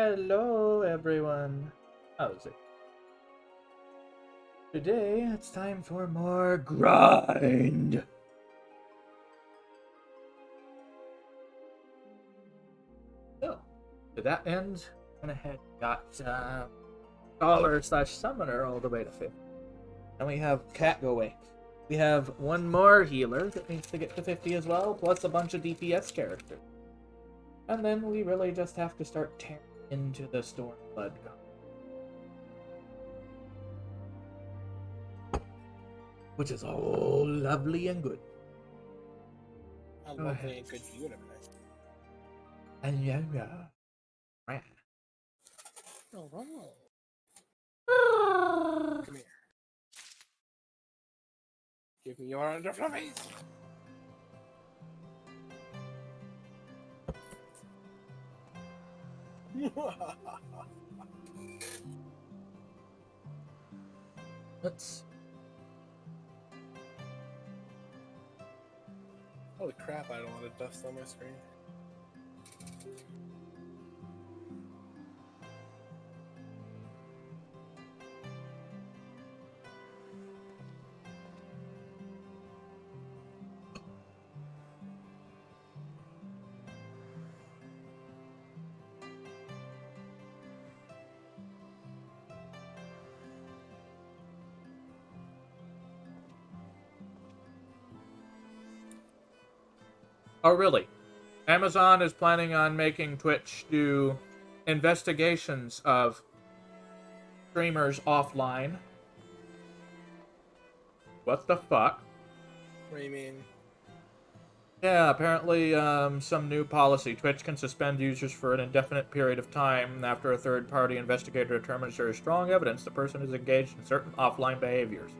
Hello, everyone. How's it? Today, it's time for more grind. So, to that end, went ahead and got Scholar/Summoner all the way to 50. And we have Cat go away. We have one more healer that needs to get to 50 as well, plus a bunch of DPS characters. And then we really just have to start tearing into the Stormblood. Which is all lovely and good. How lovely and good for you, nice. And yeah. Oh, wow. Come here. Give me your under fluffies. Let's. Holy crap, I don't want to dust on my screen. Oh, really? Amazon is planning on making Twitch do investigations of streamers offline. What the fuck? What do you mean? Yeah, apparently some new policy. Twitch can suspend users for an indefinite period of time after a third-party investigator determines there is strong evidence the person is engaged in certain offline behaviors.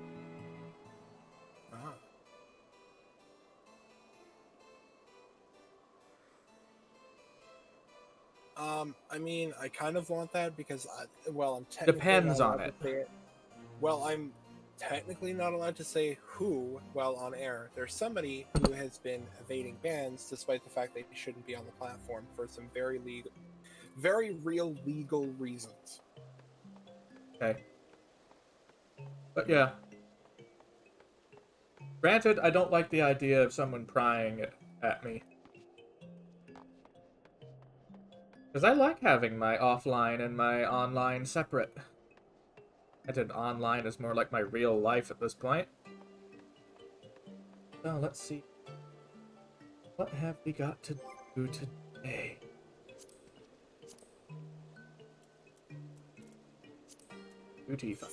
I mean, I kind of want that because, I'm technically Depends not on allowed it. to say it. Well, I'm technically not allowed to say who while on air. There's somebody who has been evading bans despite the fact that he shouldn't be on the platform for some very real legal reasons. Okay. But yeah. Granted, I don't like the idea of someone prying at me. Because I like having my offline and my online separate. Granted, online is more like my real life at this point. So, let's see. What have we got to do today? Utifa.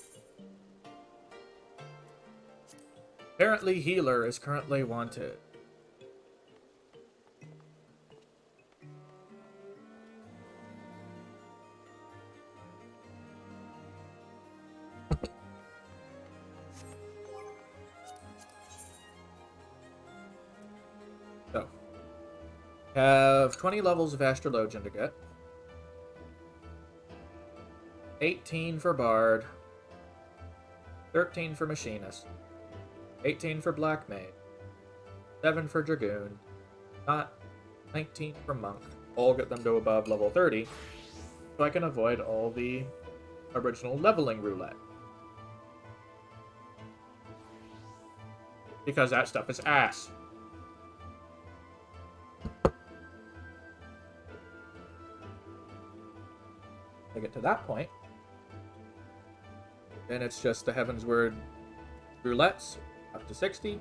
Apparently, healer is currently wanted. So, have 20 levels of Astrologian to get. 18 for Bard. 13 for Machinist. 18 for Black Mage. 7 for Dragoon. 19 for Monk. All get them to above level 30. So I can avoid all the original leveling roulette. Because that stuff is ass. I get to that point, then it's just the Heaven's Word roulettes up to 60,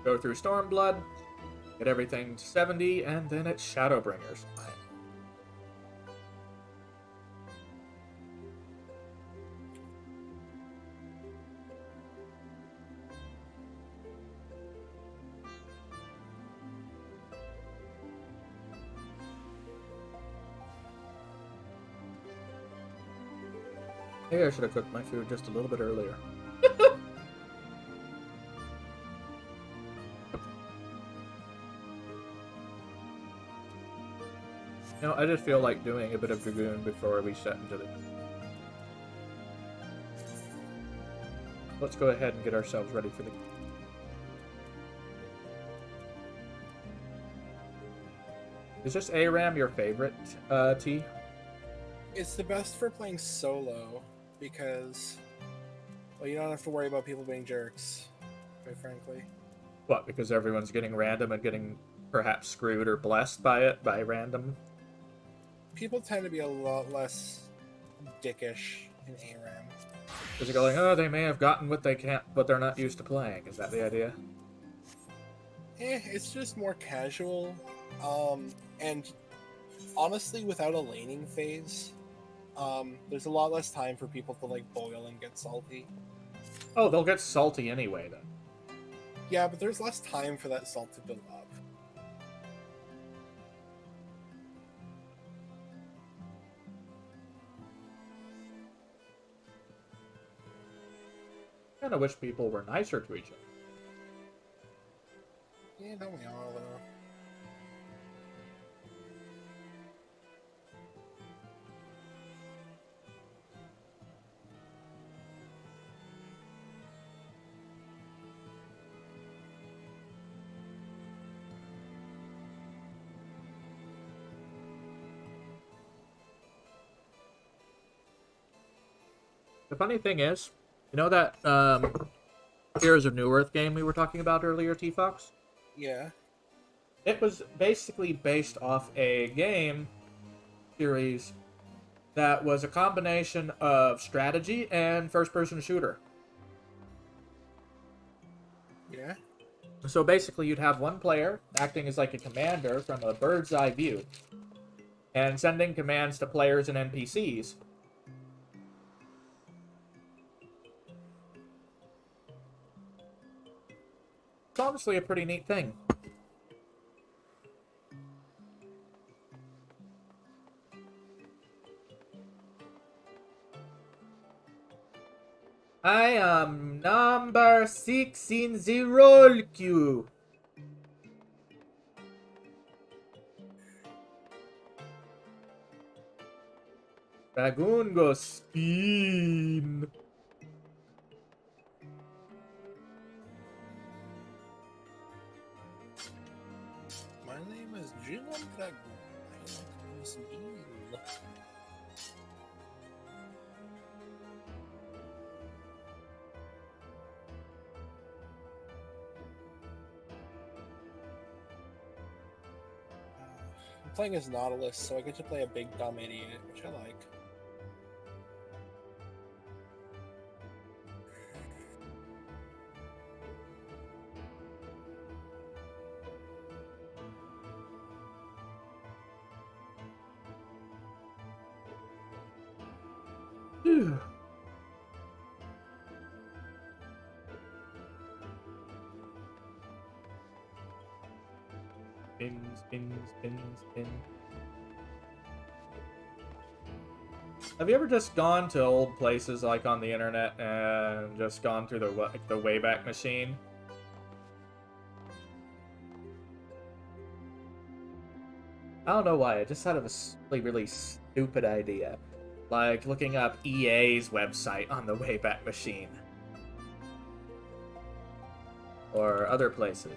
go through Stormblood, get everything to 70, and then it's Shadowbringers. Maybe I should have cooked my food just a little bit earlier. You know, I just feel like doing a bit of Dragoon before we set into the... Let's go ahead and get ourselves ready for the... Is this ARAM your favorite, T? It's the best for playing solo because, well, you don't have to worry about people being jerks, quite frankly. What, because everyone's getting random and getting perhaps screwed or blessed by it, by random? People tend to be a lot less dickish in ARAM. Because you're going, oh, they may have gotten what they can't, what they're not used to playing. Is that the idea? It's just more casual. And honestly, without a laning phase, there's a lot less time for people to like boil and get salty. Oh, they'll get salty anyway, then. Yeah, but there's less time for that salt to build up. I kind of wish people were nicer to each other. Yeah, don't we all, though? The funny thing is, you know that Heroes of New Earth game we were talking about earlier, T-Fox? Yeah. It was basically based off a game series that was a combination of strategy and first-person shooter. Yeah? So basically, you'd have one player acting as like a commander from a bird's eye view and sending commands to players and NPCs. It's honestly a pretty neat thing. I am number 6 in the roll queue. Dragoon go spin. My name is Jilan Dragoon. I like to eel. I'm playing as Nautilus, so I get to play a big dumb idiot, which I like. Phew. Spin, spin, spin, spin. Have you ever just gone to old places like on the internet and just gone through the Wayback Machine? I don't know why. I just thought of a really stupid idea, like looking up EA's website on the Wayback Machine or other places.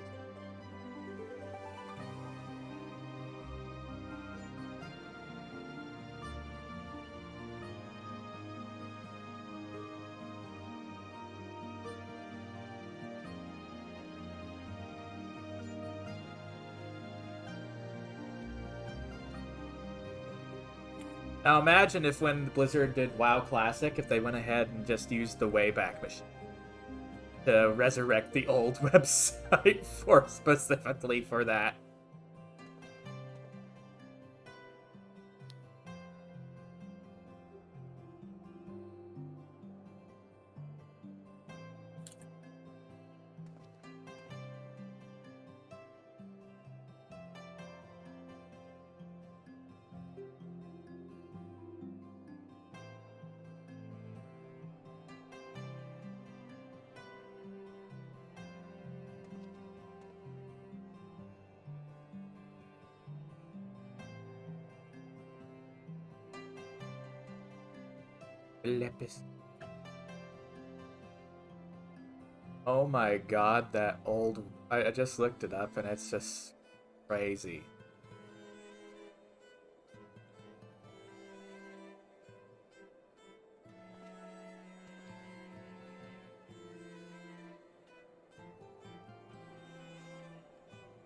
Now imagine if when Blizzard did WoW Classic, if they went ahead and just used the Wayback Machine to resurrect the old website for specifically for that. Lepis. Oh my god, that old... I just looked it up and it's just crazy.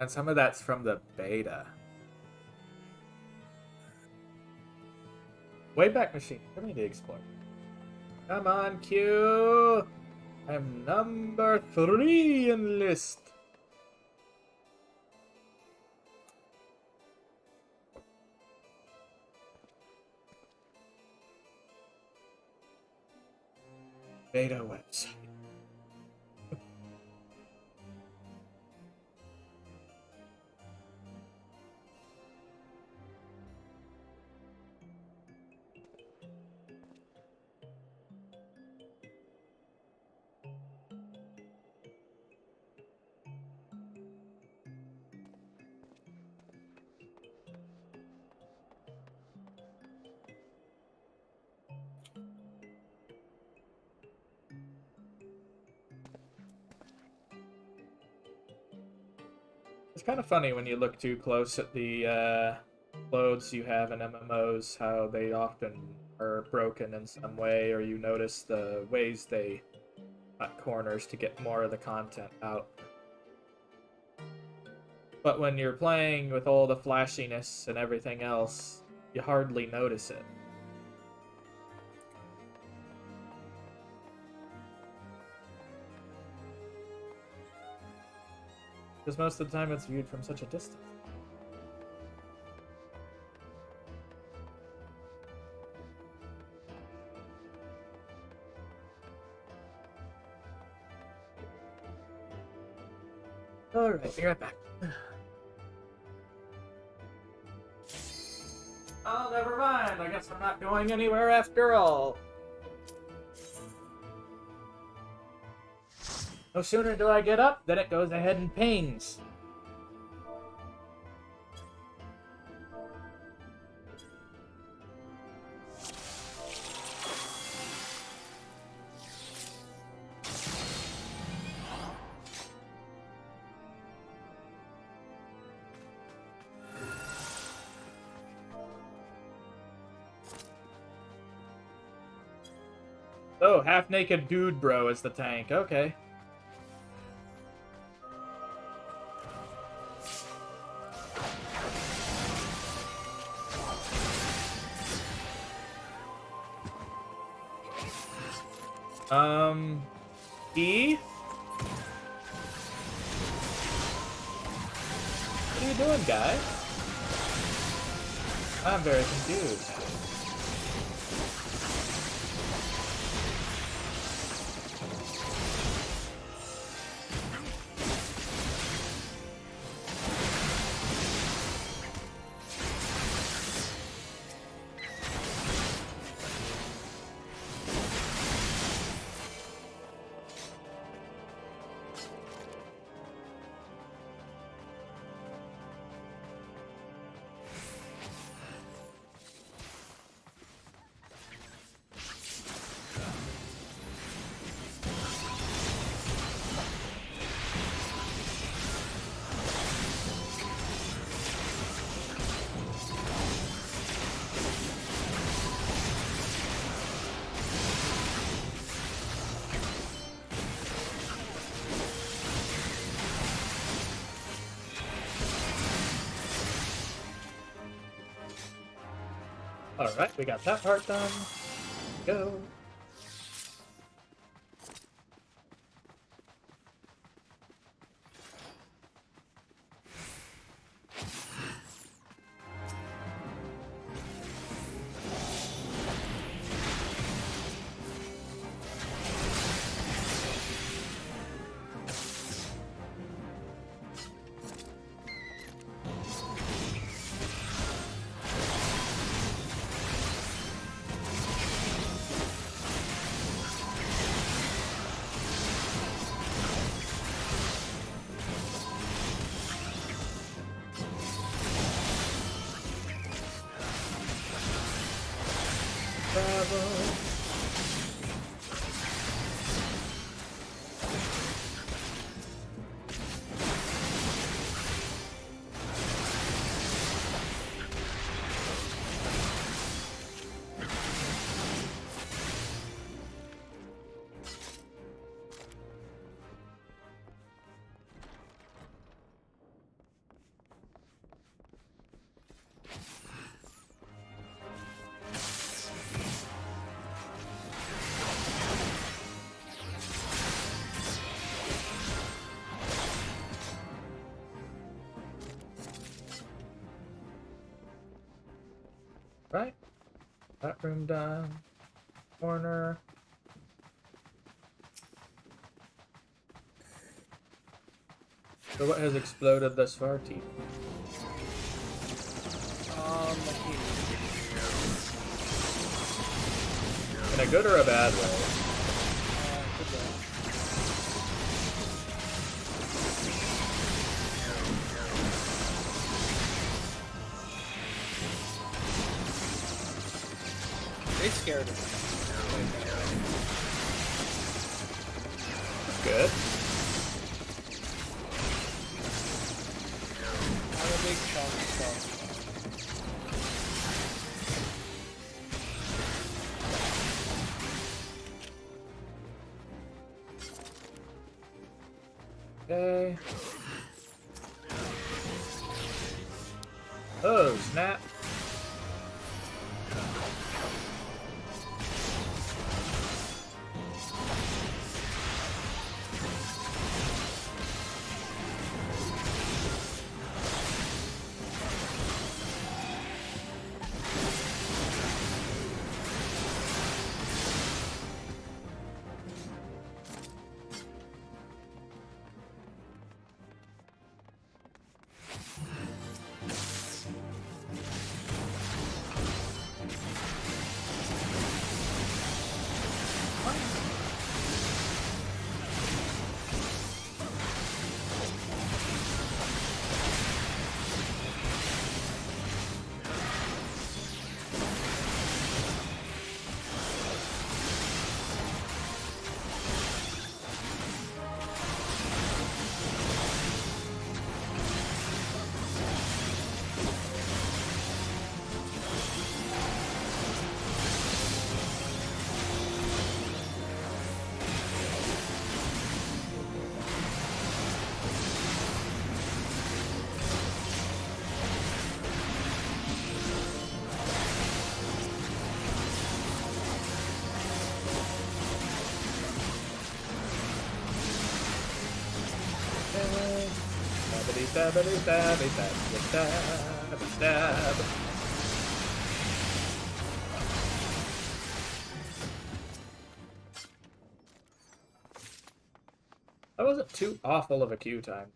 And some of that's from the beta. Wayback Machine. I need to explore. Come on, Q. I'm number 3 in the list. Beta website. It's kind of funny when you look too close at the loads you have in MMOs, how they often are broken in some way, or you notice the ways they cut corners to get more of the content out. But when you're playing with all the flashiness and everything else, you hardly notice it. Because most of the time it's viewed from such a distance. Alright, be right back. Oh, never mind. I guess I'm not going anywhere after all. No sooner do I get up than it goes ahead and pings. Oh, half-naked dude bro is the tank. Okay. E? What are you doing, guy? I'm very confused. Alright, we got that part done. Go. Right. That room done. Corner. So what has exploded thus far, T? In a good or a bad way? Good luck. They scared him. Good. I'm a big chunk of stuff. Okay. Oh, snap. Stabby, stabby, stabby, stabby, stab. That wasn't too awful of a queue time.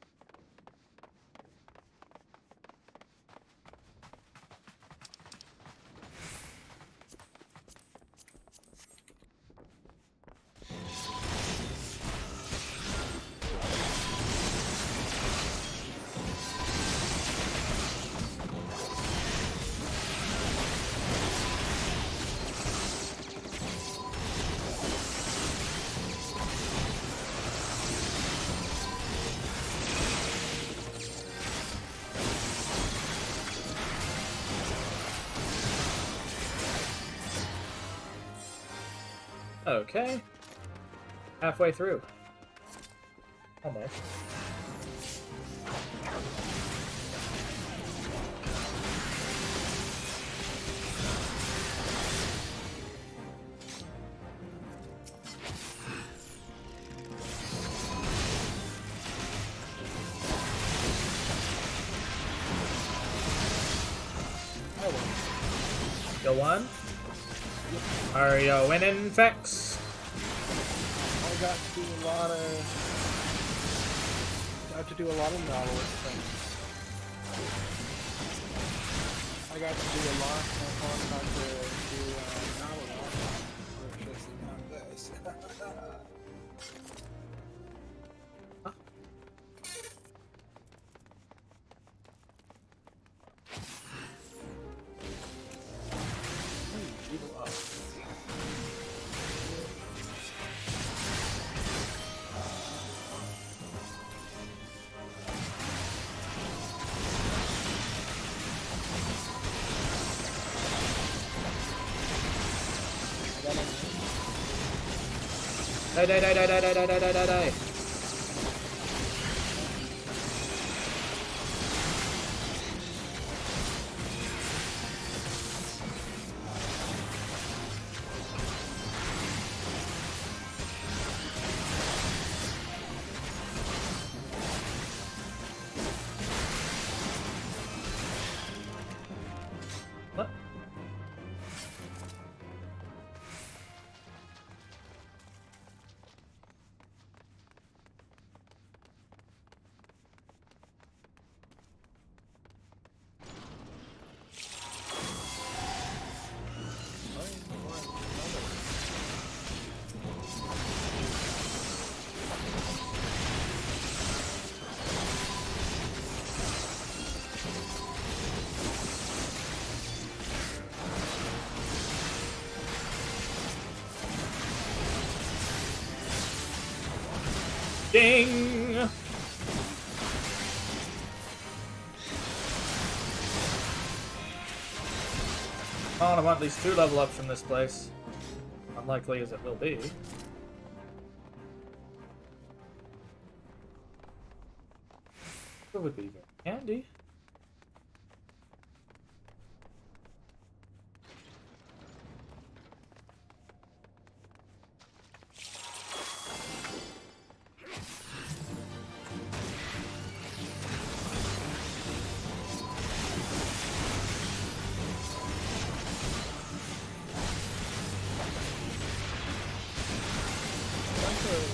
Okay. Halfway through. Almost. Still one? Are you winning, Fex? I got to do a lot of Nautilus things. I got to do a lot. My phone got to do Nautilus, which is not this. Die, die, die, die, die, die, die, die, die, die. What? Ding! Come on, I want at least 2 level ups from this place. Unlikely as it will be. It would be very handy.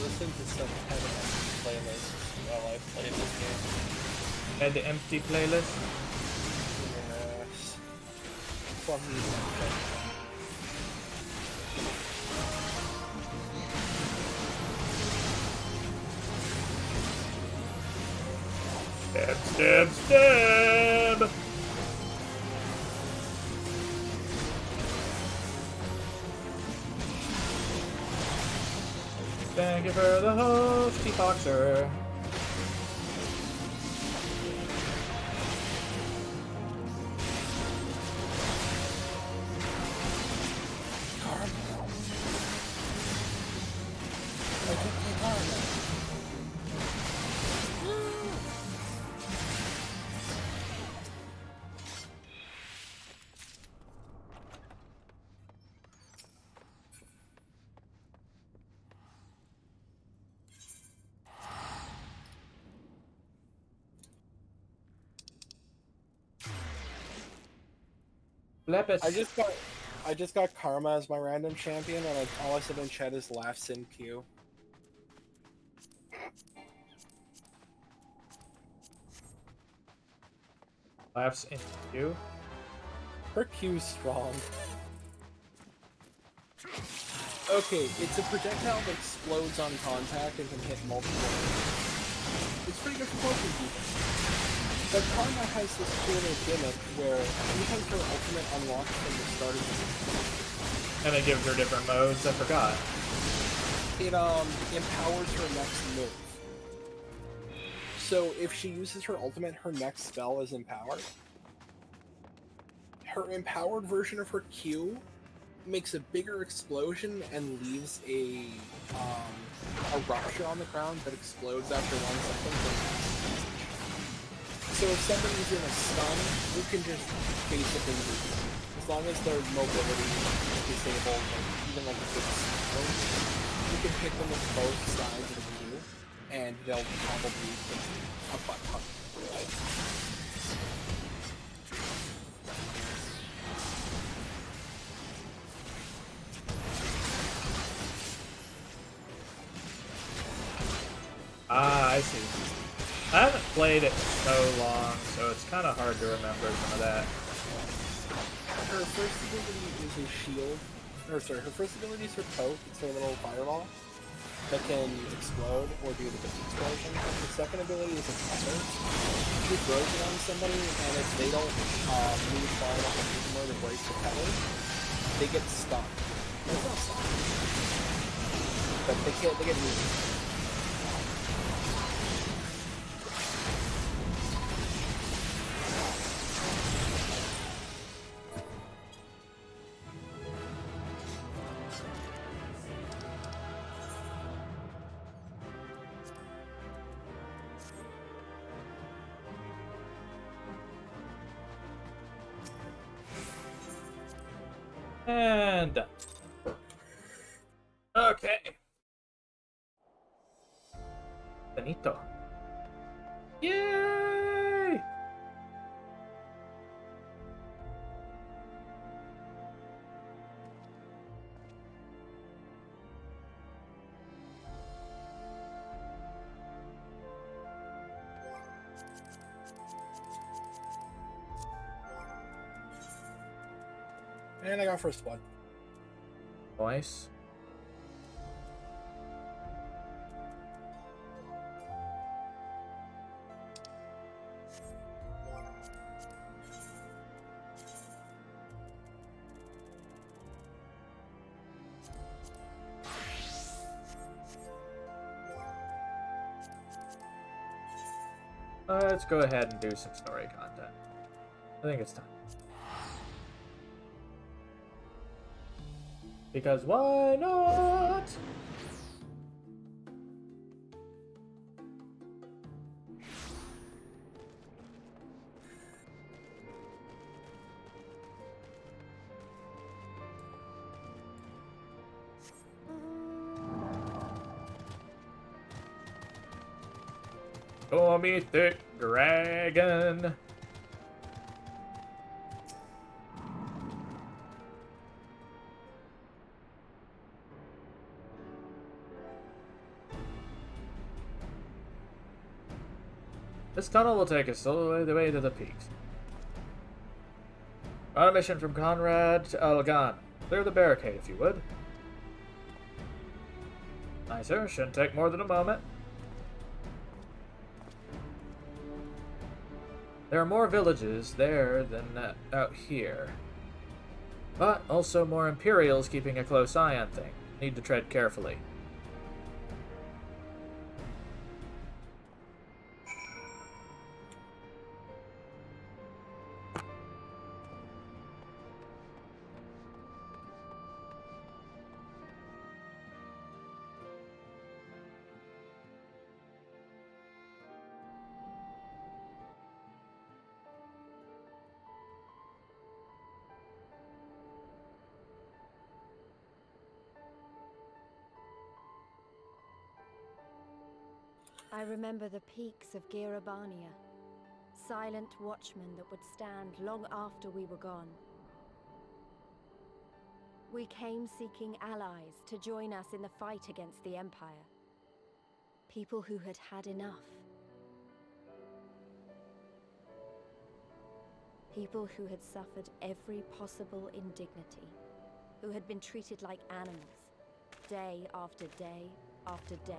Listen to some kind of playlist while I play this game. Add the empty playlist. Yes. From music. Stab, stab, stab! Thank you for the hosty boxer. Lepus. I just got Karma as my random champion, and all I said in chat is laughs in Q. Laughs in you. Her Q's strong. Okay, it's a projectile that explodes on contact and can hit multiple. It's pretty good for poking people. But Karma has this cool little gimmick where anytime her ultimate unlocks from the start of the And it gives her different modes, I forgot. it empowers her next move. So if she uses her ultimate, her next spell is empowered. Her empowered version of her Q makes a bigger explosion and leaves a rupture on the ground that explodes after 1 second. So if somebody's in a stun, you can just basically move them. As long as their mobility is disabled, even like if it's slow, you can hit them with both sides of the Q, and they'll probably take a butt puck. Ah, I see. I haven't played it so long, so it's kind of hard to remember some of that. Her first ability is a shield. Or sorry, her first ability is her poke. It's her little fireball that can explode or do the big explosion. Her second ability is a tether. She throws it on somebody, and if they don't move far enough anymore to break the tether, they get stuck. It's not stuck, but they get moved. And done. Okay. Benito. Yay! And I got first blood. Nice. Let's go ahead and do some story content. I think it's time. Because why not? Call me thick dragon. This tunnel will take us all the way to the peaks. On a mission from Conrad to Algan. Clear the barricade if you would. Aye, sir. Shouldn't take more than a moment. There are more villages there than out here. But also more Imperials keeping a close eye on things. Need to tread carefully. I remember the peaks of Girabania, silent watchmen that would stand long after we were gone. We came seeking allies to join us in the fight against the Empire. People who had had enough. People who had suffered every possible indignity, who had been treated like animals, day after day after day.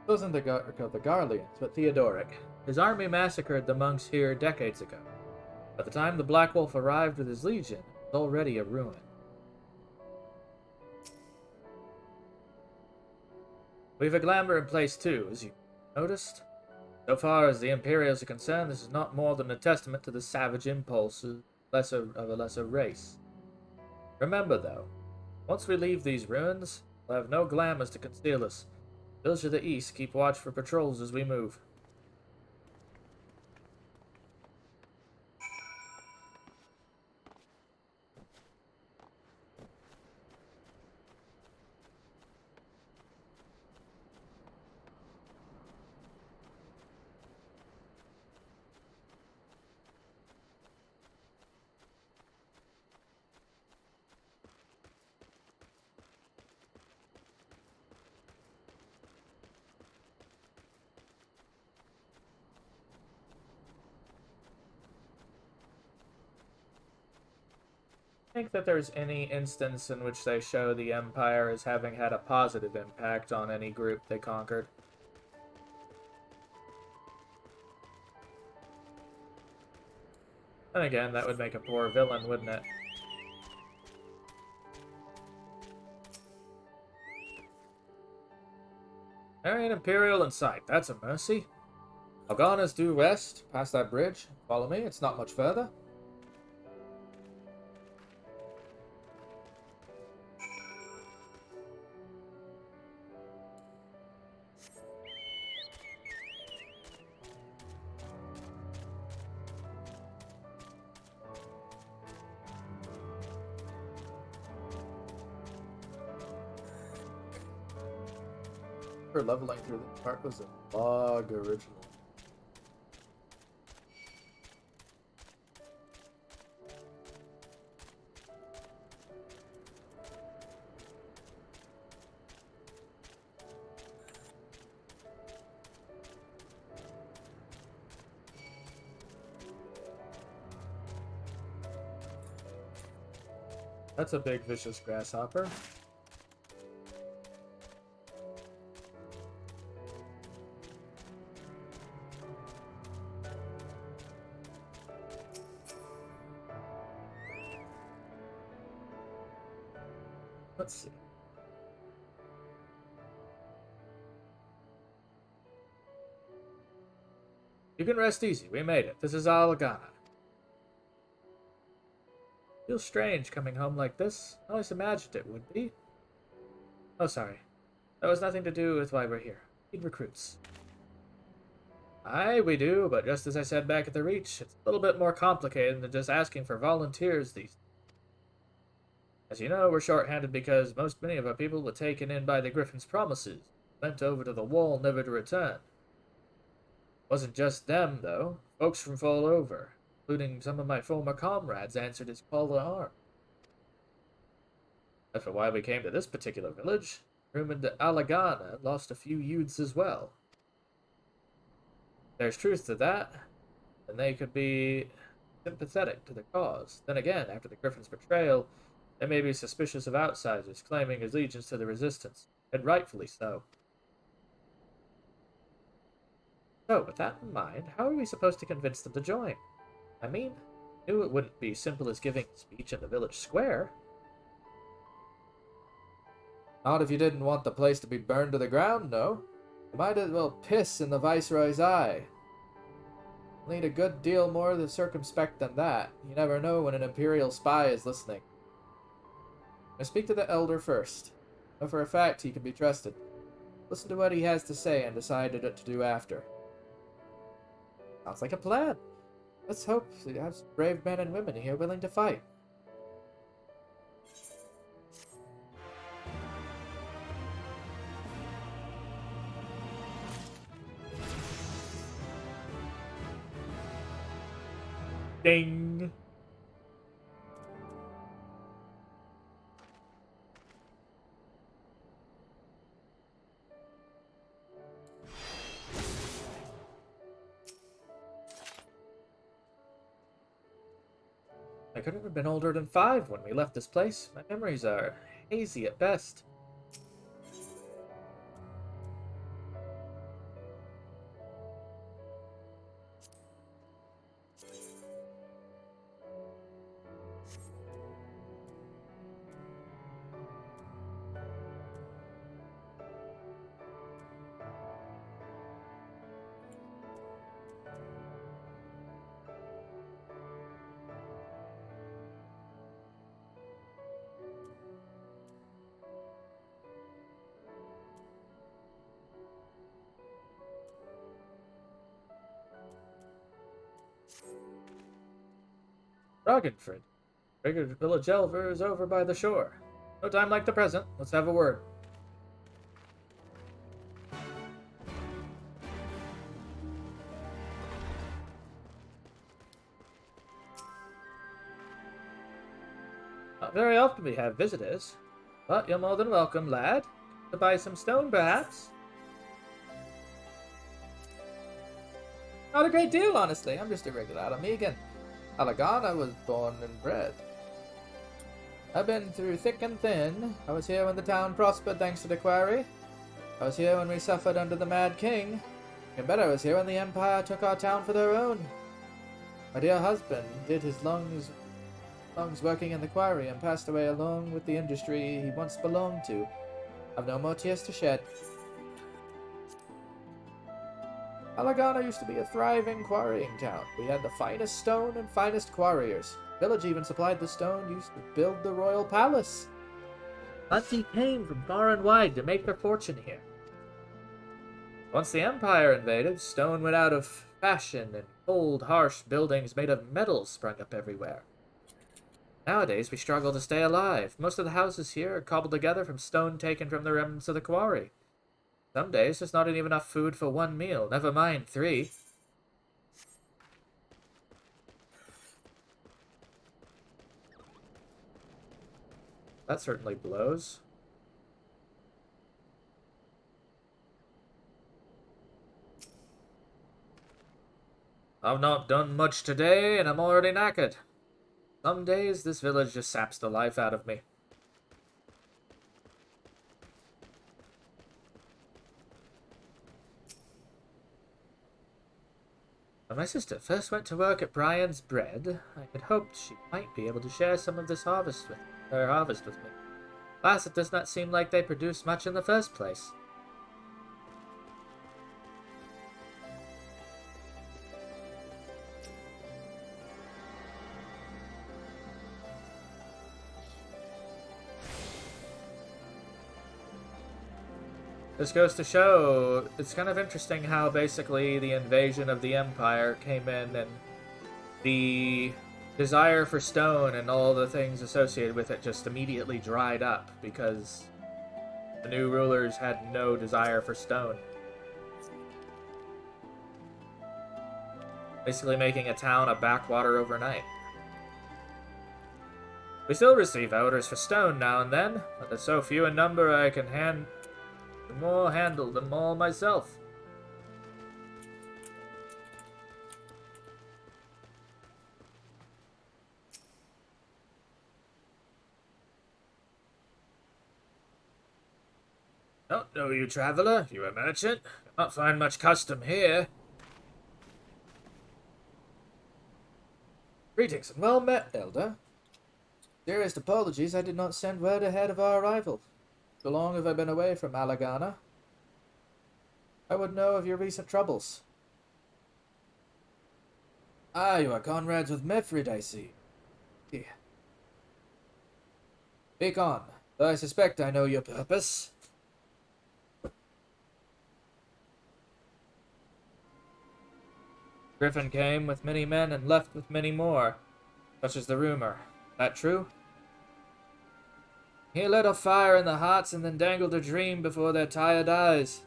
Wasn't the Garleans, but Theodoric. His army massacred the monks here decades ago. By the time the Black Wolf arrived with his legion, it was already a ruin. We've a glamour in place too, as you noticed. So far as the Imperials are concerned, this is not more than a testament to the savage impulses of a lesser race. Remember though, once we leave these ruins, we'll have no glamours to conceal us. Those to the east keep watch for patrols as we move. Think that there's any instance in which they show the Empire as having had a positive impact on any group they conquered. And again, that would make a poor villain, wouldn't it? Arian Imperial in sight. That's a mercy. Algana's due west, past that bridge. Follow me, it's not much further. For leveling through this part was a log original. That's a big vicious grasshopper. Let's see. You can rest easy. We made it. This is Alagana. Feels strange coming home like this. I always imagined it would be. Oh, sorry. That was nothing to do with why we're here. We need recruits. Aye, we do, but just as I said back at the Reach, it's a little bit more complicated than just asking for volunteers these days. As you know, we're short-handed because many of our people were taken in by the Griffin's promises, sent over to the wall never to return. Wasn't just them, though. Folks from all over, including some of my former comrades, answered his call to arms. As for why we came to this particular village, rumored that Alagana lost a few youths as well. There's truth to that, and they could be sympathetic to the cause. Then again, after the Griffin's betrayal, they may be suspicious of outsiders claiming allegiance to the resistance, and rightfully so. So, with that in mind, how are we supposed to convince them to join? I mean, I knew it wouldn't be simple as giving a speech in the village square. Not if you didn't want the place to be burned to the ground, no. You might as well piss in the Viceroy's eye. You'll need a good deal more circumspect than that. You never know when an Imperial spy is listening. I speak to the Elder first. I know for a fact he can be trusted. Listen to what he has to say and decide what to do after. Sounds like a plan. Let's hope we have some brave men and women here willing to fight. Ding! I couldn't have been older than 5 when we left this place. My memories are hazy at best. Dragonford. Figured village elver is over by the shore. No time like the present. Let's have a word. Not very often we have visitors, but you're more than welcome, lad. To buy some stone, perhaps? Not a great deal, honestly. I'm just a regular Alamegan. Alagana was born and bred. I've been through thick and thin. I was here when the town prospered thanks to the quarry. I was here when we suffered under the Mad King. And better, I was here when the Empire took our town for their own. My dear husband did his lungs working in the quarry and passed away along with the industry he once belonged to. I've no more tears to shed. Alagana used to be a thriving quarrying town. We had the finest stone and finest quarriers. The village even supplied the stone used to build the royal palace. Plenty came from far and wide to make their fortune here. Once the Empire invaded, stone went out of fashion and cold, harsh buildings made of metal sprung up everywhere. Nowadays, we struggle to stay alive. Most of the houses here are cobbled together from stone taken from the remnants of the quarry. Some days there's not even enough food for one meal, never mind 3. That certainly blows. I've not done much today, and I'm already knackered. Some days, this village just saps the life out of me. When my sister first went to work at Brian's Bread, I had hoped she might be able to share some of this harvest with me. Alas, it does not seem like they produce much in the first place. This goes to show, it's kind of interesting how basically the invasion of the Empire came in and the desire for stone and all the things associated with it just immediately dried up because the new rulers had no desire for stone. Basically making a town a backwater overnight. We still receive orders for stone now and then, but they're so few in number I can handle them all myself. Don't know you, traveler. You a merchant? Not find much custom here. Greetings and well met, Elder. Dearest apologies, I did not send word ahead of our arrival. So long have I been away from Alagana. I would know of your recent troubles. Ah, you are comrades with Mifrid, I see. Yeah. Speak on, though I suspect I know your purpose. Griffin came with many men and left with many more. Such is the rumor. That true? He lit a fire in the hearts and then dangled a dream before their tired eyes.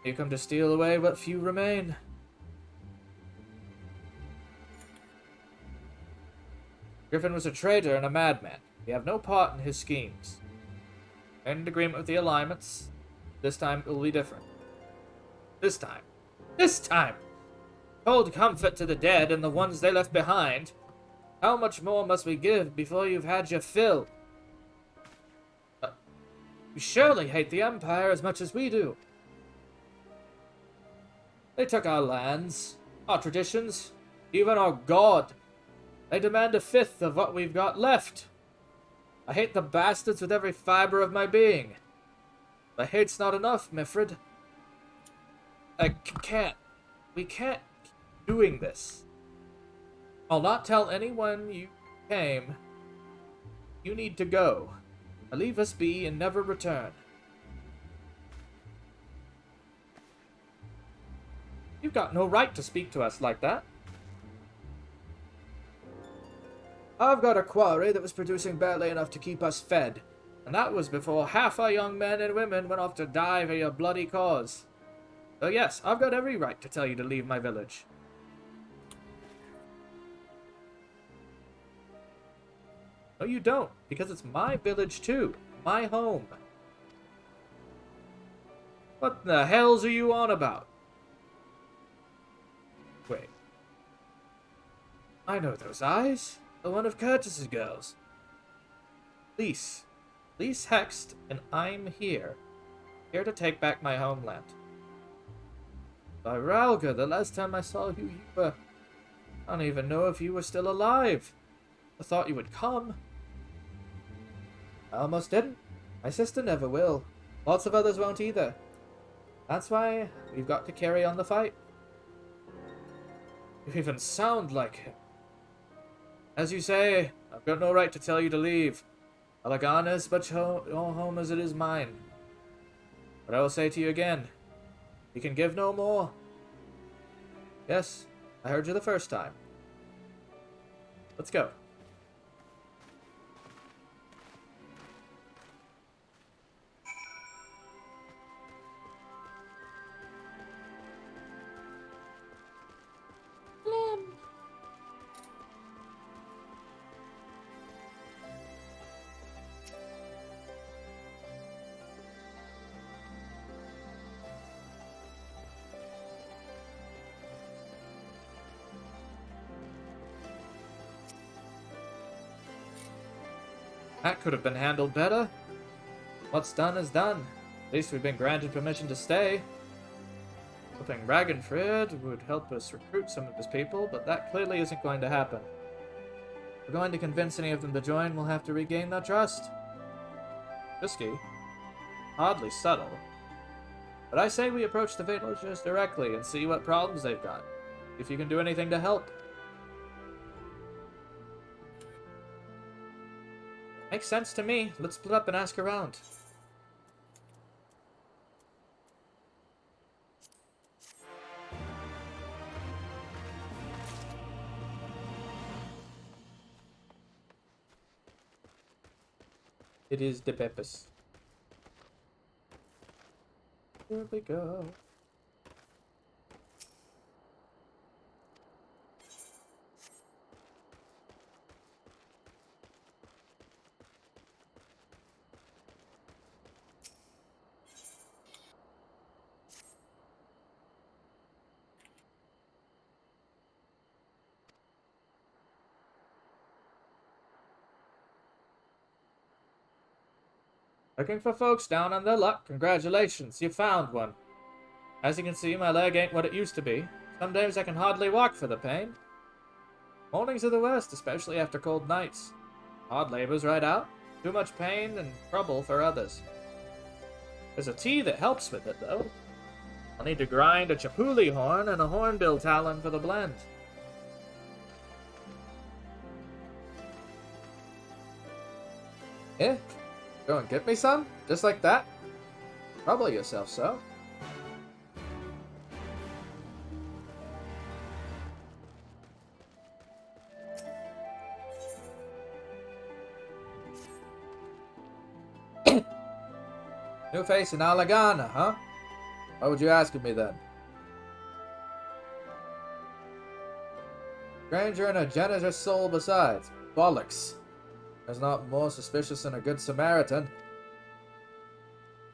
You come to steal away what few remain. Griffin was a traitor and a madman. We have no part in his schemes. In agreement with the alignments. This time it will be different. This time! Hold comfort to the dead and the ones they left behind. How much more must we give before you've had your fill? You surely hate the Empire as much as we do. They took our lands, our traditions, even our god. They demand 1/5 of what we've got left. I hate the bastards with every fiber of my being. But hate's not enough, Mifrid. We can't keep doing this. I'll not tell anyone you came. You need to go. Leave us be and never return. You've got no right to speak to us like that. I've got a quarry that was producing barely enough to keep us fed, and that was before half our young men and women went off to die for your bloody cause. So yes, I've got every right to tell you to leave my village. No, you don't, because it's my village too. My home. What the hells are you on about? Wait. I know those eyes. The one of Curtis's girls. Lise Hext, and I'm here. Here to take back my homeland. By Ralga, the last time I saw you were... I don't even know if you were still alive. I thought you would come. I almost didn't. My sister never will. Lots of others won't either. That's why we've got to carry on the fight. You even sound like him. As you say, I've got no right to tell you to leave. Alagana is much your home as it is mine. But I will say to you again, we can give no more. Yes, I heard you the first time. Let's go. That could have been handled better. What's done is done. At least we've been granted permission to stay. Hoping Ragnfrid would help us recruit some of his people, but that clearly isn't going to happen. If we're going to convince any of them to join, we'll have to regain their trust. Risky. Oddly subtle. But I say we approach the villagers directly and see what problems they've got. If you can do anything to help. Makes sense to me. Let's split up and ask around. It is the Peppers. Here we go. Looking for folks down on their luck. Congratulations, you found one. As you can see, my leg ain't what it used to be. Some days I can hardly walk for the pain. Mornings are the worst, especially after cold nights. Hard labor's right out. Too much pain and trouble for others. There's a tea that helps with it, though. I'll need to grind a chapuli horn and a hornbill talon for the blend. Eh? Go and get me some? Just like that? Trouble yourself, so. New face in Alagana, huh? Why would you ask of me then? Stranger and a generous soul besides. Bollocks. There's not more suspicious than a good Samaritan.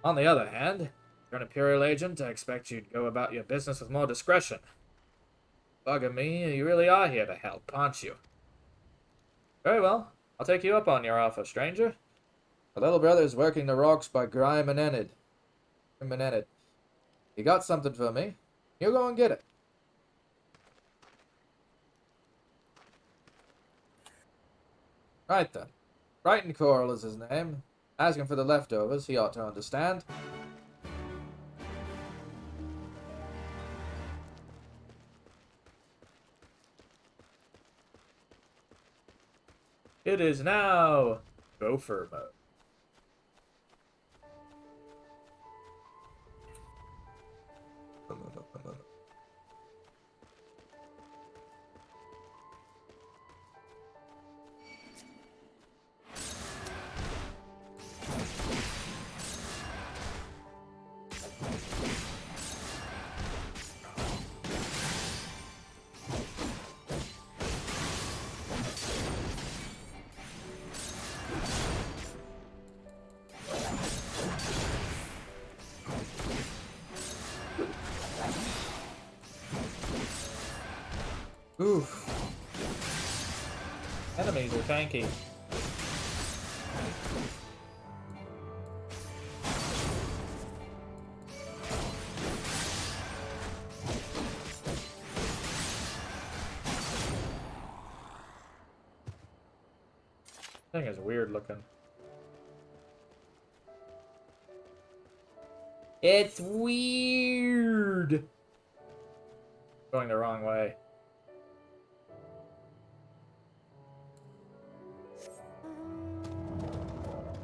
On the other hand, if you're an Imperial agent, I expect you'd go about your business with more discretion. Bugger me, you really are here to help, aren't you? Very well. I'll take you up on your offer, stranger. My little brother's working the rocks by Grime and Enid. He got something for me. You go and get it. Right then. Brighton Coral is his name. Ask him for the leftovers, he ought to understand. It is now Gopher mode. Oof. Enemies are tanky. Thing is weird looking. It's weird. Going the wrong way.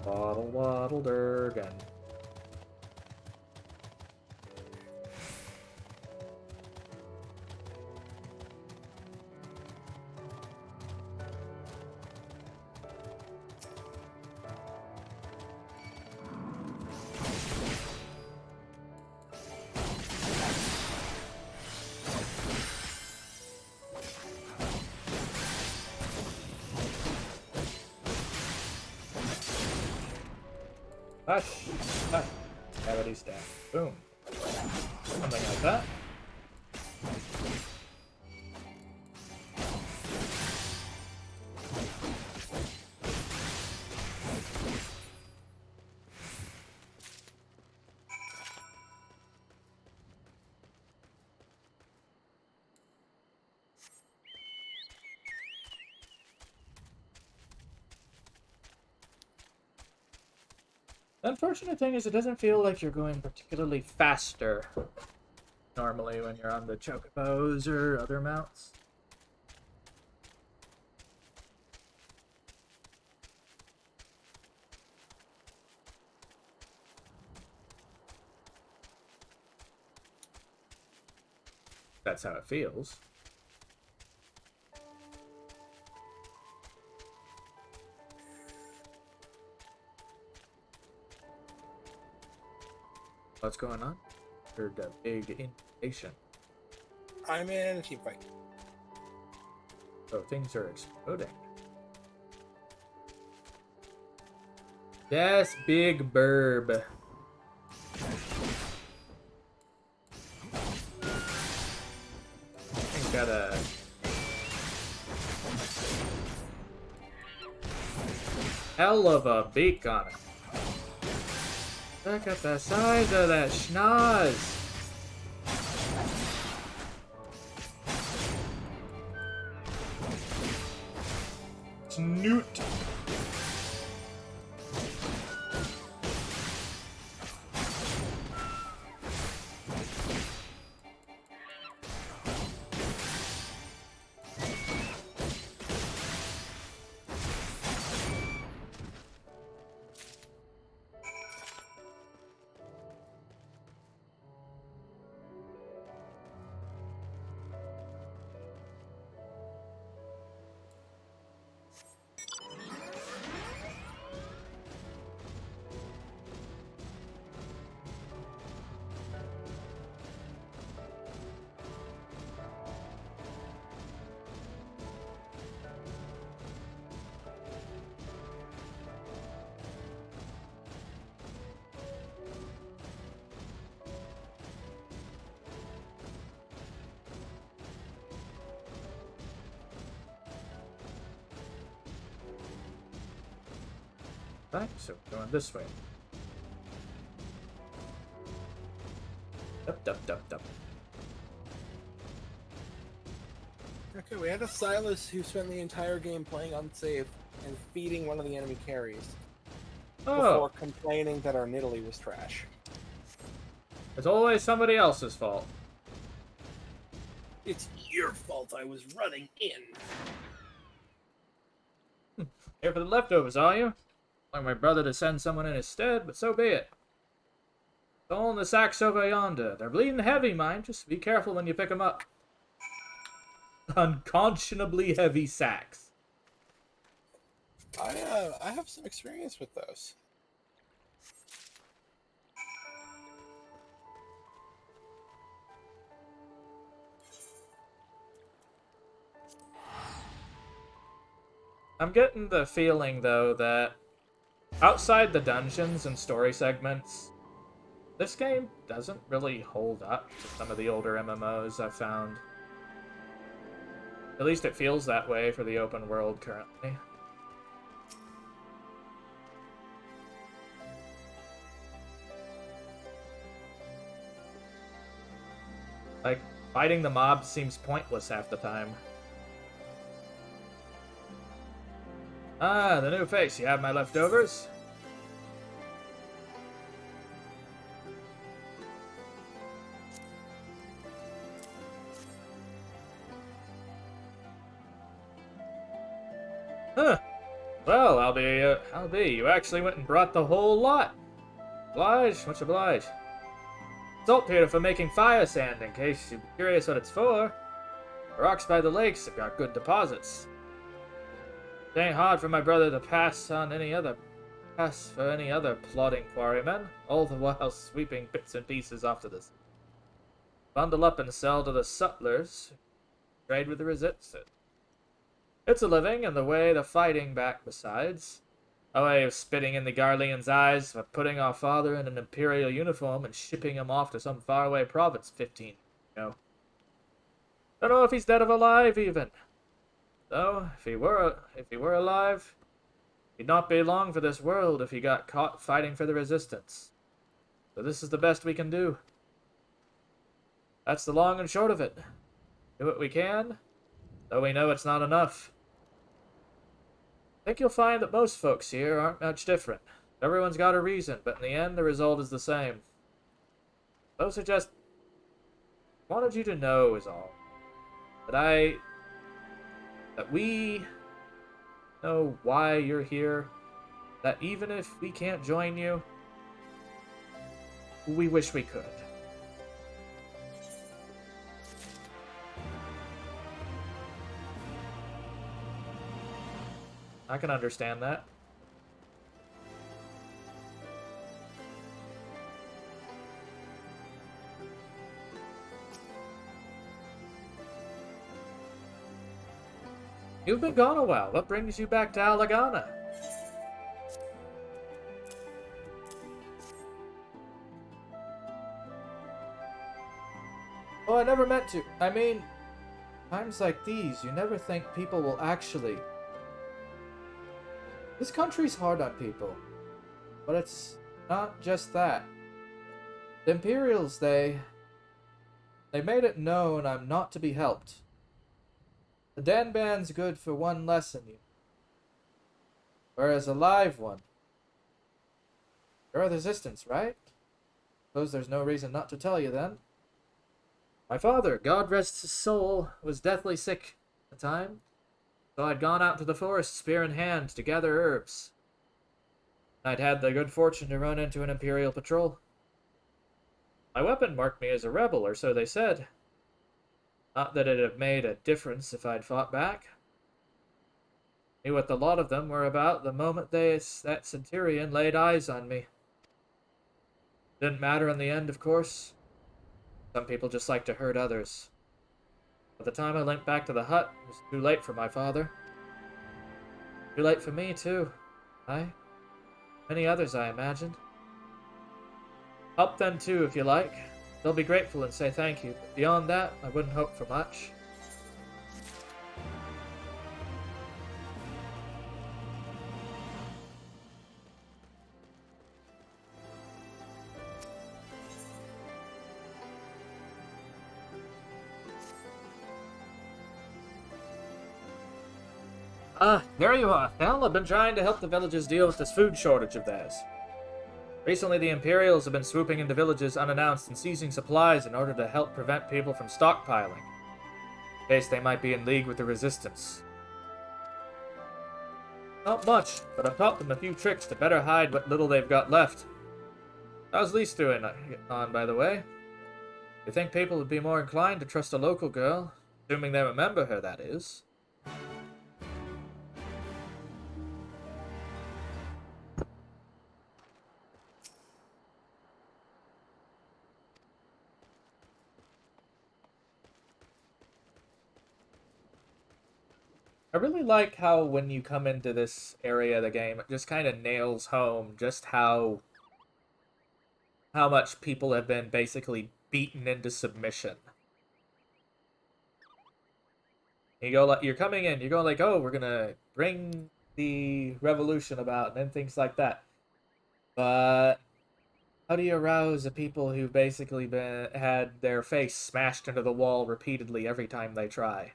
Waddle, waddle, Durgan. Hush! Hush! Gravity staff. Boom. Something like that. The unfortunate thing is it doesn't feel like you're going particularly faster normally when you're on the chocobos or other mounts. That's how it feels. What's going on? Heard a big invasion. I'm in a team fight. So things are exploding. Yes, big burb. I got a hell of a beak on it. Look at the size of that schnoz. Snoot. Right, so going this way. Dup. Okay, we had a Silas who spent the entire game playing unsafe and feeding one of the enemy carries before Oh, complaining that our Nidalee was trash. it's always somebody else's fault. It's your fault I was running in. Here for the leftovers, are you? Want my brother to send someone in his stead, but so be it. It's all in the sacks over yonder. They're bleeding heavy, mind. Just be careful when you pick them up. Unconscionably heavy sacks. I have some experience with those. I'm getting the feeling, though, that outside the dungeons and story segments, this game doesn't really hold up to some of the older MMOs I've found. At least it feels that way for the open world currently. Like, fighting the mobs seems pointless half the time. Ah, the new face. You have my leftovers? Huh. Well, I'll be. You actually went and brought the whole lot. Obliged, much obliged. Saltpeter for making fire sand, in case you're curious what it's for. The rocks by the lakes have got good deposits. It ain't hard for my brother to pass for any other plodding quarrymen, all the while sweeping bits and pieces off to this. Bundle up and sell to the sutlers, trade with the resistance. It's a living, and the way to fighting back besides. A way of spitting in the Garlean's eyes for putting our father in an imperial uniform and shipping him off to some faraway province 15 years ago. Don't know if he's dead or alive, even. Though, if he were alive, he'd not be long for this world if he got caught fighting for the resistance. So this is the best we can do. That's the long and short of it. Do what we can, though we know it's not enough. I think you'll find that most folks here aren't much different. Everyone's got a reason, but in the end, the result is the same. Those are just... wanted you to know is all. That we know why you're here. That even if we can't join you, we wish we could. I can understand that. You've been gone a while. What brings you back to Alagana? Oh, I never meant to. I mean, times like these, you never think people will actually... This country's hard on people. But it's not just that. The Imperials, they made it known I'm not to be helped. The Danban's good for one lesson, whereas a live one. You're a resistance, right? Suppose there's no reason not to tell you then. My father, God rest his soul, was deathly sick at the time, so I'd gone out to the forest spear in hand to gather herbs. I'd had the good fortune to run into an Imperial patrol. My weapon marked me as a rebel, or so they said. Not that it'd have made a difference if I'd fought back. Knew what the lot of them were about the moment that Centurion laid eyes on me. Didn't matter in the end, of course. Some people just like to hurt others. By the time I limped back to the hut, it was too late for my father. Too late for me, too. Many others, I imagined. Help them, too, if you like. They'll be grateful and say thank you, but beyond that, I wouldn't hope for much. There you are, Thel. I've been trying to help the villagers deal with this food shortage of theirs. Recently, the Imperials have been swooping into villages unannounced and seizing supplies in order to help prevent people from stockpiling, in case they might be in league with the Resistance. Not much, but I've taught them a few tricks to better hide what little they've got left. How's Lise doing on, by the way? You think people would be more inclined to trust a local girl, assuming they remember her, that is? I really like how when you come into this area of the game, it just kind of nails home just how much people have been basically beaten into submission. You go like, you're coming in, you're going like, oh, we're gonna bring the revolution about, and things like that. But how do you arouse the people who've basically had their face smashed into the wall repeatedly every time they try?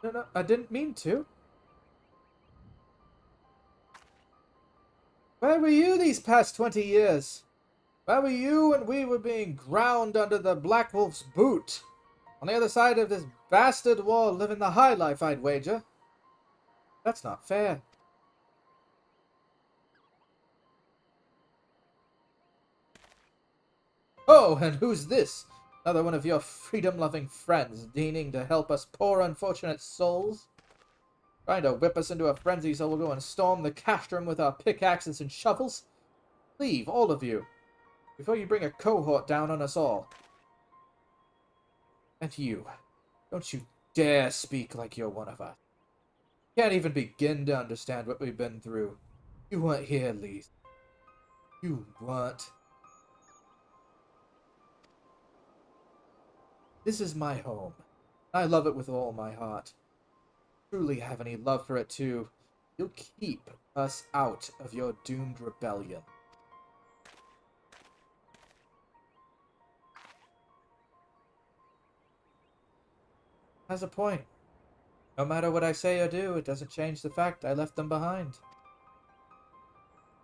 No, I didn't mean to. Where were you these past 20 years? Where were you when we were being ground under the Black Wolf's boot? On the other side of this bastard wall, living the high life, I'd wager. That's not fair. Oh, and who's this? Another one of your freedom-loving friends, deigning to help us poor unfortunate souls? Trying to whip us into a frenzy so we'll go and storm the castrum with our pickaxes and shovels? Leave, all of you, before you bring a cohort down on us all. And you, don't you dare speak like you're one of us. Can't even begin to understand what we've been through. You weren't here, Lise. You weren't. This is my home. I love it with all my heart. Truly have any love for it too, you'll keep us out of your doomed rebellion. Has a point. No matter what I say or do, it doesn't change the fact I left them behind.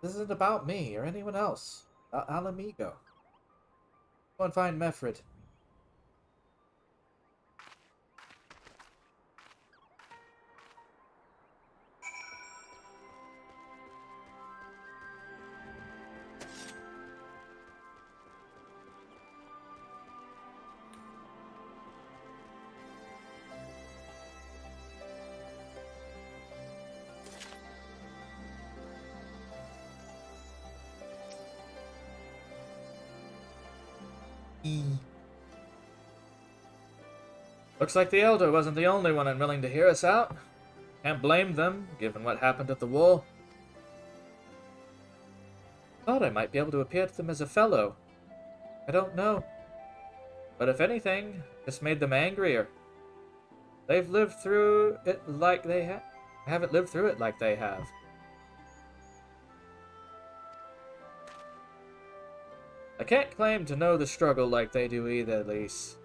This isn't about me or anyone else. About Alamigo. Go and find Mefred. Looks like the Elder wasn't the only one unwilling to hear us out. Can't blame them, given what happened at the wall. Thought I might be able to appear to them as a fellow. I don't know. But if anything, this made them angrier. They've lived through it like they have. I haven't lived through it like they have. I can't claim to know the struggle like they do either, Lise.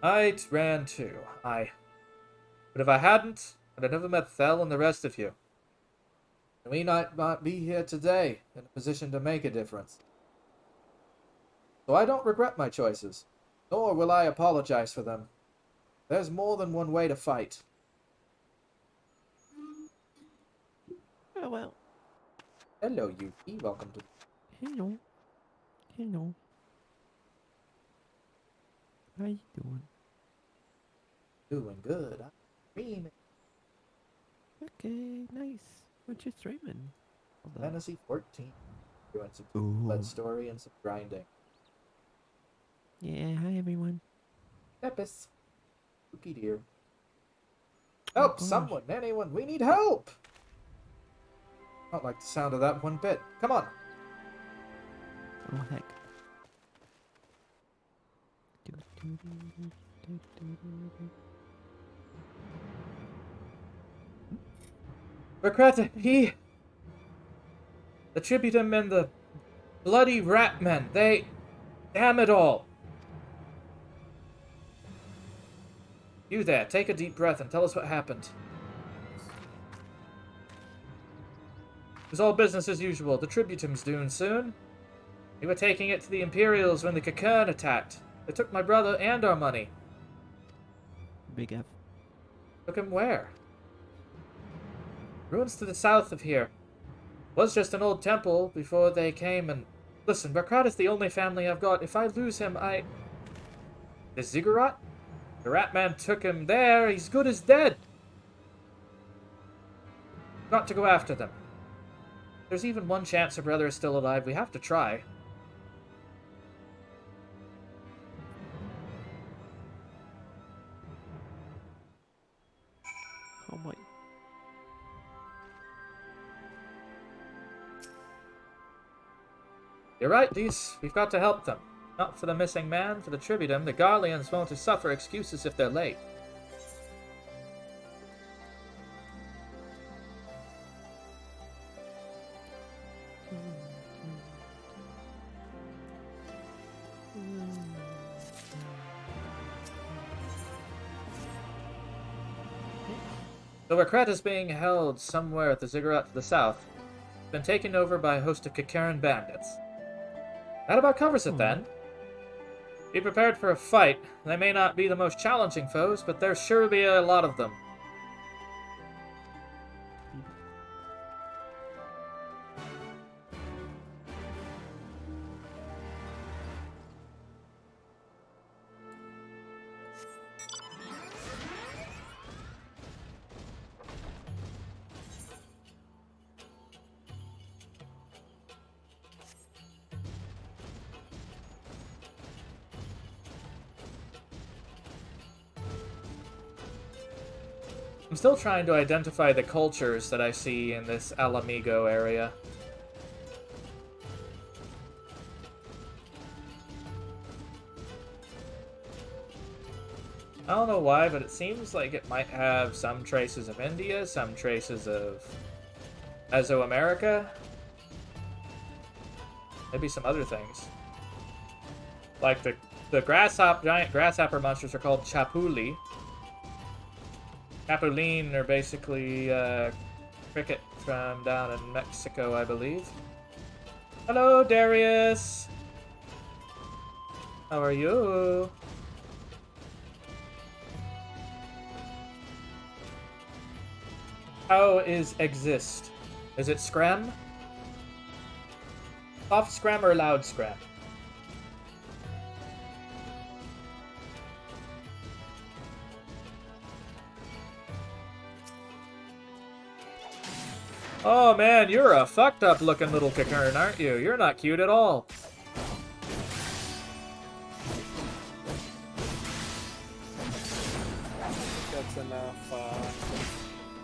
I ran too. But if I hadn't, I'd have never met Thel and the rest of you. And we might not be here today, in a position to make a difference. So I don't regret my choices, nor will I apologize for them. There's more than one way to fight. Oh, well. Hello, Yuki. Welcome to... Hello. Hello. How you doing? Doing good. I'm streaming. Okay, nice. What you streaming? Hold on. Fantasy 14. Doing some Ooh. blood story and some grinding. Yeah, hi everyone. Epis. Spooky dear. Oh, Help! gosh. Someone! Anyone! We need help! I don't like the sound of that one bit. Come on! Oh, heck. Regretta, he... The Tributum and the bloody rat men, they... Damn it all! You there, take a deep breath and tell us what happened. It was all business as usual. The Tributum's due soon. We were taking it to the Imperials when the Cocoon attacked. They took my brother and our money. Big F. Took him where? Ruins to the south of here. Was just an old temple before they came and... Listen, Barkrat is the only family I've got. If I lose him, The Ziggurat? The Ratman took him there. He's good as dead. Got to go after them. There's even one chance her brother is still alive. We have to try. Oh my. You're right, Dees. We've got to help them. Not for the missing man, for the Tributum. The Garleans won't suffer excuses if they're late. The Wakret is being held somewhere at the Ziggurat to the south. It's been taken over by a host of Kakaran bandits. That about covers it then. Be prepared for a fight. They may not be the most challenging foes, but there'll sure be a lot of them. I'm still trying to identify the cultures that I see in this Alamigo area. I don't know why, but it seems like it might have some traces of India, some traces of Mesoamerica. Maybe some other things. Like the the giant grasshopper monsters are called chapuli. Chapulín are basically cricket from down in Mexico, I believe. Hello, Darius. How are you? How is exist? Is it scram? Soft scram or loud scram? Oh man, you're a fucked up looking little cocoon, aren't you? You're not cute at all.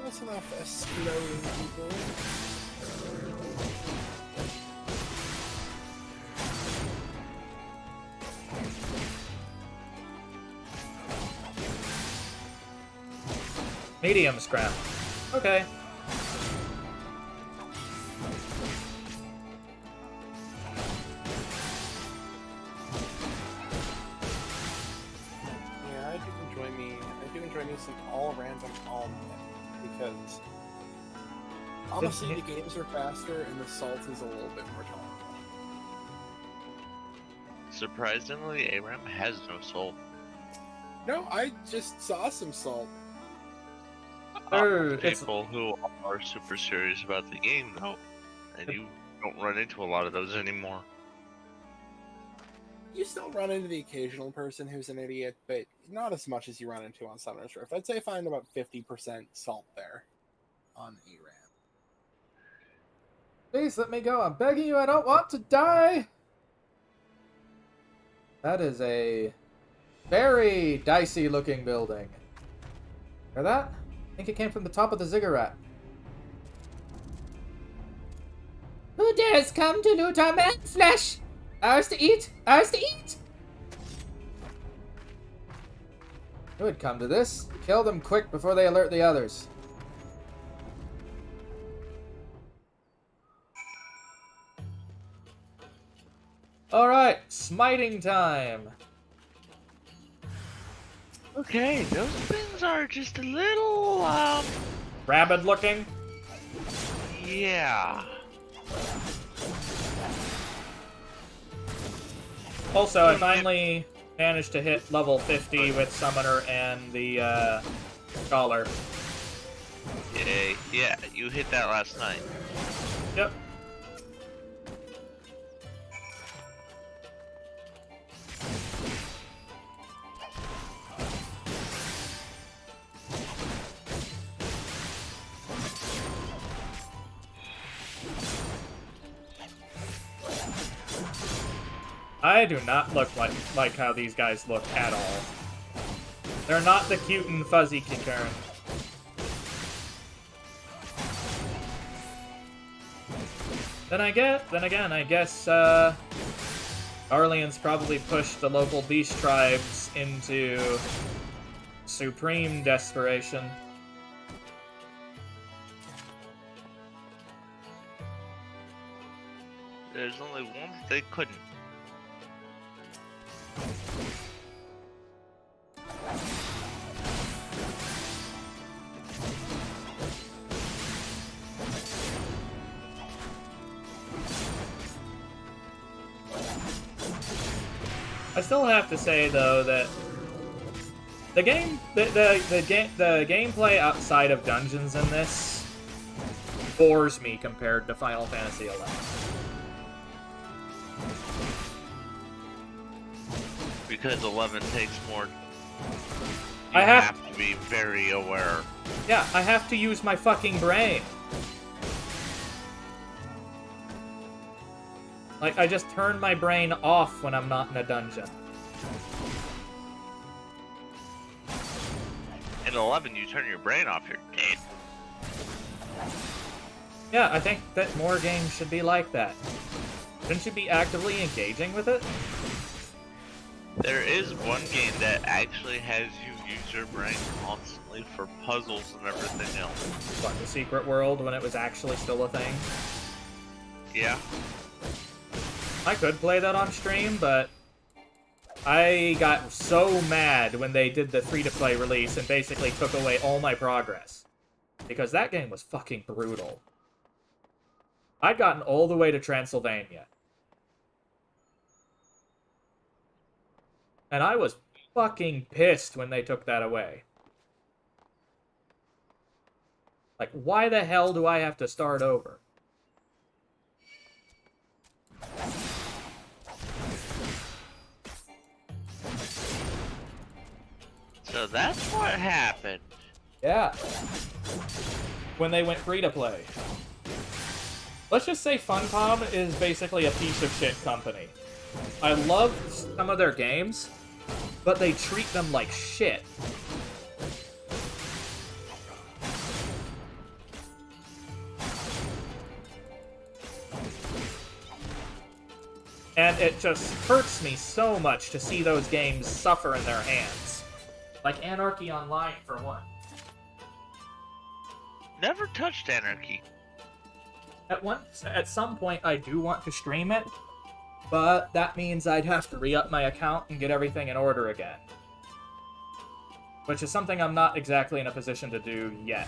That's enough exploding people. Medium scram. Okay. Yeah, I do enjoy me some all random all because honestly the games are faster and the salt is a little bit more tolerable. Surprisingly, ARAM has no soul. No, I just saw some salt. People who are super serious about the game, though, and you don't run into a lot of those anymore. You still run into the occasional person who's an idiot, but not as much as you run into on Summoner's Rift. I'd say find about 50% salt there on ARAM. Please let me go. I'm begging you. I don't want to die. That is a very dicey looking building. Hear that? I think it came from the top of the ziggurat. Who dares come to loot our man's flesh? Ours to eat! Ours to eat! Who would come to this? Kill them quick before they alert the others. Alright, smiting time. Okay, those things are just a little, Rabid looking? yeah. Also, I finally managed to hit level 50 with Summoner and the Scholar. Yay. Yeah, you hit that last night. Yep. I do not look like how these guys look at all. They're not the cute and fuzzy cocoon. Then again, I guess Arleon's probably pushed the local beast tribes into supreme desperation. There's only one that they couldn't. I still have to say though that the gameplay outside of dungeons in this bores me compared to Final Fantasy XI. Because 11 takes more. You I have to be very aware. Yeah, I have to use my fucking brain. Like, I just turn my brain off when I'm not in a dungeon. In 11, you turn your brain off, you're dead. Yeah, I think that more games should be like that. Shouldn't you be actively engaging with it? There is one game that actually has you use your brain constantly for puzzles and everything else. What, the Secret World, when it was actually still a thing? Yeah. I could play that on stream, but I got so mad when they did the free-to-play release and basically took away all my progress. Because that game was fucking brutal. I'd gotten all the way to Transylvania. And I was fucking pissed when they took that away. Like, why the hell do I have to start over? So that's what happened. Yeah. When they went free-to-play. Let's just say Funcom is basically a piece of shit company. I love some of their games, but they treat them like shit. And it just hurts me so much to see those games suffer in their hands. Like Anarchy Online, for one. Never touched Anarchy. At some point, I do want to stream it, but that means I'd have to re-up my account and get everything in order again. Which is something I'm not exactly in a position to do yet.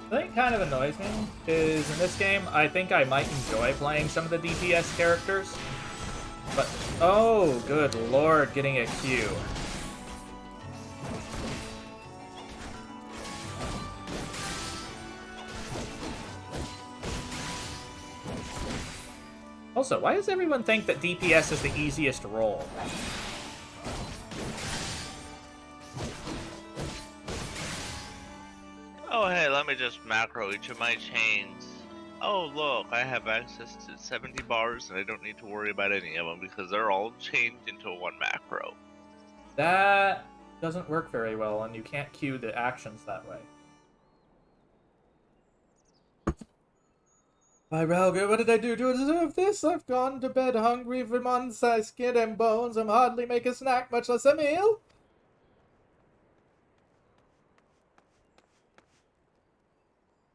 The thing kind of annoys me is in this game, I think I might enjoy playing some of the DPS characters. But, oh, good lord, getting a Q. Also, why does everyone think that DPS is the easiest role? Oh hey, let me just macro each of my chains. Oh look, I have access to 70 bars and I don't need to worry about any of them because they're all chained into one macro. That doesn't work very well, and you can't queue the actions that way. Why, Ralga, what did I do to deserve this? I've gone to bed hungry for months, I skin and bones, I'm hardly make a snack, much less a meal.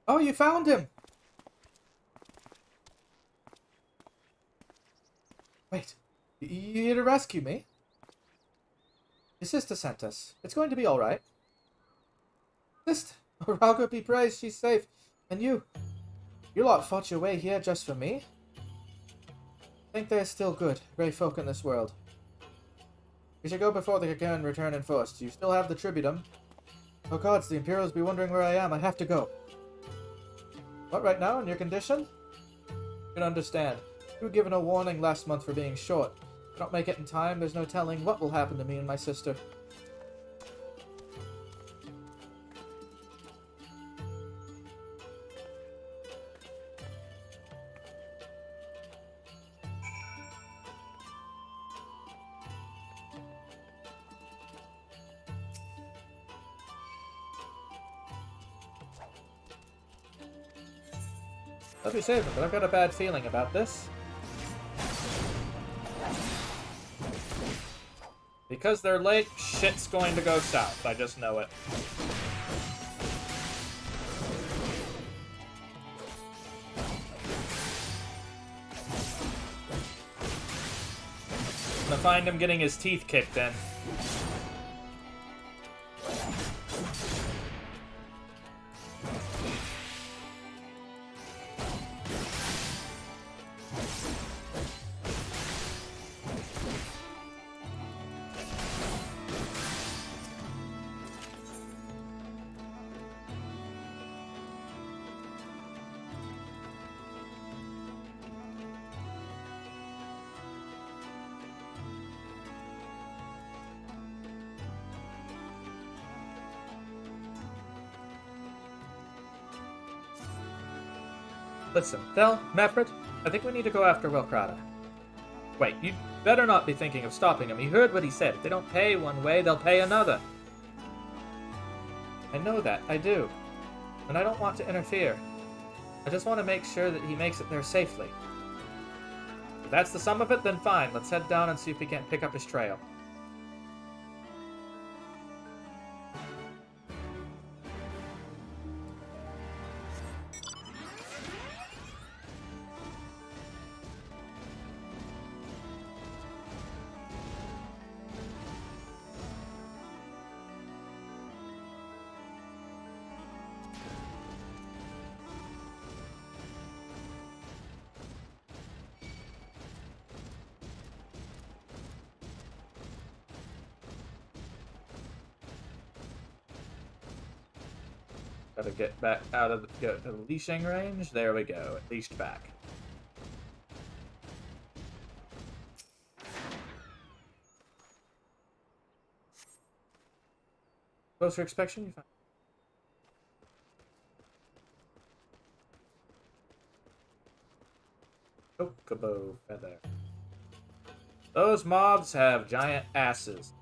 Oh, you found him! Wait, you here to rescue me? Your sister sent us. It's going to be alright. Sister! Oh, Ralga be praised, she's safe. And you lot fought your way here just for me? Think they're still good, brave folk in this world. We should go before the Cocoon return in force. Do you still have the Tributum? Oh gods, the Imperials be wondering where I am. I have to go. What, right now, in your condition? You can understand. You were given a warning last month for being short. If you don't make it in time, there's no telling what will happen to me and my sister. I'll be safe, but I've got a bad feeling about this. Because they're late, shit's going to go south. I just know it. I'm gonna find him getting his teeth kicked in. Listen, Thel, Mefrit, I think we need to go after Wilkrada. Wait, you better not be thinking of stopping him. You heard what he said. If they don't pay one way, they'll pay another. I know that, I do. And I don't want to interfere. I just want to make sure that he makes it there safely. If that's the sum of it, then fine. Let's head down and see if we can't pick up his trail. Gotta get back out of the leashing range. There we go. At least back. Closer inspection. You find Chocobo feather. Those mobs have giant asses.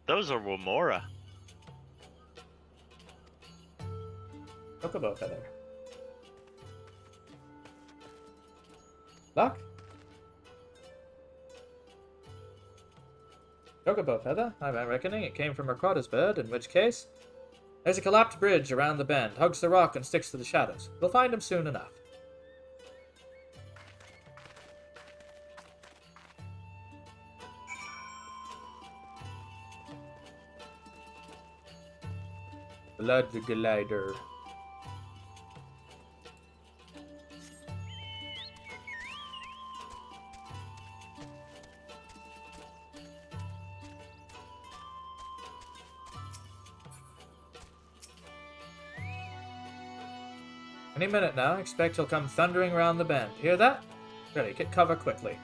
Those are Remora. Chocobo feather. Luck? Chocobo feather? I'm reckoning it came from Mercada's bird, in which case... There's a collapsed bridge around the bend, hugs the rock and sticks to the shadows. We'll find him soon enough. Blood glider. Any minute now, expect he'll come thundering round the bend. Hear that? Ready, get cover quickly.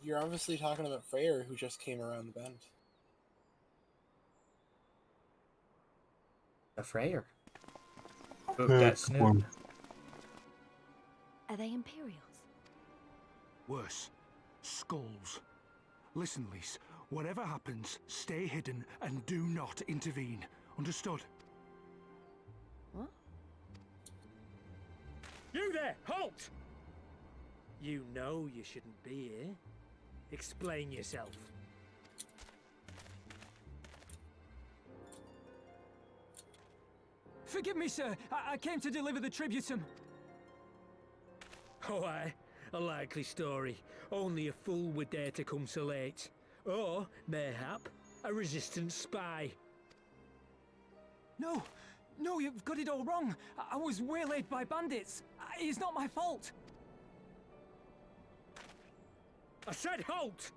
You're obviously talking about Freyr, who just came around the bend. A Freyr. Book that snoot. Are they Imperials? Worse. Skulls. Listen, Lise. Whatever happens, stay hidden and do not intervene. Understood? What? You there! Halt! You know you shouldn't be here. Explain yourself. Forgive me, sir. I came to deliver the tributum. Oh, aye. A likely story. Only a fool would dare to come so late. Or, mayhap, a resistance spy. No, no, you've got it all wrong. I was waylaid by bandits. It's not my fault. I said halt!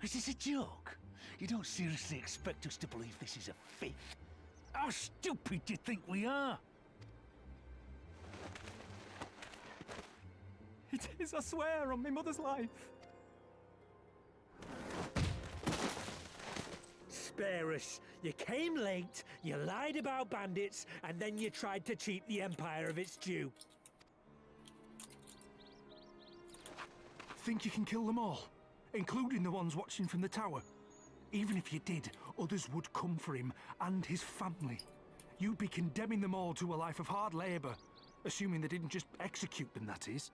Is this a joke? You don't seriously expect us to believe this is a fake? How stupid do you think we are? It is, I swear, on my mother's life. Spare us. You came late, you lied about bandits, and then you tried to cheat the Empire of its due. Think you can kill them all? Including the ones watching from the tower? Even if you did, others would come for him and his family. You'd be condemning them all to a life of hard labor. Assuming they didn't just execute them, that is.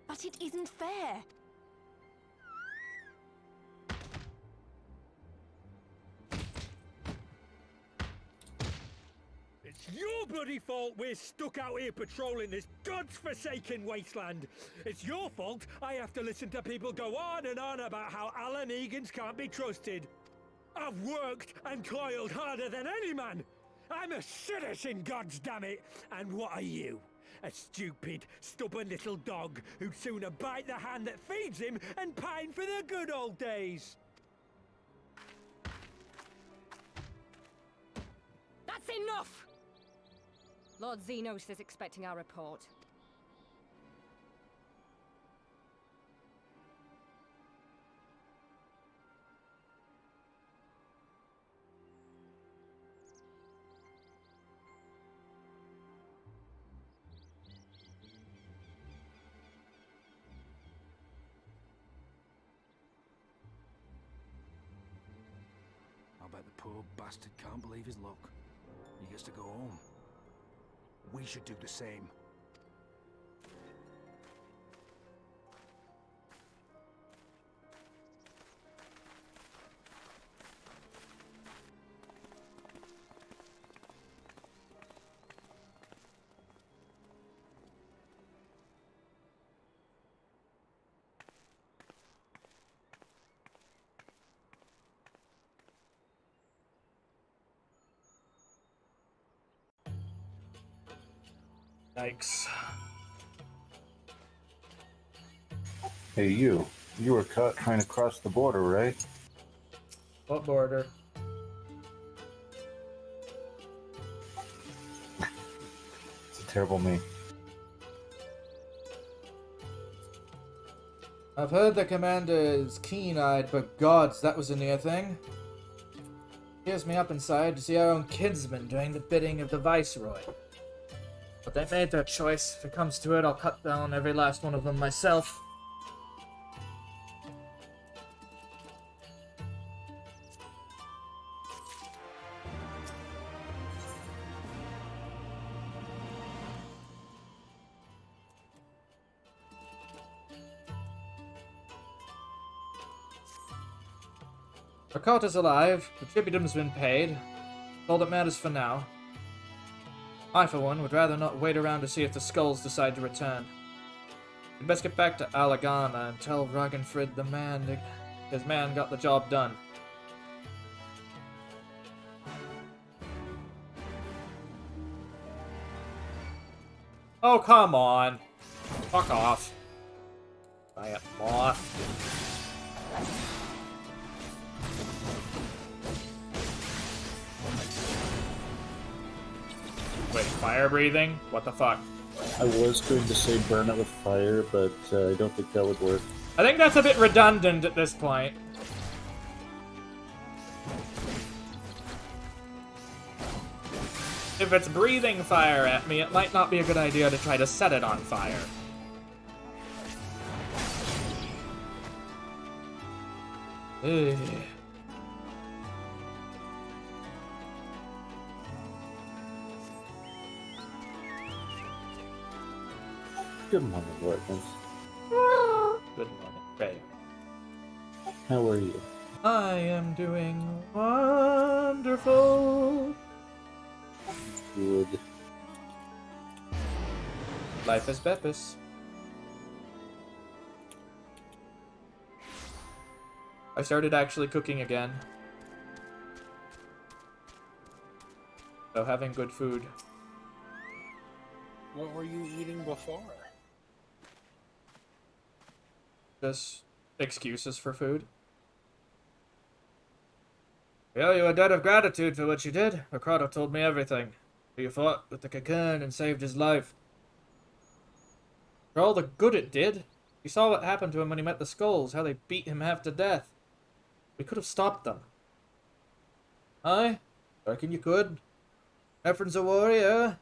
But it isn't fair. It's your bloody fault we're stuck out here patrolling this godforsaken wasteland. It's your fault I have to listen to people go on and on about how Alan Egans can't be trusted. I've worked and toiled harder than any man. I'm a citizen, goddamn it. And what are you? A stupid, stubborn little dog who'd sooner bite the hand that feeds him and pine for the good old days. That's enough! Lord Xenos is expecting our report. I bet the poor bastard can't believe his luck. He gets to go home. We should do the same. Yikes. Hey, you. You were caught trying to cross the border, right? What border? It's a terrible me. I've heard the commander is keen-eyed, but gods, that was a near thing. Hears me up inside to see our own kinsmen doing the bidding of the Viceroy. But they made their choice. If it comes to it, I'll cut down every last one of them myself. Rakata's alive, the tributum's been paid. That's all that matters for now. I, for one, would rather not wait around to see if the skulls decide to return. We'd best get back to Alagana and tell Ragnfrid his man got the job done. Oh, come on. Fuck off. Giant moth. Wait, fire breathing? What the fuck? I was going to say burn it with fire, but I don't think that would work. I think that's a bit redundant at this point. If it's breathing fire at me, it might not be a good idea to try to set it on fire. Ugh. Good morning, Lordmans. Good morning, Ray. How are you? I am doing wonderful. Good. Life is Beppis. I started actually cooking again. So having good food. What were you eating before? Just excuses for food. I owe you a debt of gratitude for what you did. Ricardo told me everything. You fought with the cocoon and saved his life. For all the good it did. You saw what happened to him when he met the skulls, how they beat him half to death. We could have stopped them. Aye, reckon you could. Efren's a warrior,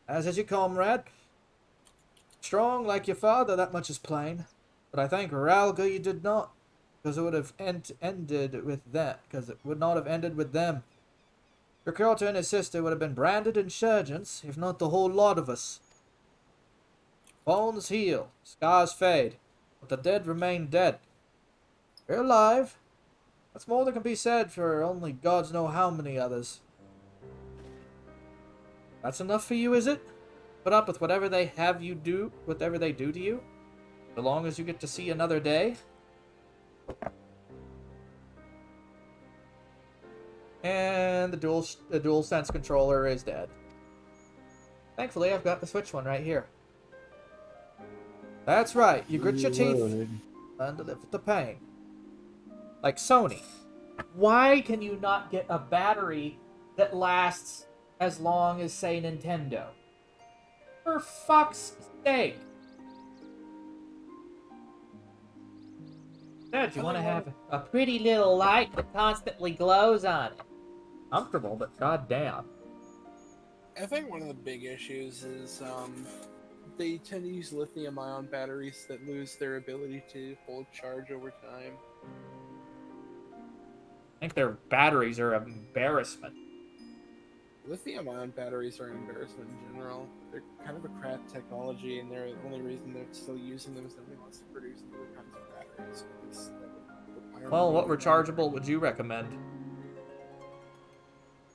as is your comrade. Strong like your father, that much is plain. But I thank Ralga you did not, because it would have ended with that, because it would not have ended with them. Ricardo and his sister would have been branded insurgents, if not the whole lot of us. Bones heal, scars fade, but the dead remain dead. You're alive. That's more than can be said for only gods know how many others. That's enough for you, is it? Put up with whatever they have you do, whatever they do to you? So long as you get to see another day? And the dual sense controller is dead. Thankfully, I've got the Switch one right here. That's right, you grit your teeth and live with the pain. Like Sony. Why can you not get a battery that lasts as long as, say, Nintendo? For fuck's sake. Instead, you want to have a pretty little light that constantly glows on it. Comfortable, but goddamn. I think one of the big issues is they tend to use lithium-ion batteries that lose their ability to hold charge over time. I think their batteries are an embarrassment. Lithium-ion batteries are an embarrassment in general. They're kind of a crap technology, and the only reason they're still using them is nobody wants to produce newer kinds of batteries. Well, what rechargeable would you recommend?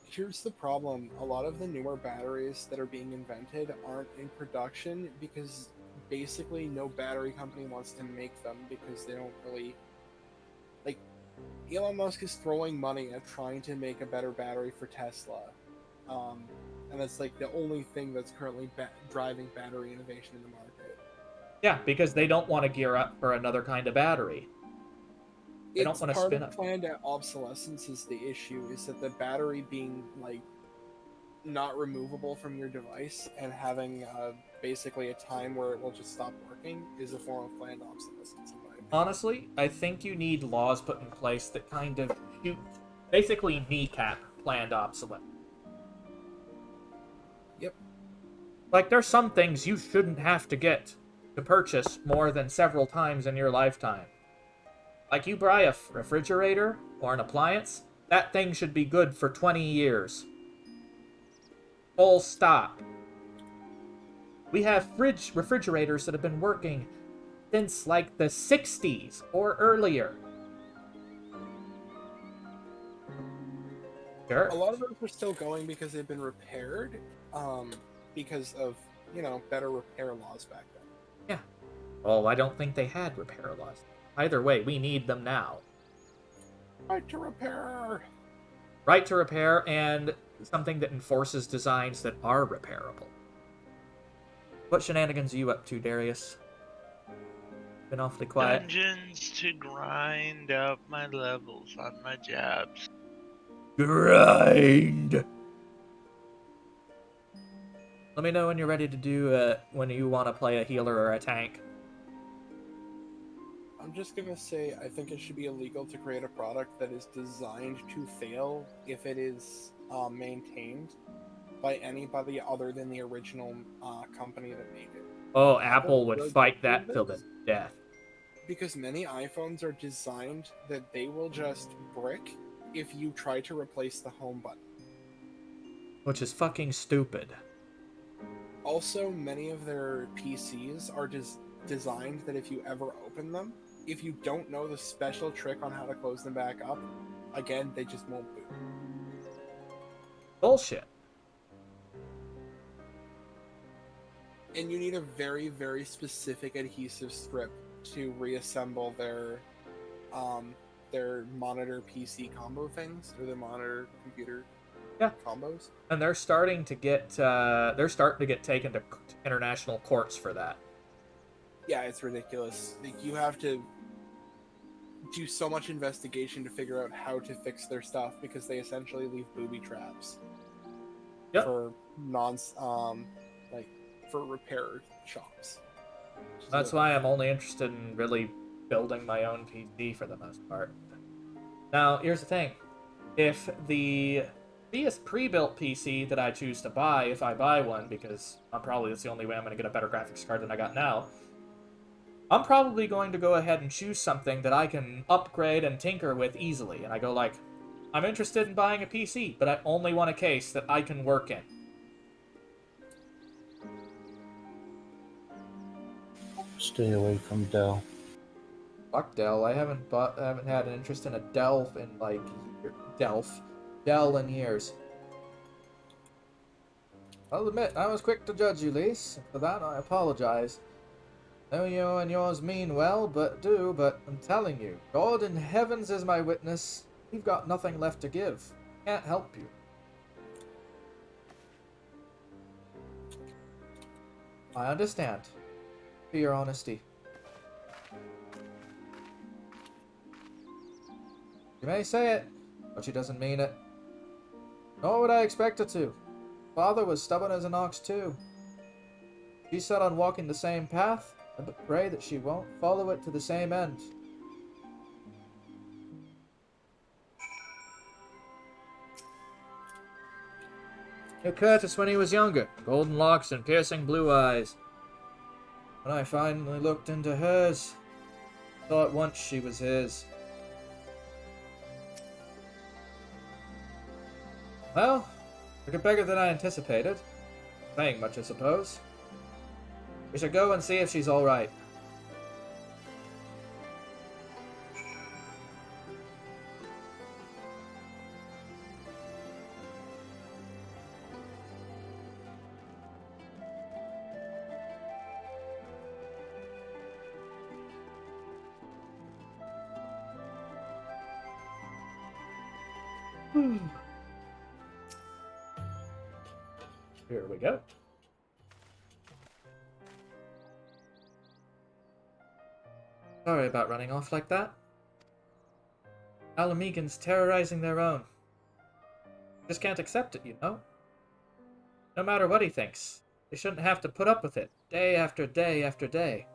Here's the problem. A lot of the newer batteries that are being invented aren't in production because basically no battery company wants to make them because they don't really... Like, Elon Musk is throwing money at trying to make a better battery for Tesla. And that's like the only thing that's currently driving battery innovation in the market. Yeah, because they don't want to gear up for another kind of battery. They don't want to spin up. Planned obsolescence is the issue, is that the battery being like not removable from your device and having basically a time where it will just stop working is a form of planned obsolescence. Honestly, I think you need laws put in place that kind of basically kneecap planned obsolescence. Yep. Like, there's some things you shouldn't have to get to purchase more than several times in your lifetime. Like, you buy a refrigerator or an appliance, that thing should be good for 20 years. Full stop. We have refrigerators that have been working since, like, the 60s or earlier. Sure. A lot of those are still going because they've been repaired, because of, better repair laws back then. Yeah. Well, I don't think they had repair laws. Either way, we need them now. Right to repair! Right to repair, and something that enforces designs that are repairable. What shenanigans are you up to, Darius? Been awfully quiet. Dungeons to grind up my levels on my jobs. Grind! Let me know when you're ready to do, when you want to play a healer or a tank. I'm just gonna say, I think it should be illegal to create a product that is designed to fail if it is maintained by anybody other than the original company that made it. Oh, Apple would fight that till the death. Because many iPhones are designed that they will just brick if you try to replace the home button. Which is fucking stupid. Also, many of their PCs are designed that if you ever open them, if you don't know the special trick on how to close them back up, again, they just won't boot. Bullshit. And you need a very, very specific adhesive strip to reassemble their monitor PC combo things, or their monitor computer combos. And they're starting to get taken to international courts for that. Yeah, it's ridiculous. Like, you have to do so much investigation to figure out how to fix their stuff because they essentially leave booby traps for for repair shops. That's why I'm only interested in really building my own PC for the most part. Now, here's the thing. If the pre-built PC that I choose to buy, if I buy one, because that's the only way I'm going to get a better graphics card than I got now, I'm probably going to go ahead and choose something that I can upgrade and tinker with easily. And I go like, I'm interested in buying a PC, but I only want a case that I can work in. Stay away from Dell. Fuck Dell. I haven't had an interest in a Dell in like Dell in years. I'll admit, I was quick to judge you, Lise. For that, I apologize. I know you and yours mean well, but I'm telling you, God in heavens is my witness. You've got nothing left to give. Can't help you. I understand. For your honesty. She may say it, but she doesn't mean it. Nor would I expect her to. Father was stubborn as an ox too. She's set on walking the same path, but pray that she won't follow it to the same end. Knew Curtis when he was younger, golden locks and piercing blue eyes. When I finally looked into hers, I saw at once she was his. Well, took it bigger than I anticipated. Saying much, I suppose. We should go and see if she's alright. Here we go. Sorry about running off like that. Alamegans terrorizing their own. Just can't accept it, you know? No matter what he thinks, they shouldn't have to put up with it, day after day after day.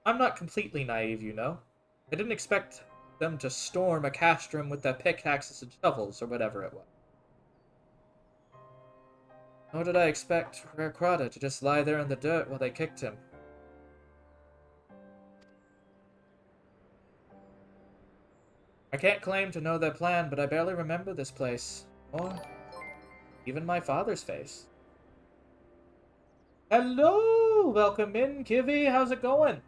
I'm not completely naive, you know. I didn't expect them to storm a castrum with their pickaxes and shovels, or whatever it was. Nor did I expect Rare Crada to just lie there in the dirt while they kicked him. I can't claim to know their plan, but I barely remember this place. Or even my father's face. Hello! Welcome in, Kivy. How's it going?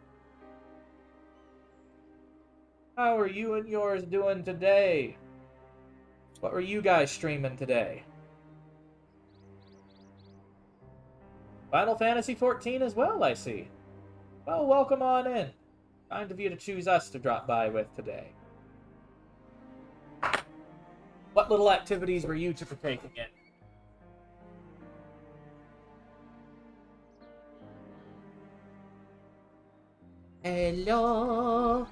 How are you and yours doing today? What were you guys streaming today? Final Fantasy XIV as well, I see. Well, welcome on in. Kind of you to choose us to drop by with today. What little activities were you two partaking in? Hello.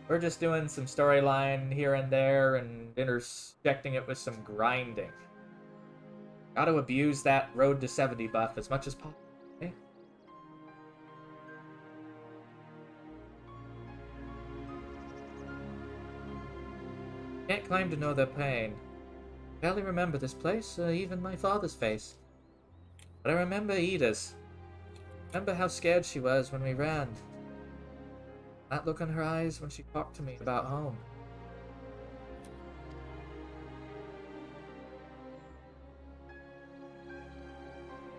We're just doing some storyline here and there and interjecting it with some grinding. Gotta abuse that Road to 70 buff as much as possible. Eh? Can't claim to know their pain. Barely remember this place, or even my father's face. But I remember Ida's. Remember how scared she was when we ran. That look in her eyes when she talked to me about home.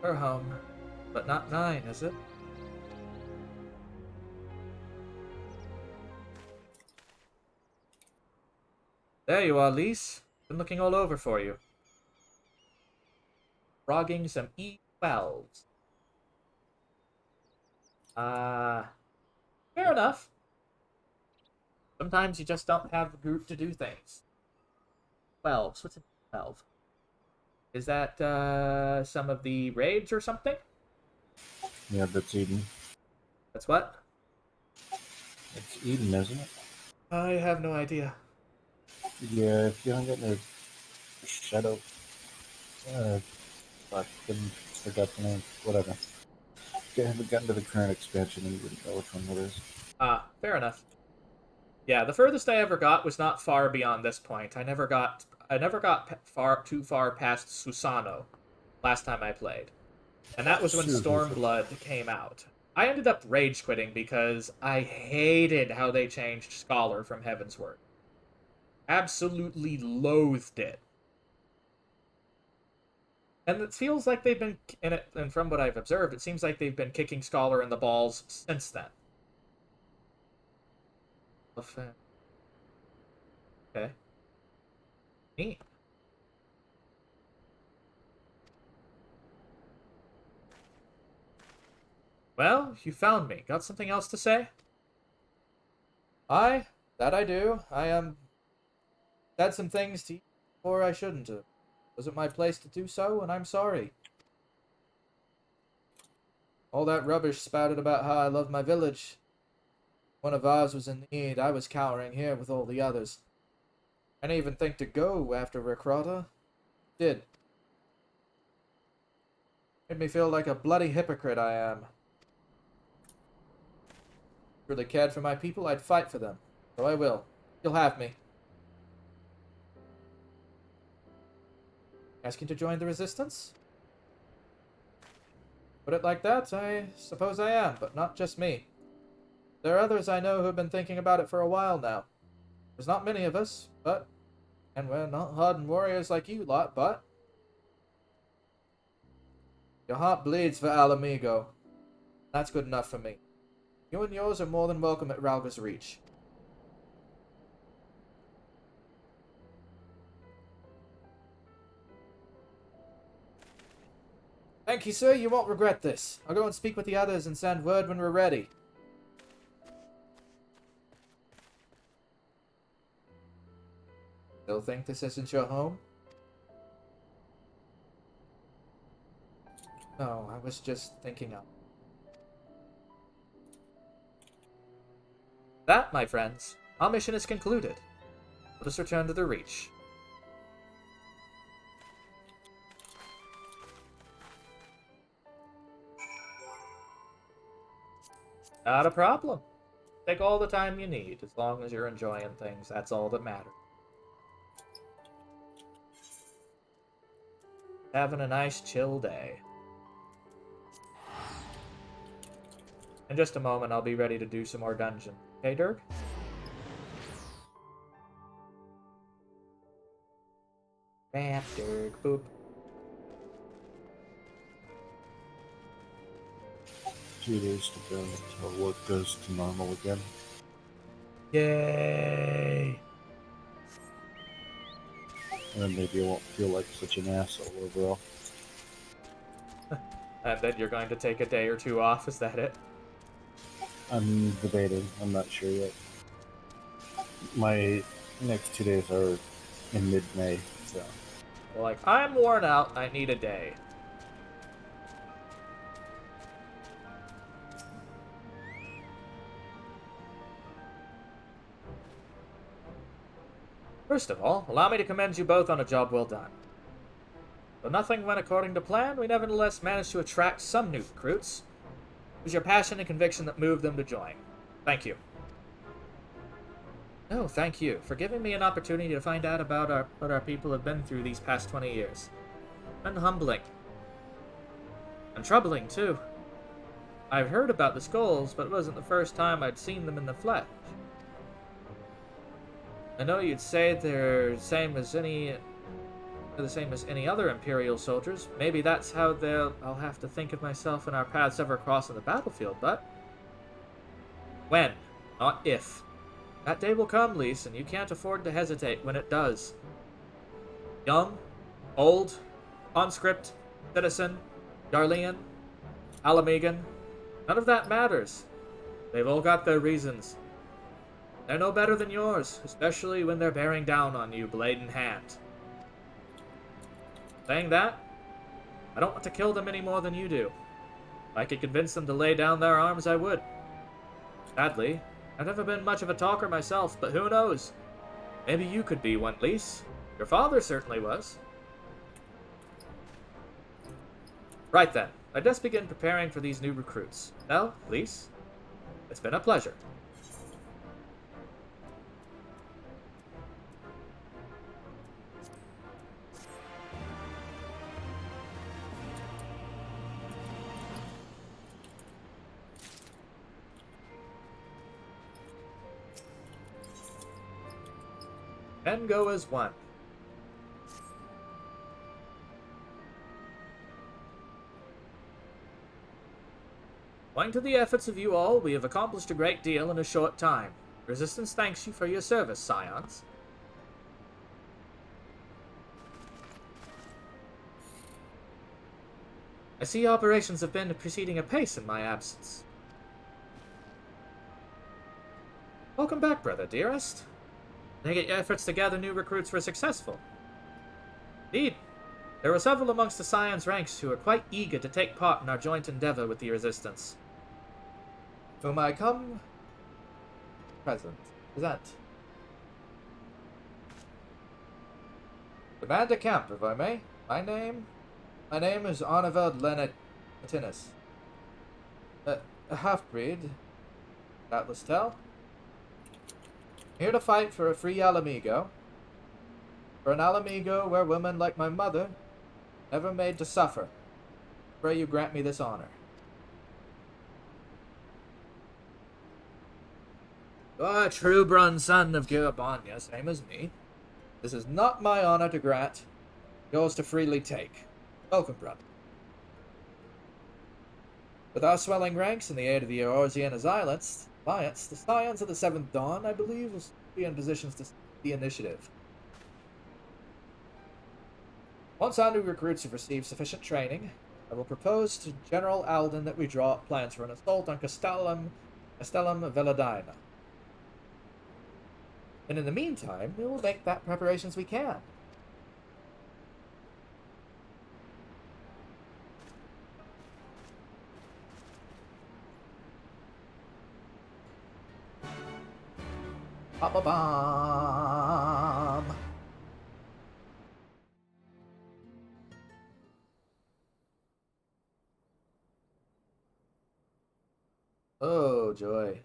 Her home, but not mine, is it? There you are, Lise. Been looking all over for you. Frogging some E12s. Fair enough. Sometimes you just don't have the group to do things. 12s. What's a 12? Is that, some of the raids or something? Yeah, that's Eden. That's what? It's Eden, isn't it? I have no idea. Yeah, if you don't get the Shadow... forgot the name. Whatever. You haven't gotten to the current expansion and you wouldn't know which one it is. Fair enough. Yeah, the furthest I ever got was not far beyond this point. I never got too far past Susano last time I played. And that was when Stormblood came out. I ended up rage quitting because I hated how they changed Scholar from Heavensward. Absolutely loathed it. And it feels like they've been and from what I've observed, it seems like they've been kicking Scholar in the balls since then. Okay. Neat. Well, you found me. Got something else to say? I That I do. I said some things to you before I shouldn't have. Wasn't my place to do so, and I'm sorry. All that rubbish spouted about how I love my village. One of ours was in need. I was cowering here with all the others. I didn't even think to go after Recrata. Did. Made me feel like a bloody hypocrite I am. If I really cared for my people, I'd fight for them. So I will. You'll have me. Asking to join the resistance? Put it like that, I suppose I am, but not just me. There are others I know who have been thinking about it for a while now. There's not many of us, and we're not hardened warriors like you lot, but your heart bleeds for Alamigo. That's good enough for me. You and yours are more than welcome at Ralga's Reach. Thank you, sir. You won't regret this. I'll go and speak with the others and send word when we're ready. Still think this isn't your home? No, I was just thinking of. That, my friends, our mission is concluded. Let us return to the Reach. Not a problem. Take all the time you need, as long as you're enjoying things. That's all that matters. Having a nice chill day. In just a moment, I'll be ready to do some more dungeon. Okay, Dirk? Rap, Dirk, boop. 2 days to go until work goes to normal again. Yay! And then maybe I won't feel like such an asshole overall. And then you're going to take a day or two off, is that it? I'm debating. I'm not sure yet. My next 2 days are in mid-May, so... Like, I'm worn out, I need a day. First of all, allow me to commend you both on a job well done. Though nothing went according to plan, we nevertheless managed to attract some new recruits. It was your passion and conviction that moved them to join. Thank you. No, thank you for giving me an opportunity to find out about what our people have been through these past 20 years. It's been humbling. And troubling, too. I've heard about the skulls, but it wasn't the first time I'd seen them in the flesh. I know you'd say they're the same as any other Imperial soldiers. Maybe that's how I'll have to think of myself when our paths ever cross on the battlefield, but... when, not if. That day will come, Lise, and you can't afford to hesitate when it does. Young, old, conscript, citizen, Darlean, Alamegan, none of that matters. They've all got their reasons. They're no better than yours, especially when they're bearing down on you, blade in hand. Saying that, I don't want to kill them any more than you do. If I could convince them to lay down their arms, I would. Sadly, I've never been much of a talker myself, but who knows? Maybe you could be one, Lise. Your father certainly was. Right then, I just begin preparing for these new recruits. Well, Lise, it's been a pleasure. And go as one. Owing to the efforts of you all, we have accomplished a great deal in a short time. Resistance thanks you for your service, Scions. I see operations have been proceeding apace in my absence. Welcome back, brother dearest. I think your efforts to gather new recruits were successful. Indeed, there were several amongst the Scion's ranks who were quite eager to take part in our joint endeavor with the Resistance, whom I come present. Commander Camp, if I may. My name is Arneveld Lenetinis. A half-breed, doubtless tell. Here to fight for a free Alamigo. For an Alamigo where women like my mother never made to suffer. Pray you grant me this honor. You are a true-born son of Girabanya, same as me. This is not my honor to grant, yours to freely take. Welcome, brother. With our swelling ranks and the aid of the Eorzean Alliance, the Scions of the Seventh Dawn, I believe, will be in positions to the initiative. Once our new recruits have received sufficient training, I will propose to General Alden that we draw up plans for an assault on Castellum Veladina. And in the meantime, we will make that preparations we can. Pop a bomb. Oh, joy.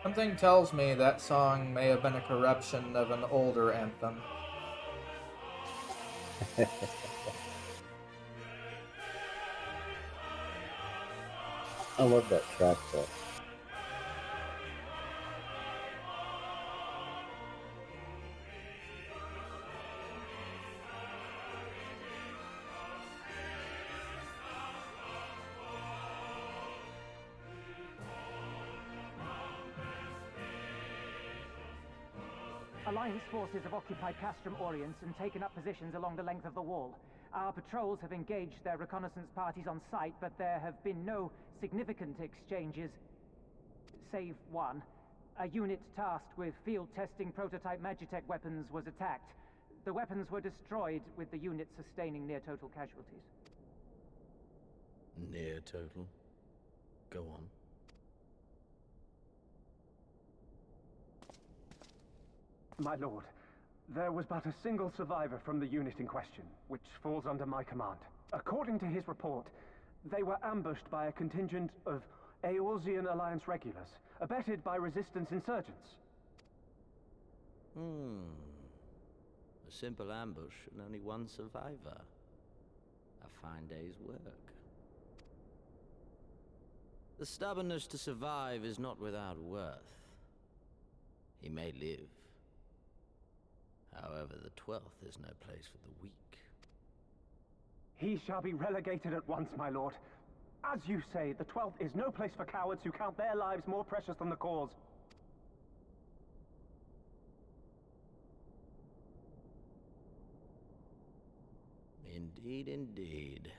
Something tells me that song may have been a corruption of an older anthem. I love that track though. Alliance forces have occupied Castrum Oriens and taken up positions along the length of the wall. Our patrols have engaged their reconnaissance parties on site, but there have been no significant exchanges, save one. A unit tasked with field testing prototype Magitech weapons was attacked. The weapons were destroyed, with the unit sustaining near-total casualties. Near total? Go on. My lord, there was but a single survivor from the unit in question, which falls under my command. According to his report, they were ambushed by a contingent of Eorzean Alliance regulars, abetted by resistance insurgents. A simple ambush and only one survivor. A fine day's work. The stubbornness to survive is not without worth. He may live. However, the 12th is no place for the weak. He shall be relegated at once, my lord. As you say, the 12th is no place for cowards who count their lives more precious than the cause. Indeed, indeed.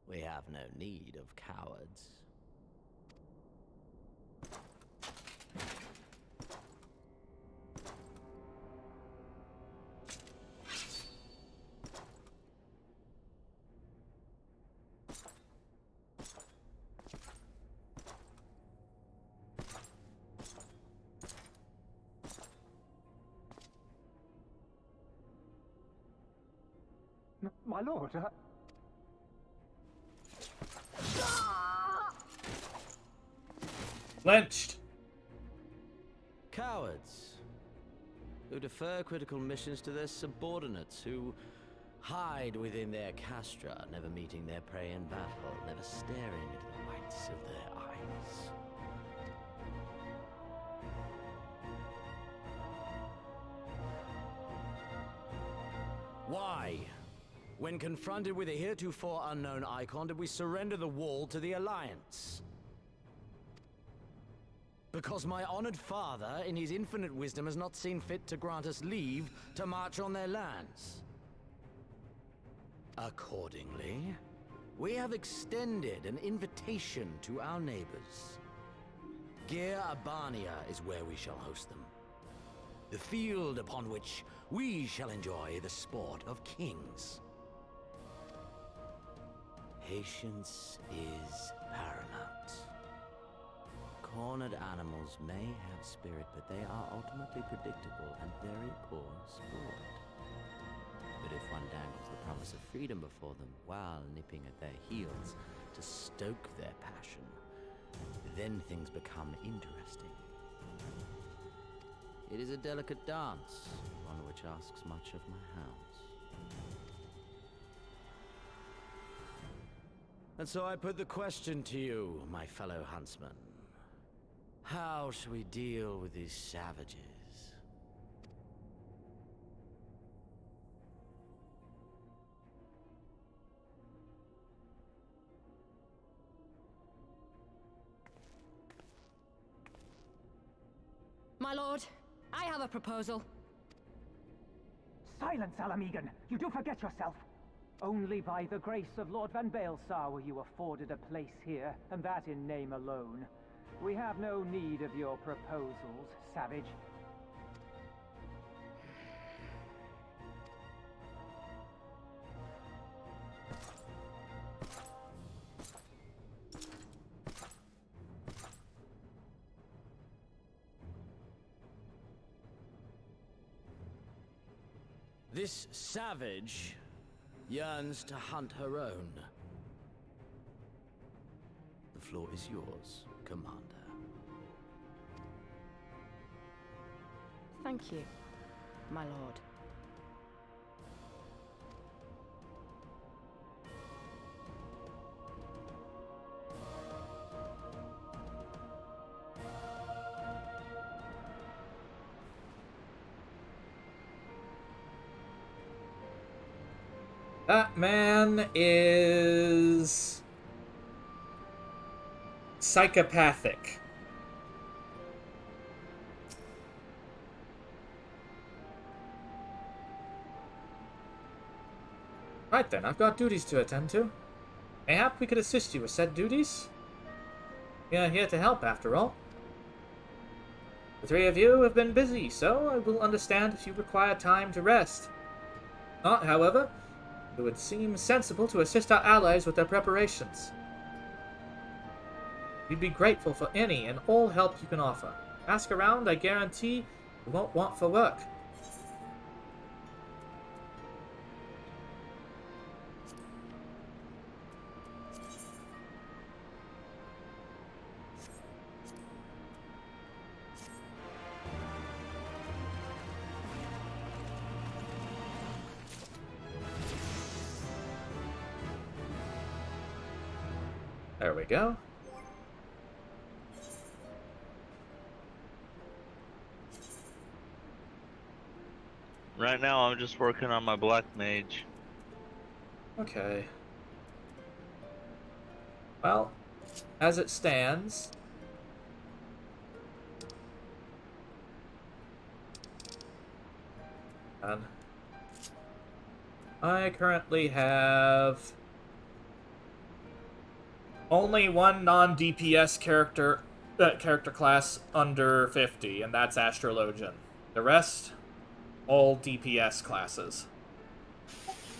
We have no need of cowards. My lord, Lynched. Cowards who defer critical missions to their subordinates, who hide within their castra, never meeting their prey in battle, never staring into the whites of their eyes. Why, when confronted with a heretofore unknown icon, did we surrender the wall to the Alliance? Because my honored father, in his infinite wisdom, has not seen fit to grant us leave to march on their lands. Accordingly, we have extended an invitation to our neighbors. Gir Abania is where we shall host them. The field upon which we shall enjoy the sport of kings. Patience is paramount. Cornered animals may have spirit, but they are ultimately predictable and very poor sport. But if one dangles the promise of freedom before them while nipping at their heels to stoke their passion, then things become interesting. It is a delicate dance, one which asks much of my hounds. And so I put the question to you, my fellow huntsman. How shall we deal with these savages? My lord, I have a proposal. Silence, Alamegan! You do forget yourself! Only by the grace of Lord Van Baelsar were you afforded a place here, and that in name alone. We have no need of your proposals, savage. This savage yearns to hunt her own. The floor is yours, Commander. Thank you, my lord. That man is psychopathic. Right then, I've got duties to attend to. Mayhap we could assist you with said duties? We are here to help, after all. The three of you have been busy, so I will understand if you require time to rest. Not, however, it would seem sensible to assist our allies with their preparations. We'd be grateful for any and all help you can offer. Ask around, I guarantee you won't want for work. There we go. Right now, I'm just working on my black mage. Okay. Well, as it stands, and I currently have only one non-DPS character class under 50, and that's Astrologian. The rest, all DPS classes.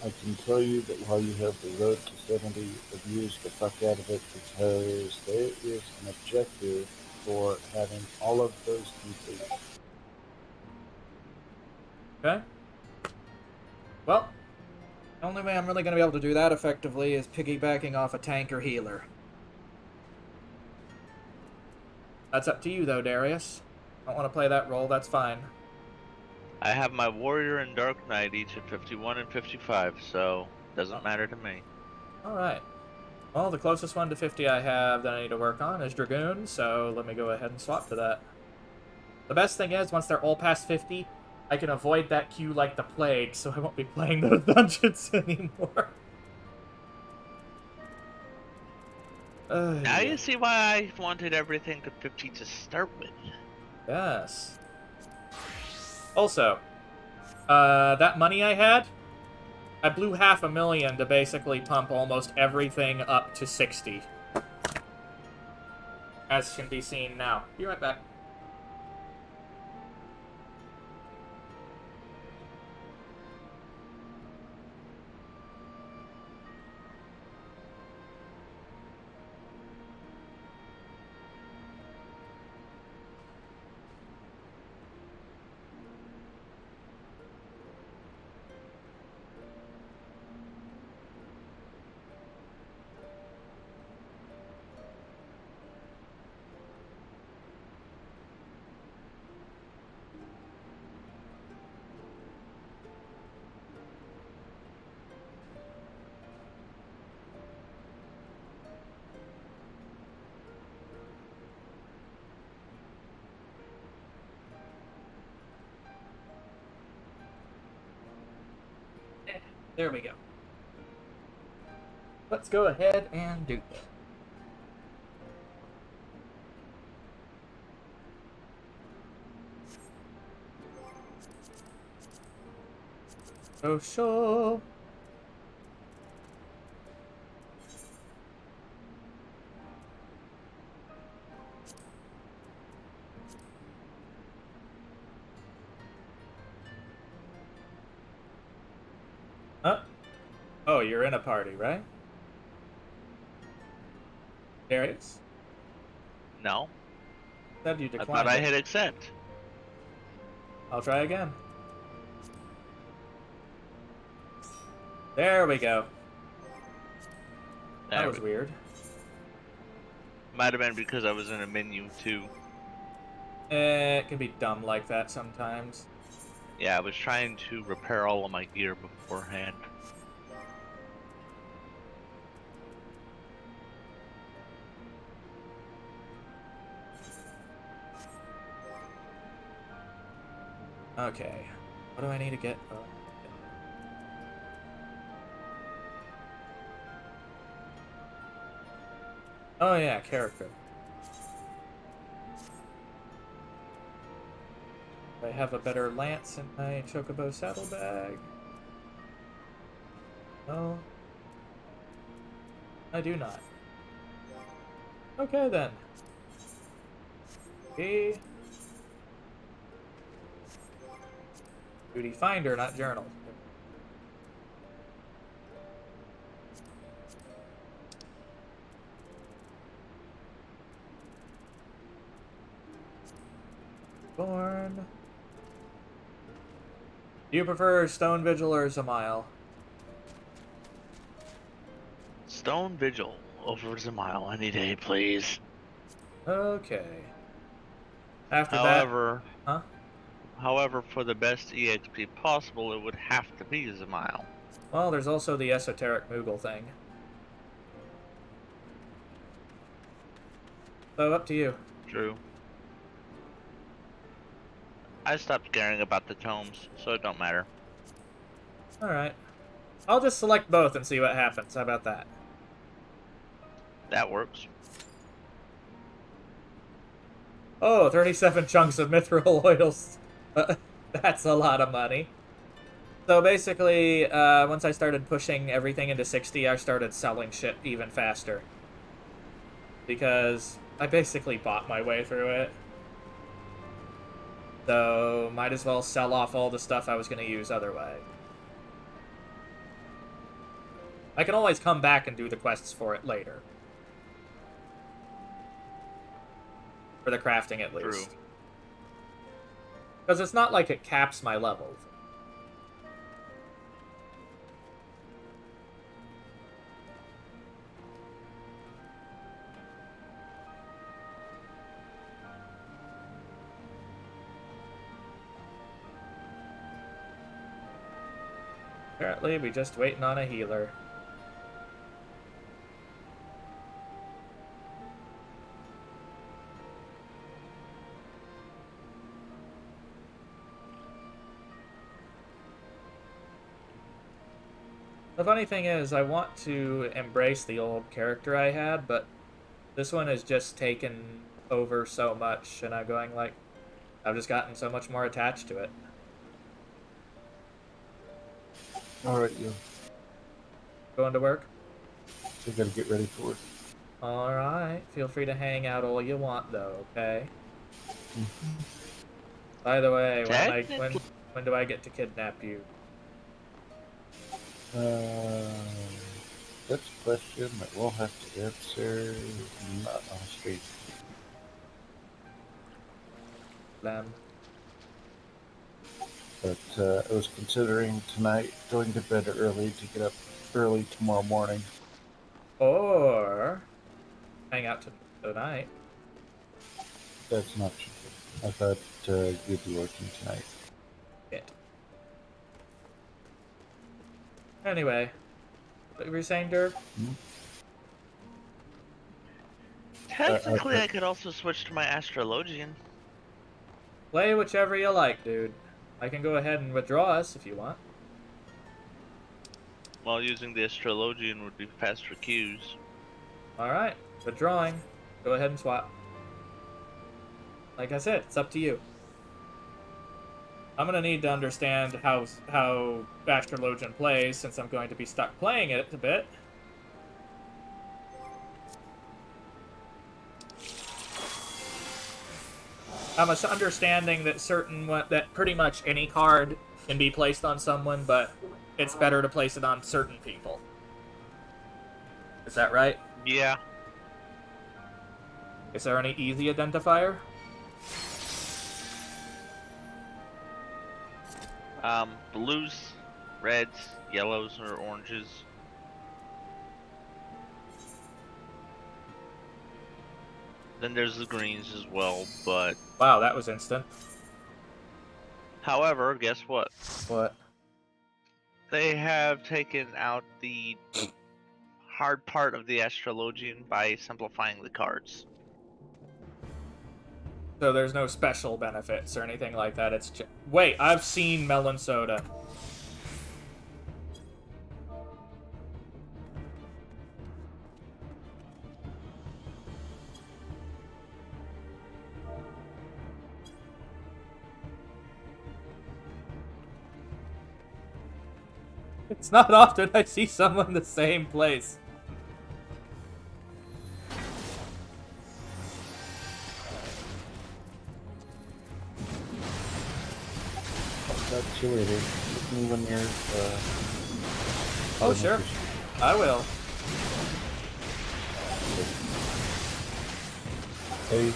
I can tell you that while you have the road to 70, abuse the fuck out of it because there is an objective for having all of those complete. Okay. Well, The only way I'm really going to be able to do that effectively is piggybacking off a tank or healer. That's up to you, though, Darius. Don't want to play that role, that's fine. I have my Warrior and Dark Knight each at 51 and 55, so doesn't matter to me. Alright. Well, the closest one to 50 I have that I need to work on is Dragoon, so let me go ahead and swap to that. The best thing is, once they're all past 50, I can avoid that queue like the plague, so I won't be playing those dungeons anymore. Now you see why I wanted everything to 50 to start with. Yes. Also, that money I had, I blew $500,000 to basically pump almost everything up to 60. As can be seen now. Be right back. There we go. Let's go ahead and do this. Social. Huh? Oh, you're in a party, right? Darius? No. Said you I declined. thought I hit accept. I'll try again. There we go. That was weird. Might have been because I was in a menu too. It can be dumb like that sometimes. Yeah, I was trying to repair all of my gear beforehand. Okay. What do I need to get? Oh yeah, character. I have a better lance in my chocobo saddlebag. No. I do not. Okay then. Okay. Duty finder, not journal. Born. Do you prefer Stone Vigil or Zamile? Stone Vigil over Zamile any day, please. Okay. After However, that... Huh? However, for the best EXP possible, it would have to be Zamile. Well, there's also the esoteric Moogle thing. So, up to you. True. I stopped caring about the tomes, so it don't matter. Alright. I'll just select both and see what happens. How about that? That works. Oh, 37 chunks of mithril oils. That's a lot of money. So basically, once I started pushing everything into 60, I started selling shit even faster. Because I basically bought my way through it. So, might as well sell off all the stuff I was going to use otherwise. I can always come back and do the quests for it later. For the crafting, at least. Because it's not like it caps my levels. Apparently, we just waiting on a healer. The funny thing is, I want to embrace the old character I had, but this one has just taken over so much, and I'm going like, I've just gotten so much more attached to it. Alright, you. Going to work? We gotta get ready for it. Alright, feel free to hang out all you want, though, okay? Mm-hmm. By the way, when do I get to kidnap you? That's a question that we'll have to answer not on stream. Lamb. But I was considering tonight going to bed early to get up early tomorrow morning. Or hang out tonight. That's an option. I thought you'd be working tonight. Shit. Anyway, what were you saying, Dirk? Technically, I could also switch to my Astrologian. Play whichever you like, dude. I can go ahead and withdraw us if you want. While using the Astrologian would be faster queues. Alright, withdrawing. Go ahead and swap. Like I said, it's up to you. I'm gonna need to understand how Astrologian plays since I'm going to be stuck playing it a bit. I'm understanding that that pretty much any card can be placed on someone, but it's better to place it on certain people. Is that right? Yeah. Is there any easy identifier? Blues, reds, yellows, or oranges. Then there's the greens as well, but... Wow, that was instant. However, guess what? What? They have taken out the hard part of the Astrologian by simplifying the cards. So there's no special benefits or anything like that. It's just... Wait, I've seen melon soda. It's not often I see someone in the same place. That's you later. Hit me when you're, Oh, sure. I will. Hey.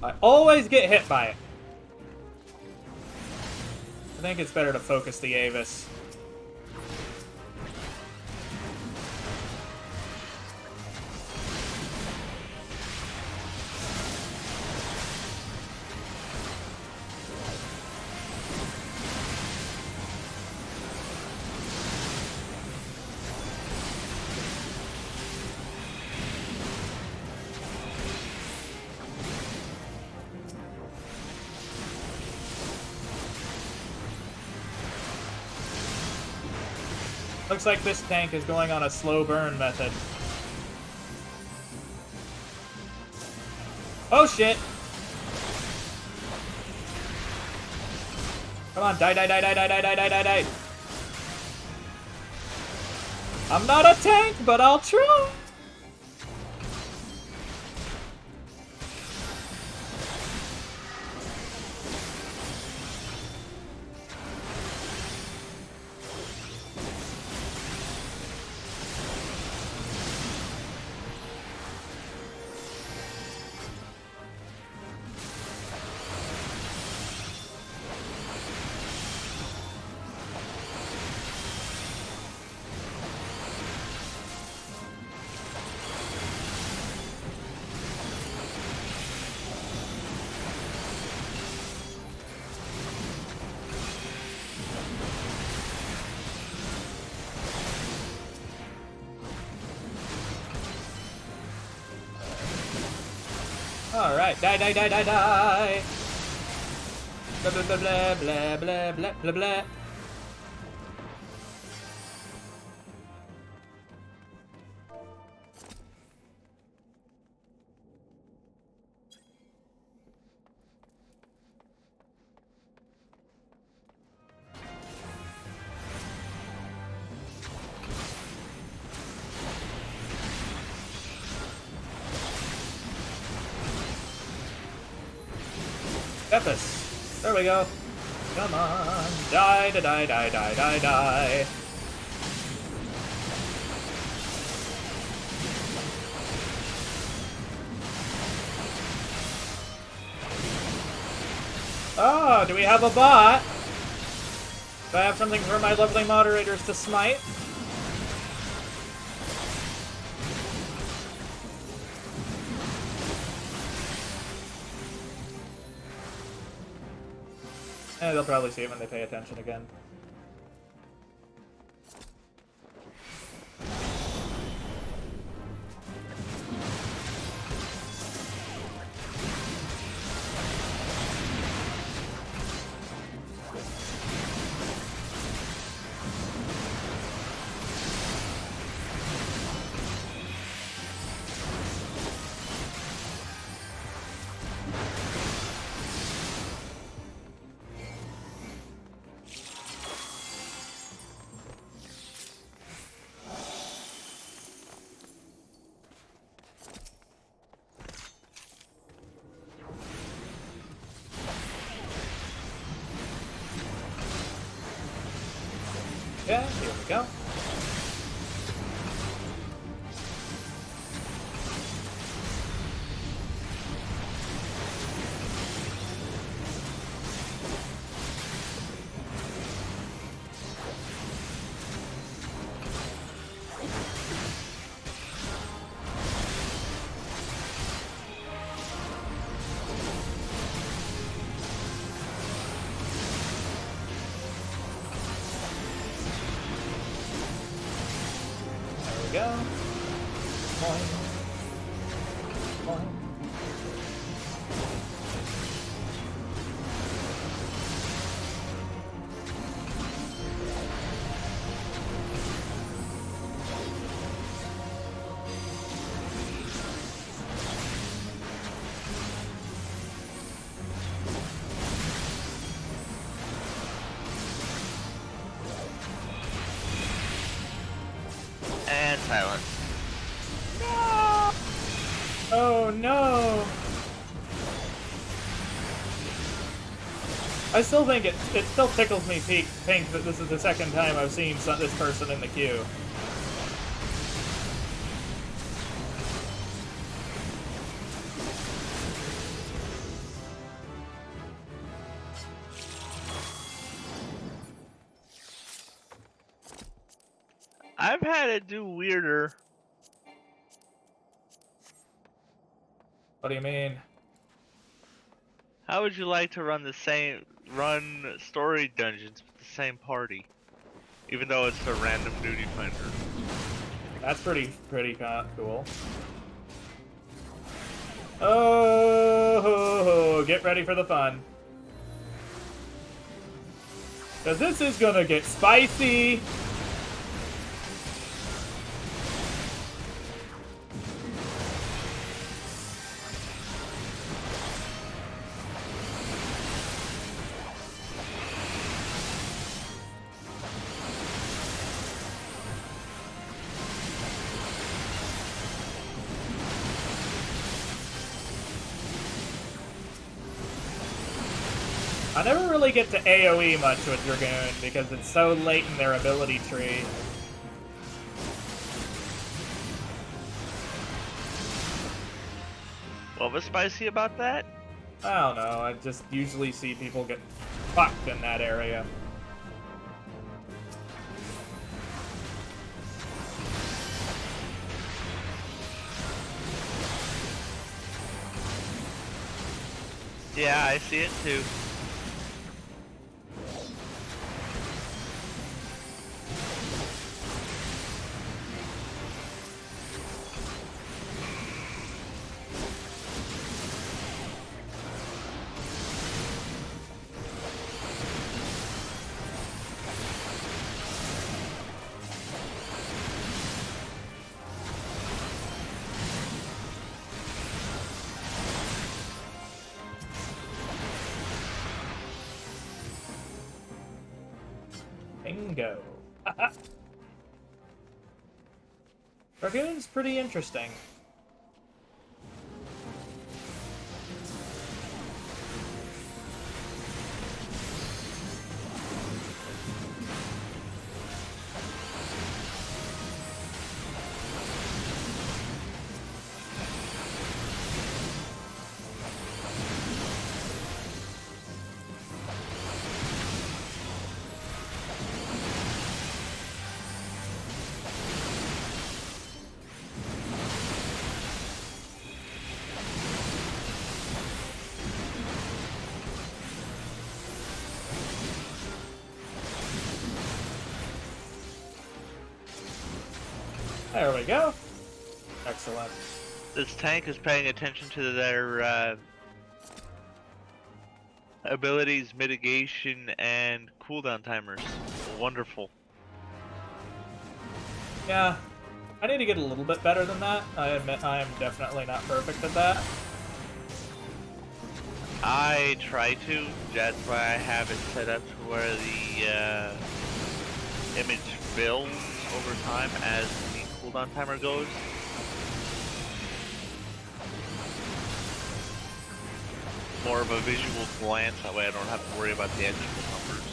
I always get hit by it. I think it's better to focus the Avis. Looks like this tank is going on a slow burn method. Oh shit! Come on, die, die, die, die, die, die, die, die, die, die. I'm not a tank, but I'll try! Alright, die, die, die, die, die! Blah, blah, blah, blah, blah, blah, blah, blah, blah. Beppis. There we go. Come on. Die, die, die, die, die, die, die. Oh, do we have a bot? Do I have something for my lovely moderators to smite? They'll probably see it when they pay attention again. Yeah, here we go. Go. Boing. Boing. And silence. No! Oh no! I still think it still tickles me pink that this is the second time I've seen this person in the queue. I've had it do weirder. What do you mean? How would you like to run story dungeons with the same party, even though it's a random duty finder? That's pretty cool. Oh, get ready for the fun. 'Cause this is gonna get spicy. I never really get to AoE much with Dragoon because it's so late in their ability tree. What was spicy about that? I don't know, I just usually see people get fucked in that area. Yeah, I see it too. Bingo. Dragoon's pretty interesting. There we go. Excellent. This tank is paying attention to their abilities, mitigation, and cooldown timers. Wonderful. Yeah, I need to get a little bit better than that. I admit I am definitely not perfect at that. I try to. That's why I have it set up to where the image builds over time as the cooldown timer goes. More of a visual glance, that way I don't have to worry about the actual numbers.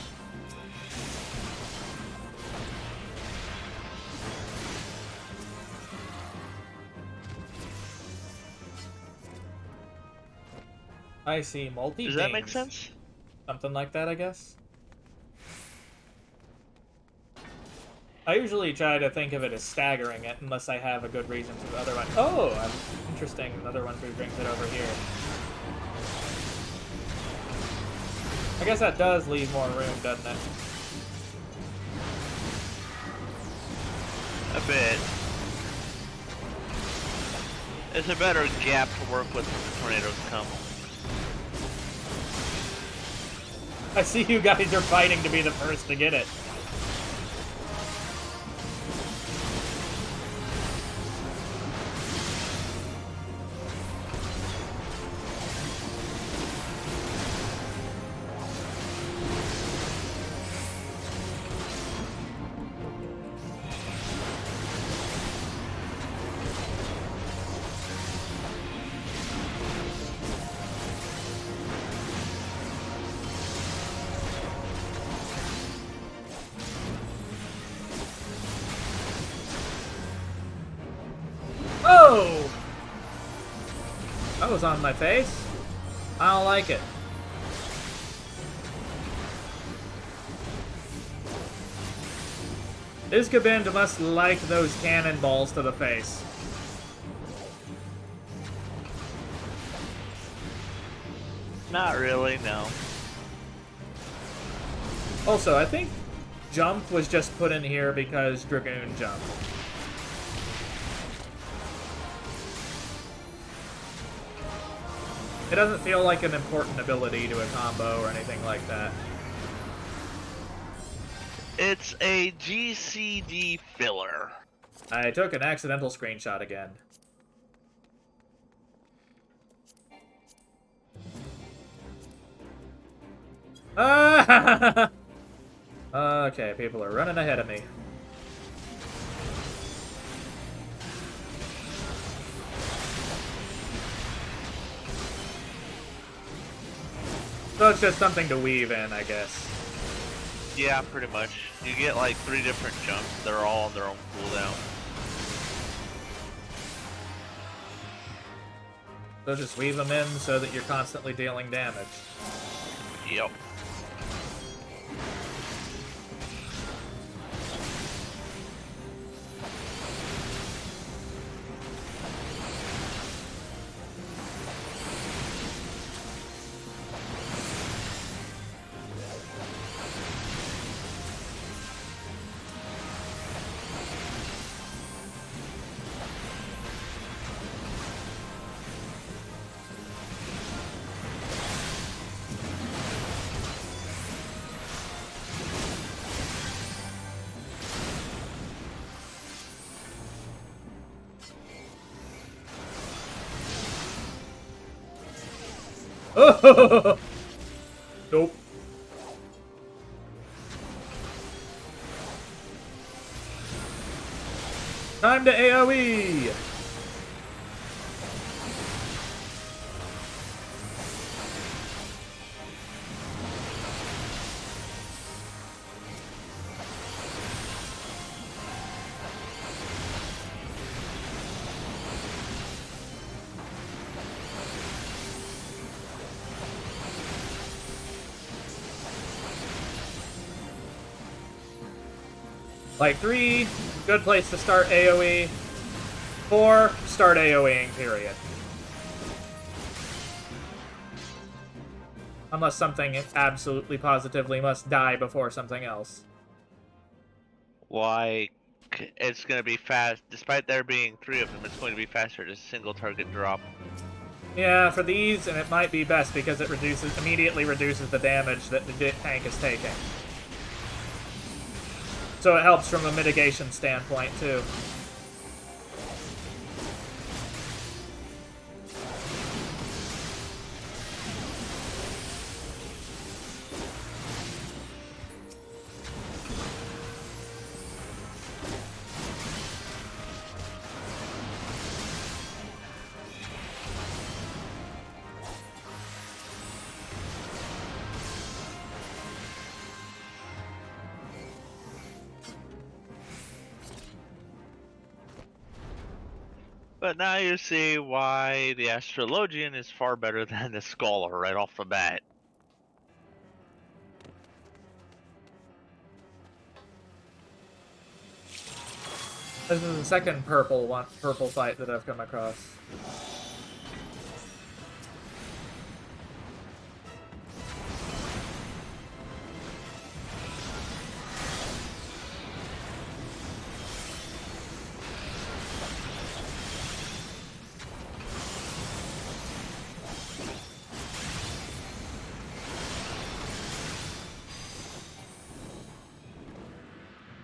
I see multi. Does that make sense? Something like that, I guess. I usually try to think of it as staggering it, unless I have a good reason to otherwise. Oh, interesting. Another one who brings it over here. I guess that does leave more room, doesn't it? A bit. It's a better gap to work with when the tornadoes come. I see you guys are fighting to be the first to get it. Oh! That was on my face. I don't like it. Iskabind must like those cannonballs to the face. Not really, no. Also, I think jump was just put in here because Dragoon jumped. It doesn't feel like an important ability to a combo or anything like that. It's a GCD filler. I took an accidental screenshot again. Ah! Okay, people are running ahead of me. So it's just something to weave in, I guess. Yeah, pretty much. You get like 3 different jumps. They're all on their own cooldown. So just weave them in so that you're constantly dealing damage. Yep. Oh! Nope. Time to AoE! Like 3, good place to start AoE. 4, start AoEing, period. Unless something absolutely positively must die before something else. Like, it's going to be fast. Despite there being 3 of them, it's going to be faster to single target drop. Yeah, for these, and it might be best because it immediately reduces the damage that the tank is taking. So it helps from a mitigation standpoint, too. But now you see why the Astrologian is far better than the Scholar right off the bat. This is the second purple fight that I've come across.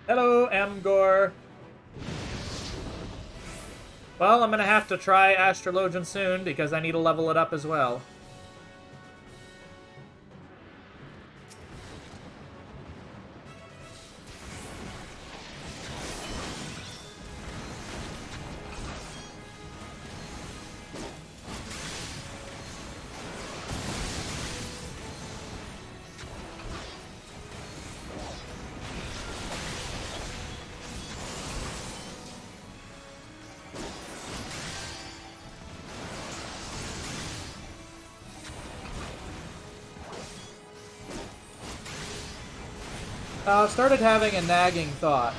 Hello, Amgor. Well, I'm gonna have to try Astrologian soon because I need to level it up as well. I've started having a nagging thought.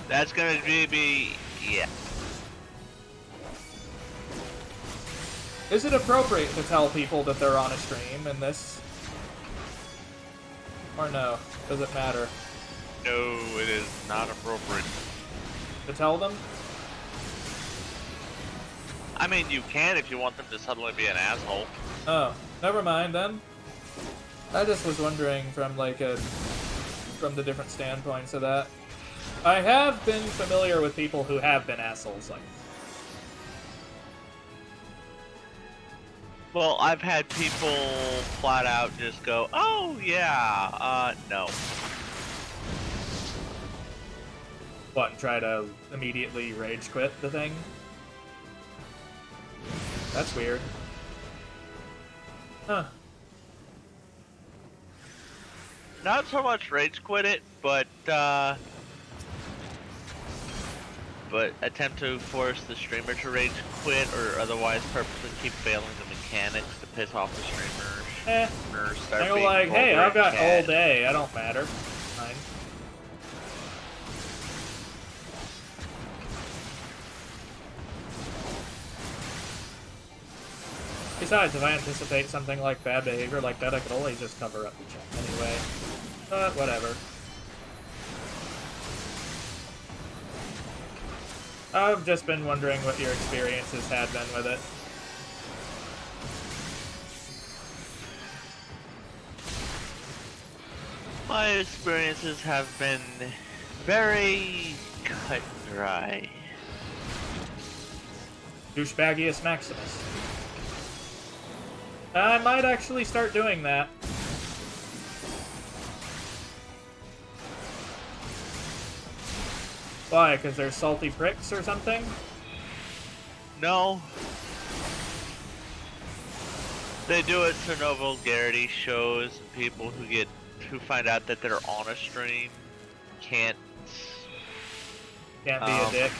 That's gonna be yeah. Is it appropriate to tell people that they're on a stream in this? Or no? Does it matter? No, it is not appropriate. To tell them? I mean, you can if you want them to suddenly be an asshole. Oh, never mind then. I just was wondering from from the different standpoints of that. I have been familiar with people who have been assholes like. Well, I've had people flat out just go, "Oh yeah, no." What, and try to immediately rage quit the thing? That's weird. Huh. Not so much rage quit it, but attempt to force the streamer to rage quit, or otherwise purposely keep failing the mechanics to piss off the streamer. Or start I go being like, hey, vulgar I've got and all cat. day, I don't matter. Fine. Besides, if I anticipate something like bad behavior like that, I could always just cover up the check anyway. But whatever. I've just been wondering what your experiences had been with it. My experiences have been very cut and dry. Douchebaggiest Maximus. I might actually start doing that. Why? Because they're salty pricks or something? No. They do it so no vulgarity shows, and people who find out that they're on a stream can't be a dick.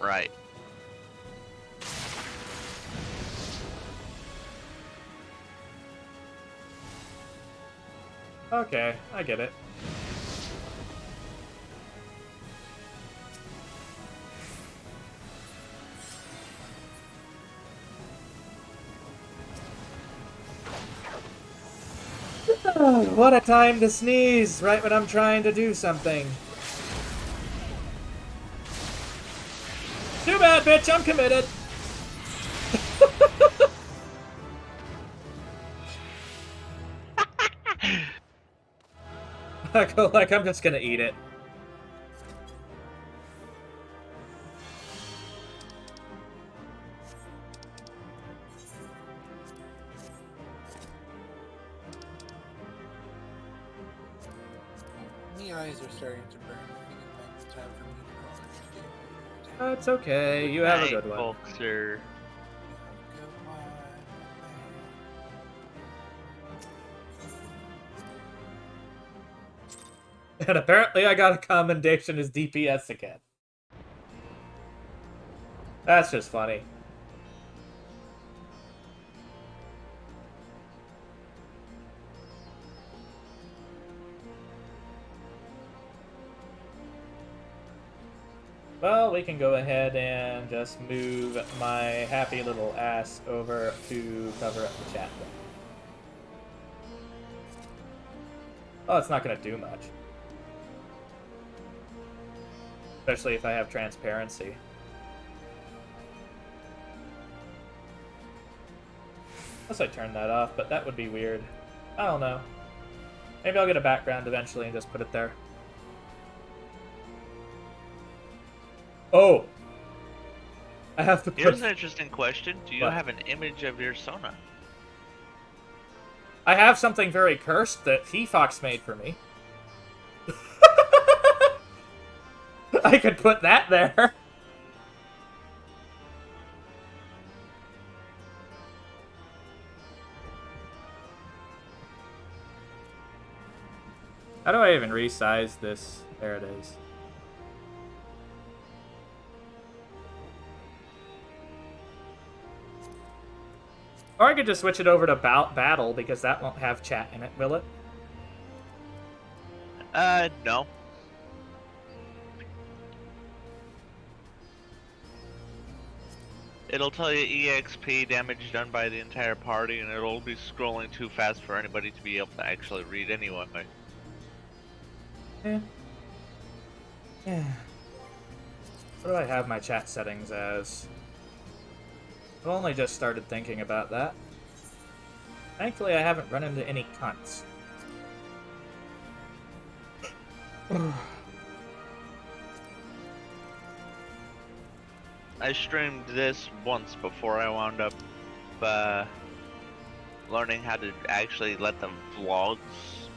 Right. Okay, I get it. What a time to sneeze, right when I'm trying to do something. Too bad, bitch, I'm committed. I go like, I'm just gonna eat it. My eyes are starting to burn. I think it might be time for me to call it a day. That's okay. You have a good one. Folkser. And apparently I got a commendation as DPS again. That's just funny. Well, we can go ahead and just move my happy little ass over to cover up the chat. Oh, it's not going to do much. Especially if I have transparency. Unless I turn that off, but that would be weird. I don't know. Maybe I'll get a background eventually and just put it there. Oh! I have to put... Here's an interesting question. Do you have an image of your Sona? I have something very cursed that Fox made for me. I could put that there. How do I even resize this? There it is. Or I could just switch it over to battle, because that won't have chat in it, will it? No. It'll tell you EXP damage done by the entire party, and it'll be scrolling too fast for anybody to be able to actually read anyway. Yeah. Yeah. What do I have my chat settings as? I've only just started thinking about that. Thankfully, I haven't run into any cunts. I streamed this once before I wound up learning how to actually let the vlogs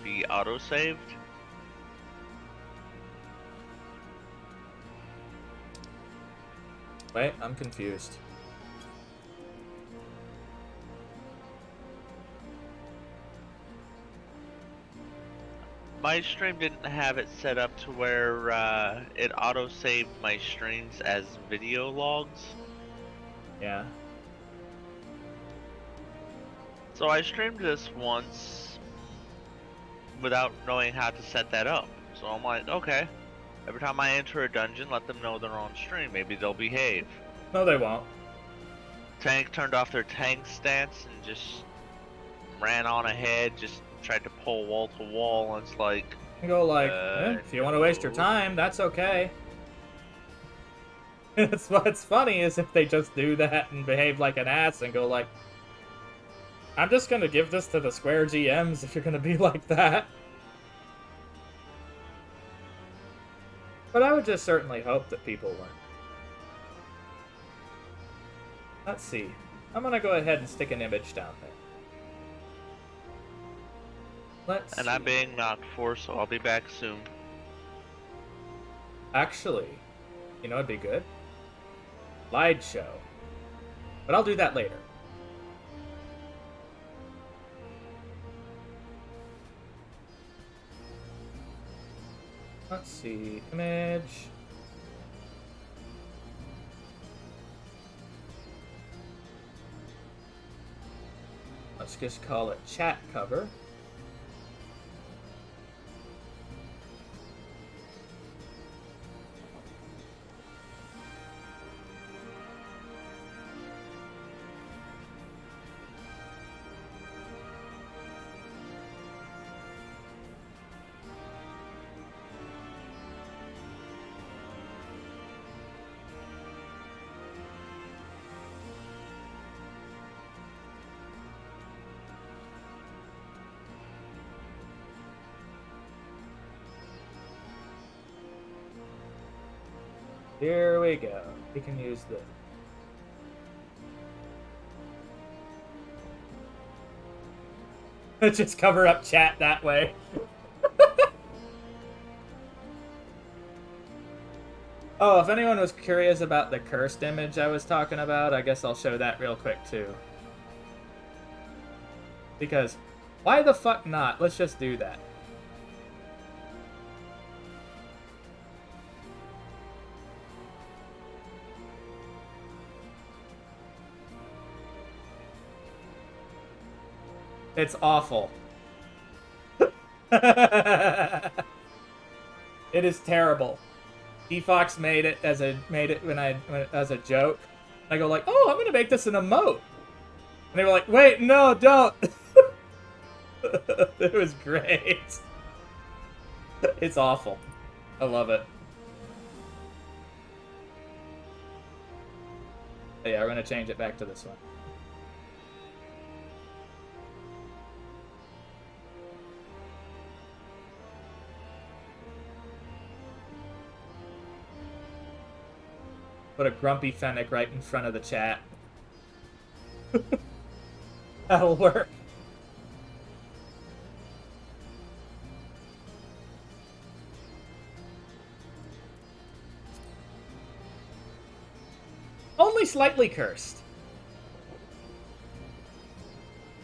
be auto-saved. Wait, I'm confused. My stream didn't have it set up to where it auto-saved my streams as video logs. Yeah. So I streamed this once without knowing how to set that up. So I'm like, okay, every time I enter a dungeon, let them know they're on stream. Maybe they'll behave. No, they won't. Tank turned off their tank stance and just ran on ahead, just tried to pull wall to wall, and it's like... You go like, if you want to waste your time, that's okay. What's funny is if they just do that and behave like an ass and go like, I'm just gonna give this to the Square GMs if you're gonna be like that. But I would just certainly hope that people learn. Let's see. I'm gonna go ahead and stick an image down there. And I'm being knocked for, so I'll be back soon. Actually, you know it'd be good? Slideshow. But I'll do that later. Let's see. Image. Let's just call it chat cover. Here we go. We can use this. Just cover up chat that way. Oh, if anyone was curious about the cursed image I was talking about, I guess I'll show that real quick too. Because, why the fuck not? Let's just do that. It's awful. It is terrible. Fox made it as a as a joke. I go like, oh, I'm gonna make this an emote, and they were like, wait, no, don't. It was great. It's awful. I love it. But yeah, we're gonna change it back to this one. Put a grumpy Fennec right in front of the chat. That'll work. Only slightly cursed.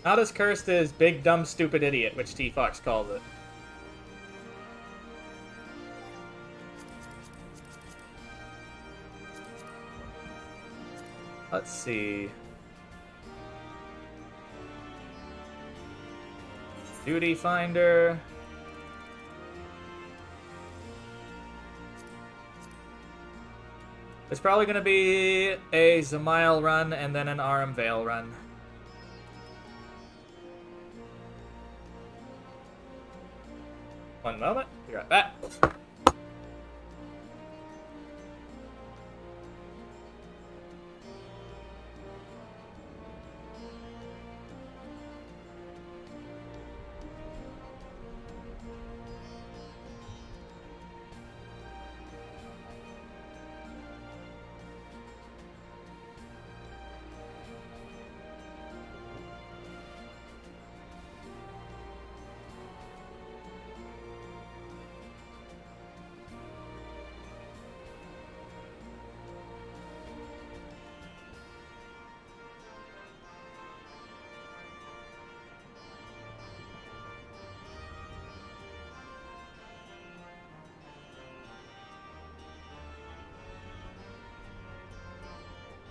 Not as cursed as Big Dumb Stupid Idiot, which T-Fox calls it. Let's see. Duty Finder. It's probably going to be a Zamail run and then an Aram Vale run. One moment. Be right back.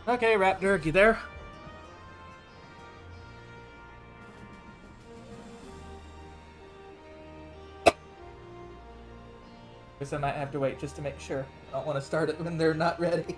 Okay, Raptor, you there? Guess I might have to wait just to make sure. I don't want to start it when they're not ready.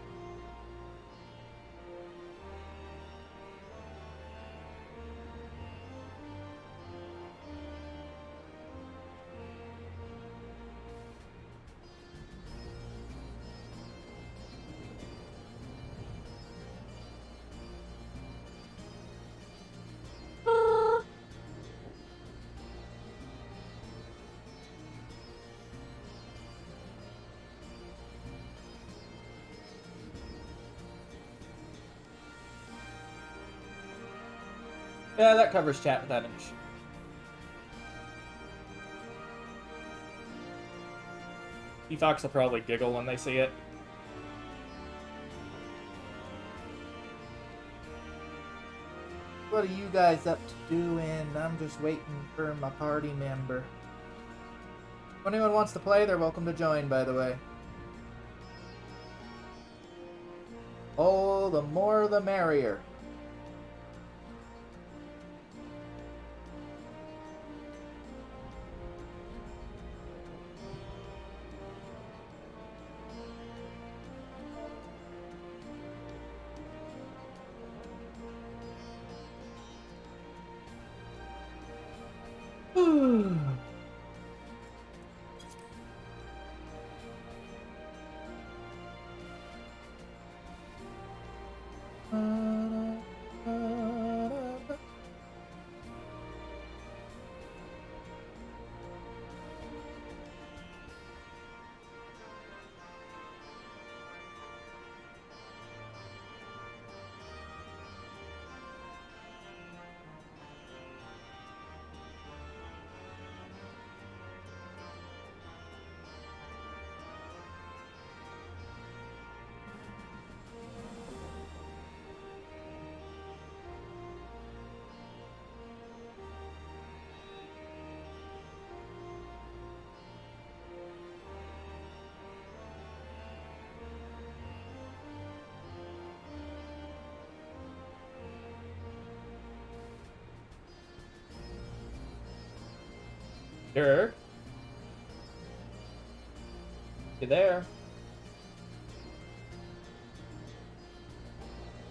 Yeah, that covers chat without an issue. Fox will probably giggle when they see it. What are you guys up to doing? I'm just waiting for my party member. If anyone wants to play, they're welcome to join, by the way. Oh, the more the merrier. Dirk? You there?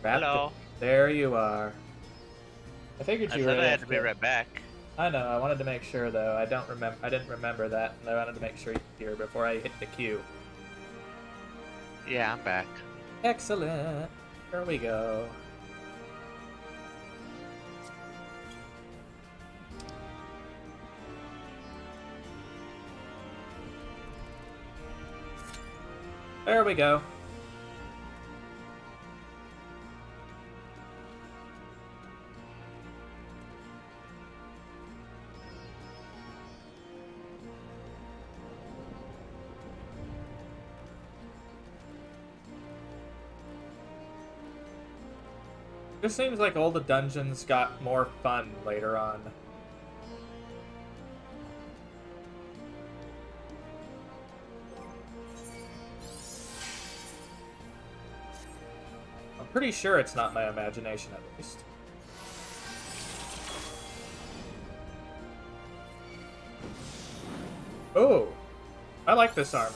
Hello. There you are. I figured you were. I had to be right back. I know. I wanted to make sure though. I didn't remember that, and I wanted to make sure you're here before I hit the queue. Yeah, I'm back. Excellent. Here we go. There we go. It seems like all the dungeons got more fun later on. I'm pretty sure it's not my imagination, at least. Oh, I like this armor.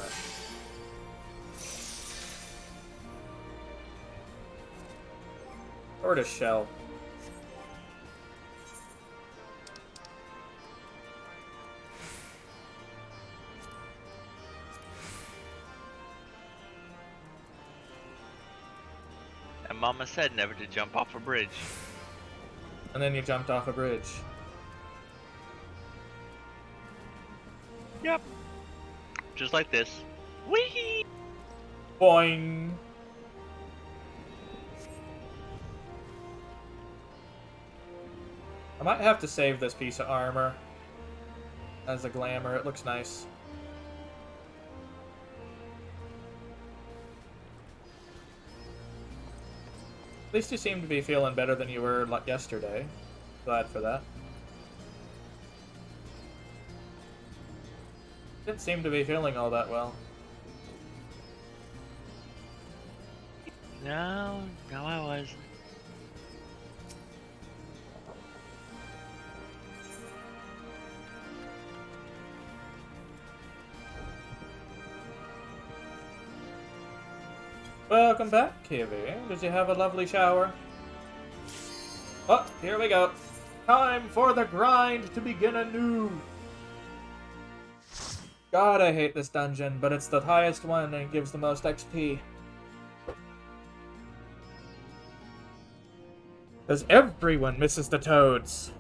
Tortoise shell. And Mama said never to jump off a bridge. And then you jumped off a bridge. Yep. Just like this. Whee! Boing! I might have to save this piece of armor as a glamour. It looks nice. At least you seem to be feeling better than you were yesterday. Glad for that. Didn't seem to be feeling all that well. No, I wasn't. Welcome back, KV. Did you have a lovely shower? Oh, here we go. Time for the grind to begin anew. God, I hate this dungeon, but it's the highest one and gives the most XP. Because everyone misses the toads.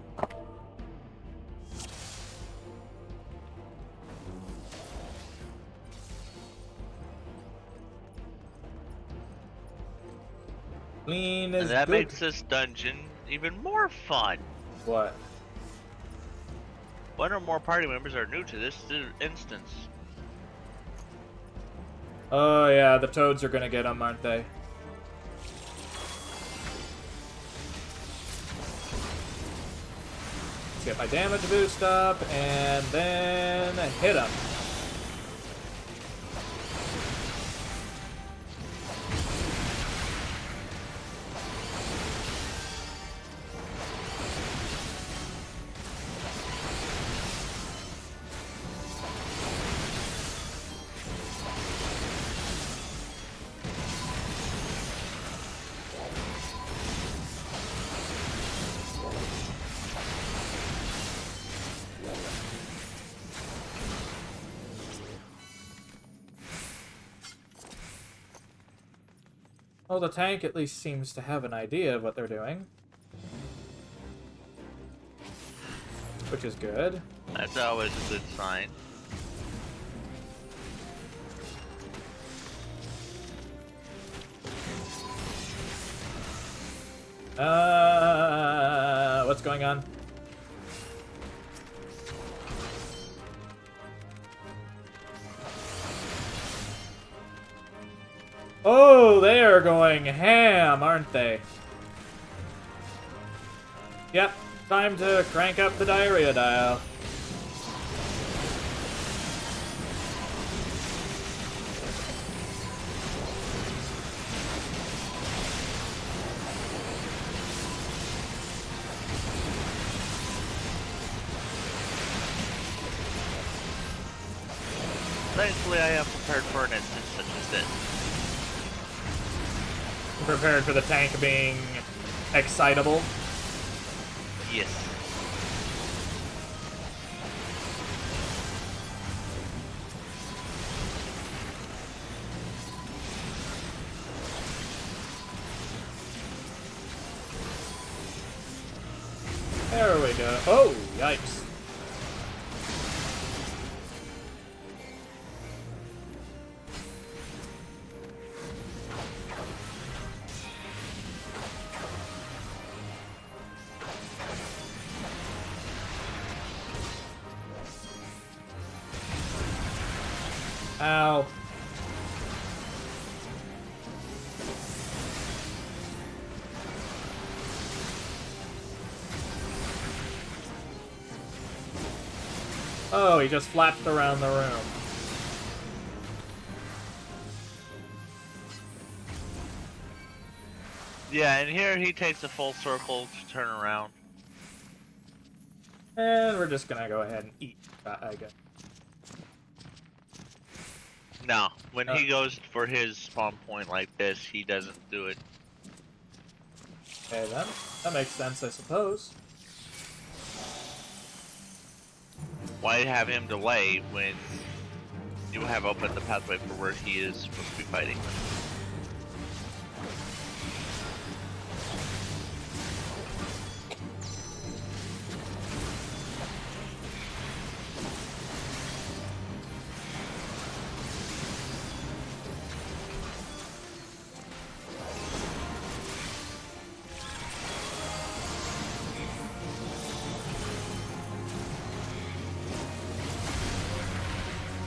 Clean is And that good. makes this dungeon even more fun. What? One or more party members are new to this instance. Oh yeah, the toads are gonna get them, aren't they? Let's get my damage boost up, and then hit him. Well, the tank at least seems to have an idea of what they're doing. Which is good. That's always a good sign. What's going on? Oh, they are going ham, aren't they? Yep, time to crank up the diarrhea dial. Thankfully, I am prepared for an instance such as this. Prepared for the tank being excitable. Yes. There we go. Oh, yikes. Ow. Oh, he just flapped around the room. Yeah, and here he takes a full circle to turn around. And we're just gonna go ahead and eat, I guess. No, when he goes for his spawn point like this, he doesn't do it. Okay then, that makes sense, I suppose. Why have him delay when you have opened the pathway for where he is supposed to be fighting?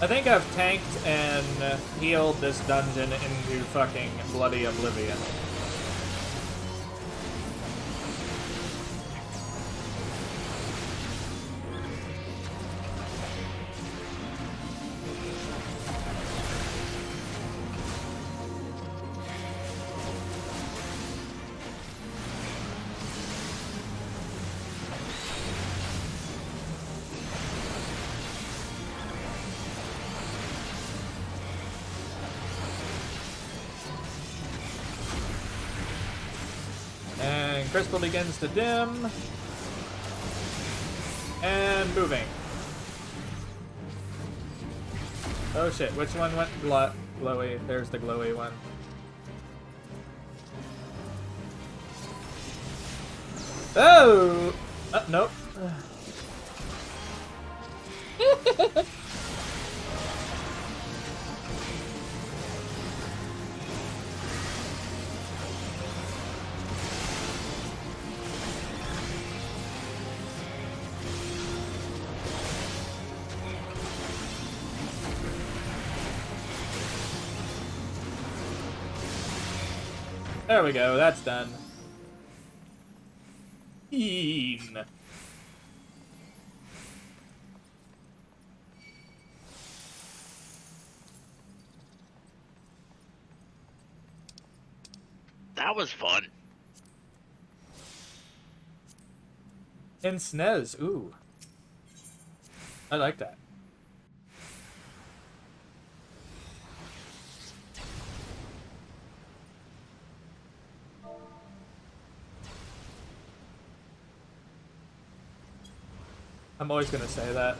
I think I've tanked and healed this dungeon into fucking bloody oblivion. And crystal begins to dim. And moving. Oh shit, which one went glowy? There's the glowy one. Oh! Nope. There we go, that's done. Keen. That was fun. In SNES, ooh. I like that. I'm always gonna say that.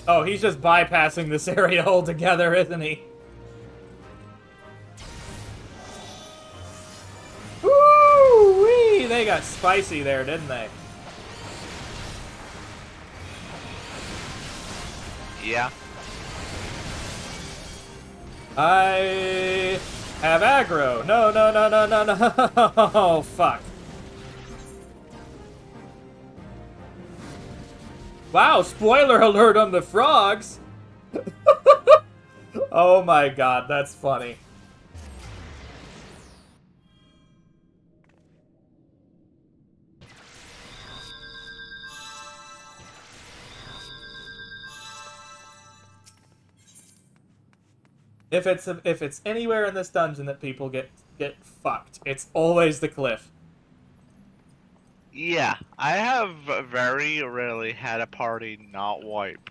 Oh, he's just bypassing this area altogether, isn't he? Woo-wee! They got spicy there, didn't they? Yeah. I have aggro. No, no, no, no, no, no. Oh, fuck. Wow, spoiler alert on the frogs. Oh my god, that's funny. If it's anywhere in this dungeon that people get fucked, it's always the cliff. Yeah, I have very rarely had a party not wipe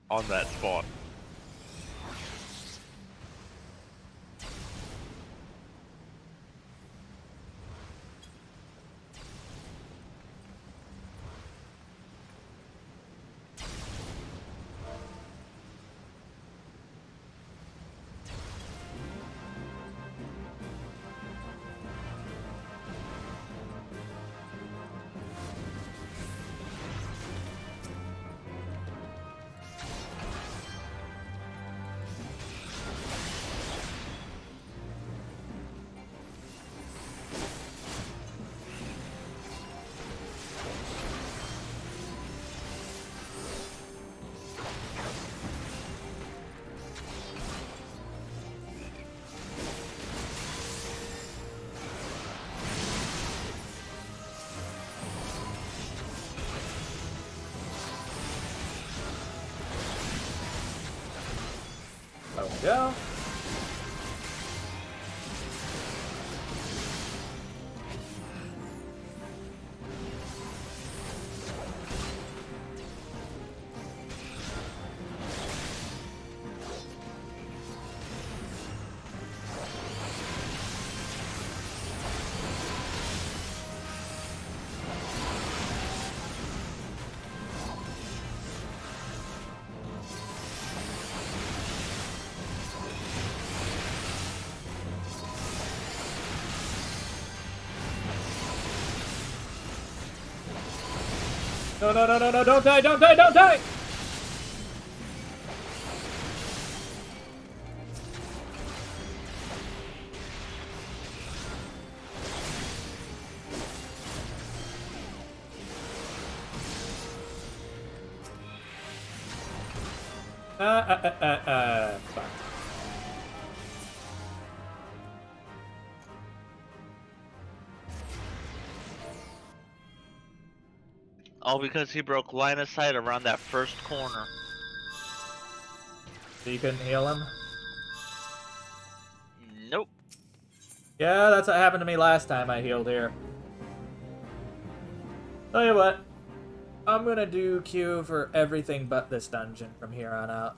on that spot. There we go. No, no, no, no, no, don't die, don't die, don't die! Fuck. All because he broke line of sight around that first corner. So you couldn't heal him? Nope. Yeah, that's what happened to me last time I healed here. Tell you what, I'm gonna do Q for everything but this dungeon from here on out.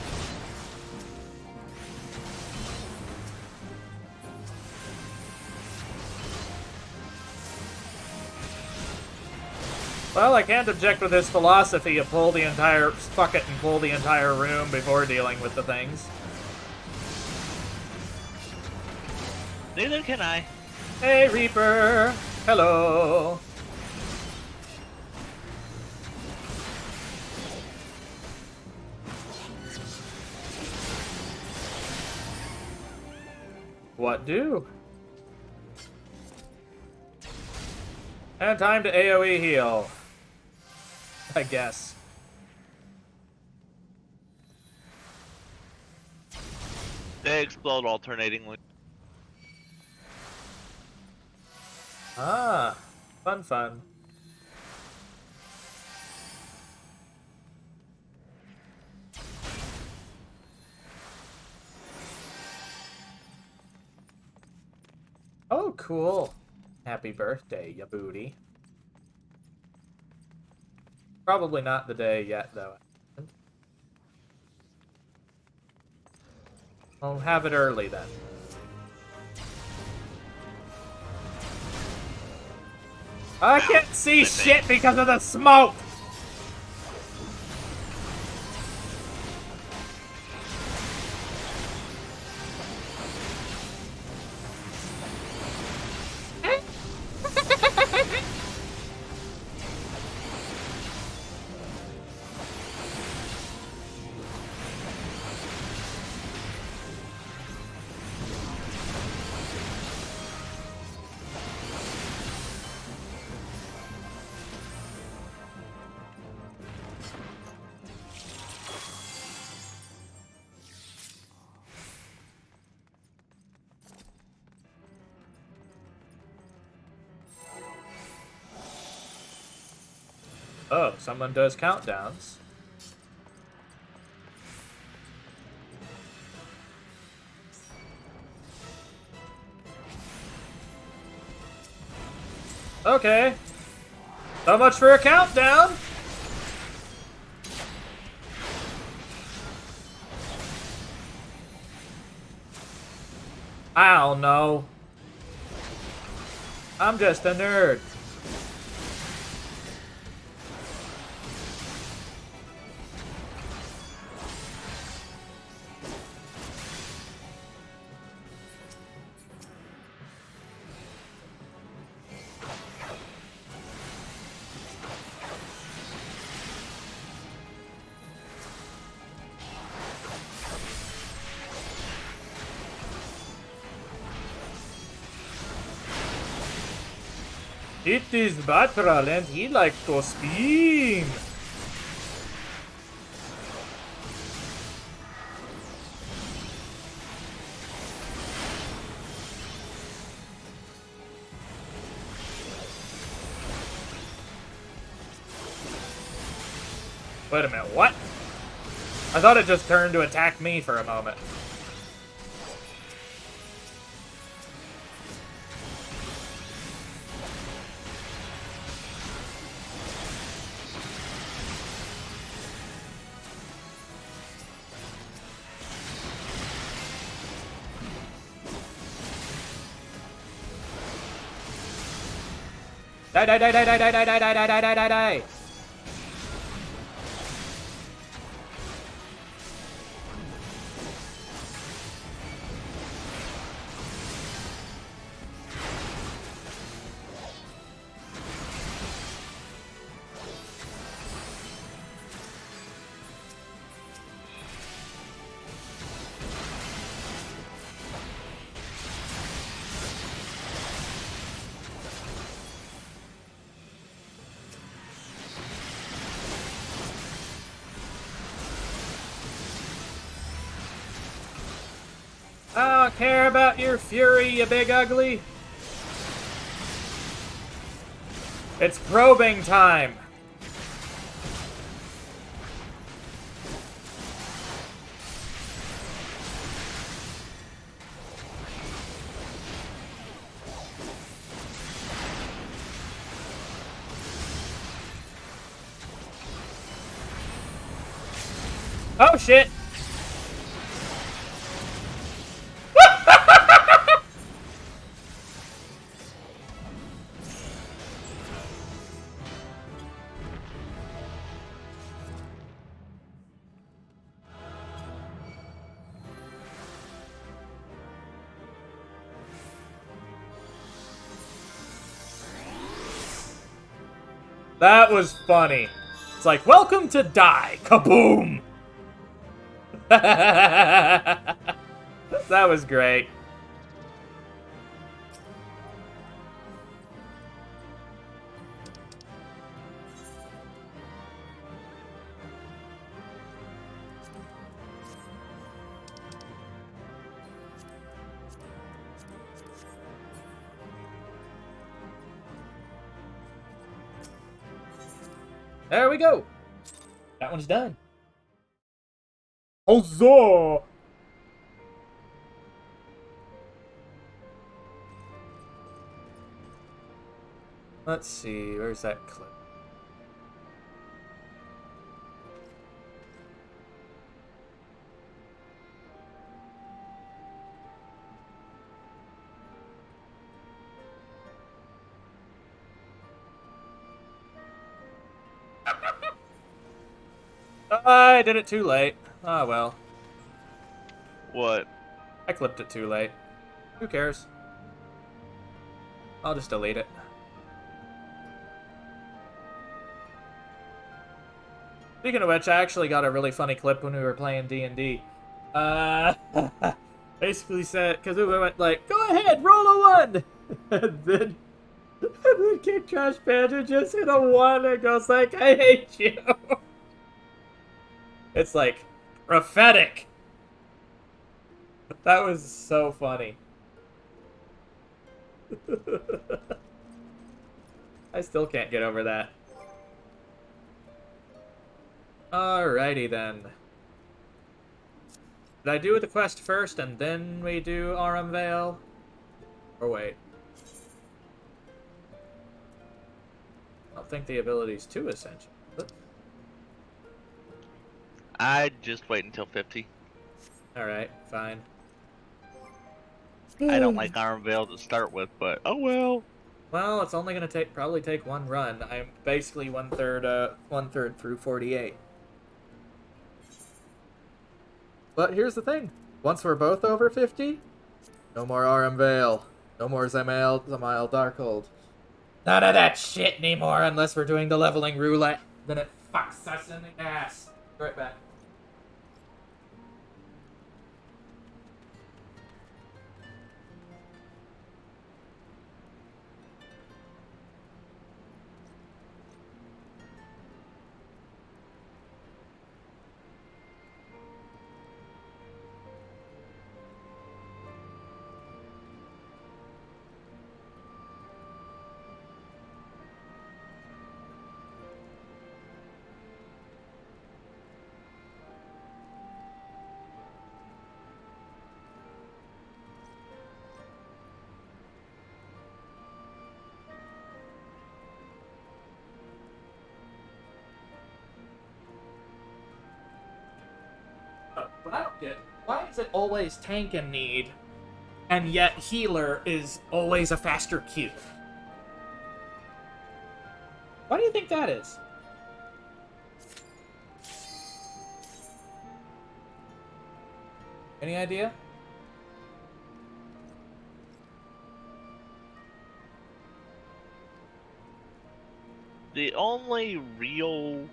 Well, I can't object with his philosophy of fuck it and pull the entire room before dealing with the things. Neither can I. Hey, Reaper! Hello! What do? And time to AoE heal. I guess. They explode alternatingly. Ah, fun. Oh, cool. Happy birthday, ya booty. Probably not the day yet, though. I'll have it early, then. I can't see shit because of the smoke! Oh, someone does countdowns. Okay. So much for a countdown! I don't know. I'm just a nerd. It is Batral and he likes to spin. Wait a minute, what? I thought it just turned to attack me for a moment. Die, die, die, die, die, die, die, die, die, die, die, die, die. I don't care about your fury, you big ugly. It's probing time. Oh shit! That was funny. It's like, welcome to die. Kaboom! That was great. There we go. That one's done. Huzzah! Let's see, where's that clip? I did it too late. Ah, well. What? I clipped it too late. Who cares? I'll just delete it. Speaking of which, I actually got a really funny clip when we were playing D&D. Basically said, because we went like, go ahead, roll a 1! And then King Trash Panda just hit a 1 and goes like, I hate you. It's like, prophetic. That was so funny. I still can't get over that. Alrighty then. Did I do the quest first and then we do Aurum Vale? Or wait. I don't think the ability's too essential. I'd just wait until 50. Alright, fine. I don't like Iron Veil to start with, but oh well. Well, it's only gonna probably take one run. I'm basically one third through 48. But here's the thing. Once we're both over 50, no more Aurum Vale. No more Zamail Darkhold. None of that shit anymore unless we're doing the leveling roulette. Then it fucks us in the ass. Be right back. But I don't get, why is it always tank and need, and yet healer is always a faster Q? Why do you think that is? Any idea? The only real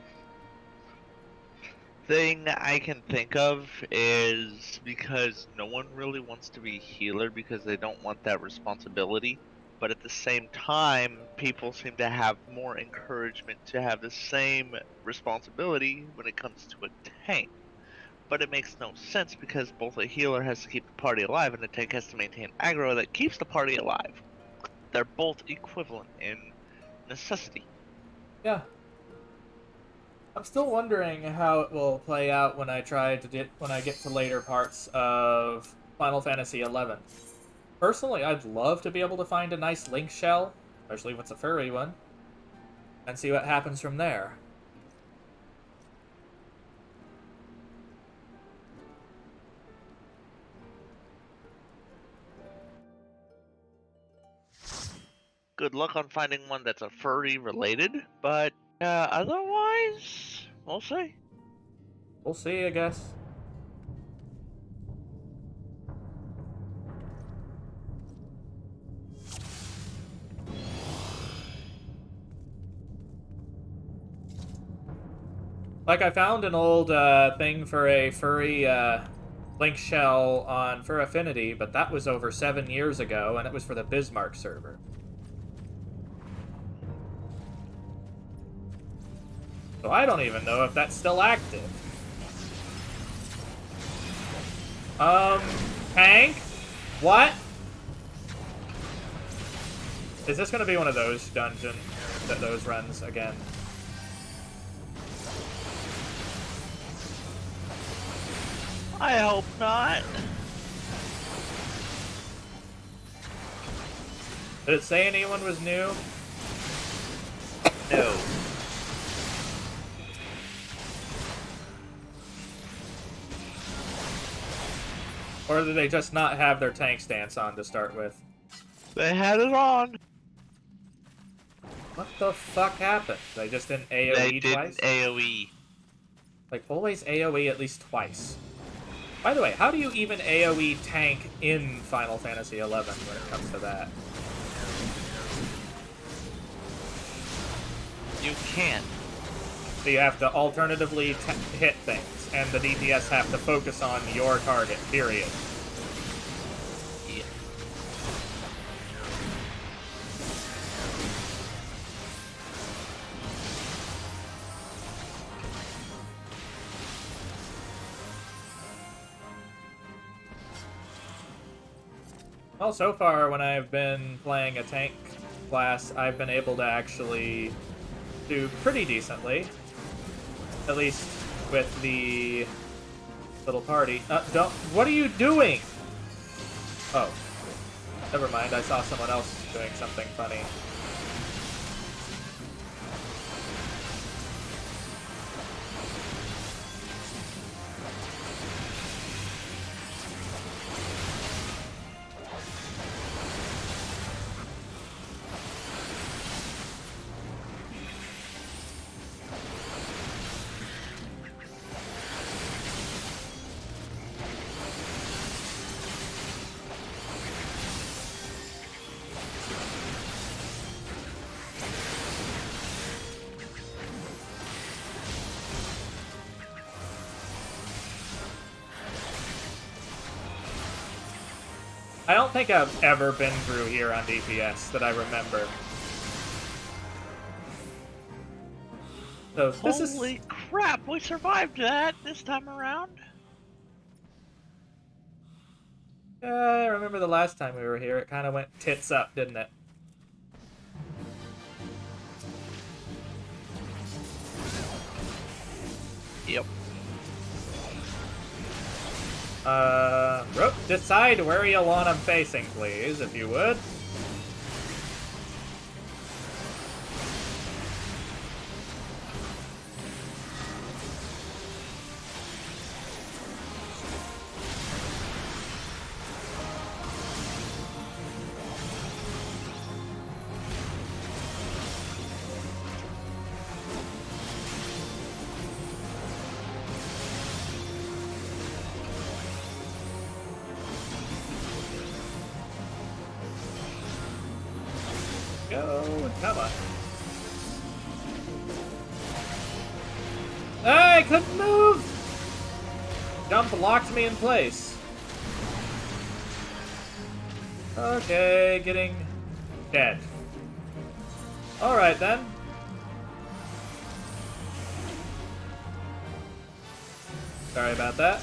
thing I can think of is because no one really wants to be healer because they don't want that responsibility. But at the same time, people seem to have more encouragement to have the same responsibility when it comes to a tank. But it makes no sense because both a healer has to keep the party alive and a tank has to maintain aggro that keeps the party alive. They're both equivalent in necessity. Yeah. I'm still wondering how it will play out when I get to later parts of Final Fantasy XI. Personally, I'd love to be able to find a nice link shell, especially if it's a furry one, and see what happens from there. Good luck on finding one that's a furry related, but otherwise, we'll see. We'll see, I guess. Like, I found an old thing for a furry link shell on Fur Affinity, but that was over 7 years ago, and it was for the Bismarck server. So I don't even know if that's still active. Tank? What? Is this gonna be one of those dungeons that those runs again? I hope not. Did it say anyone was new? No. Or did they just not have their tank stance on to start with? They had it on. What the fuck happened? They just didn't AoE They twice? didn't AoE. Like, always AoE at least twice. By the way, how do you even AoE tank in Final Fantasy XI when it comes to that? You can't. So you have to alternatively hit things, and the DPS have to focus on your target, period. Yeah. Well, so far, when I've been playing a tank class, I've been able to actually do pretty decently. At least with the little party. Don't. What are you doing? Oh. Never mind, I saw someone else doing something funny. I don't think I've ever been through here on DPS that I remember. So this Holy crap, we survived that this time around. I remember the last time we were here, it kind of went tits up, didn't it? Yep. Rope, decide where you want them facing, please, if you would. Go, come on. I couldn't move! Jump locked me in place. Okay, getting dead. Alright then. Sorry about that.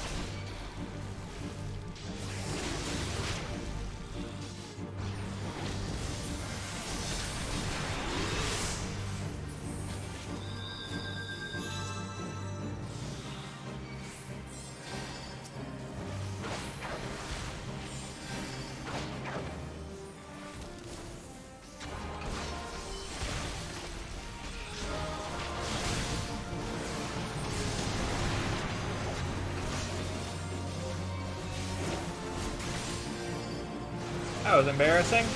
That was embarrassing.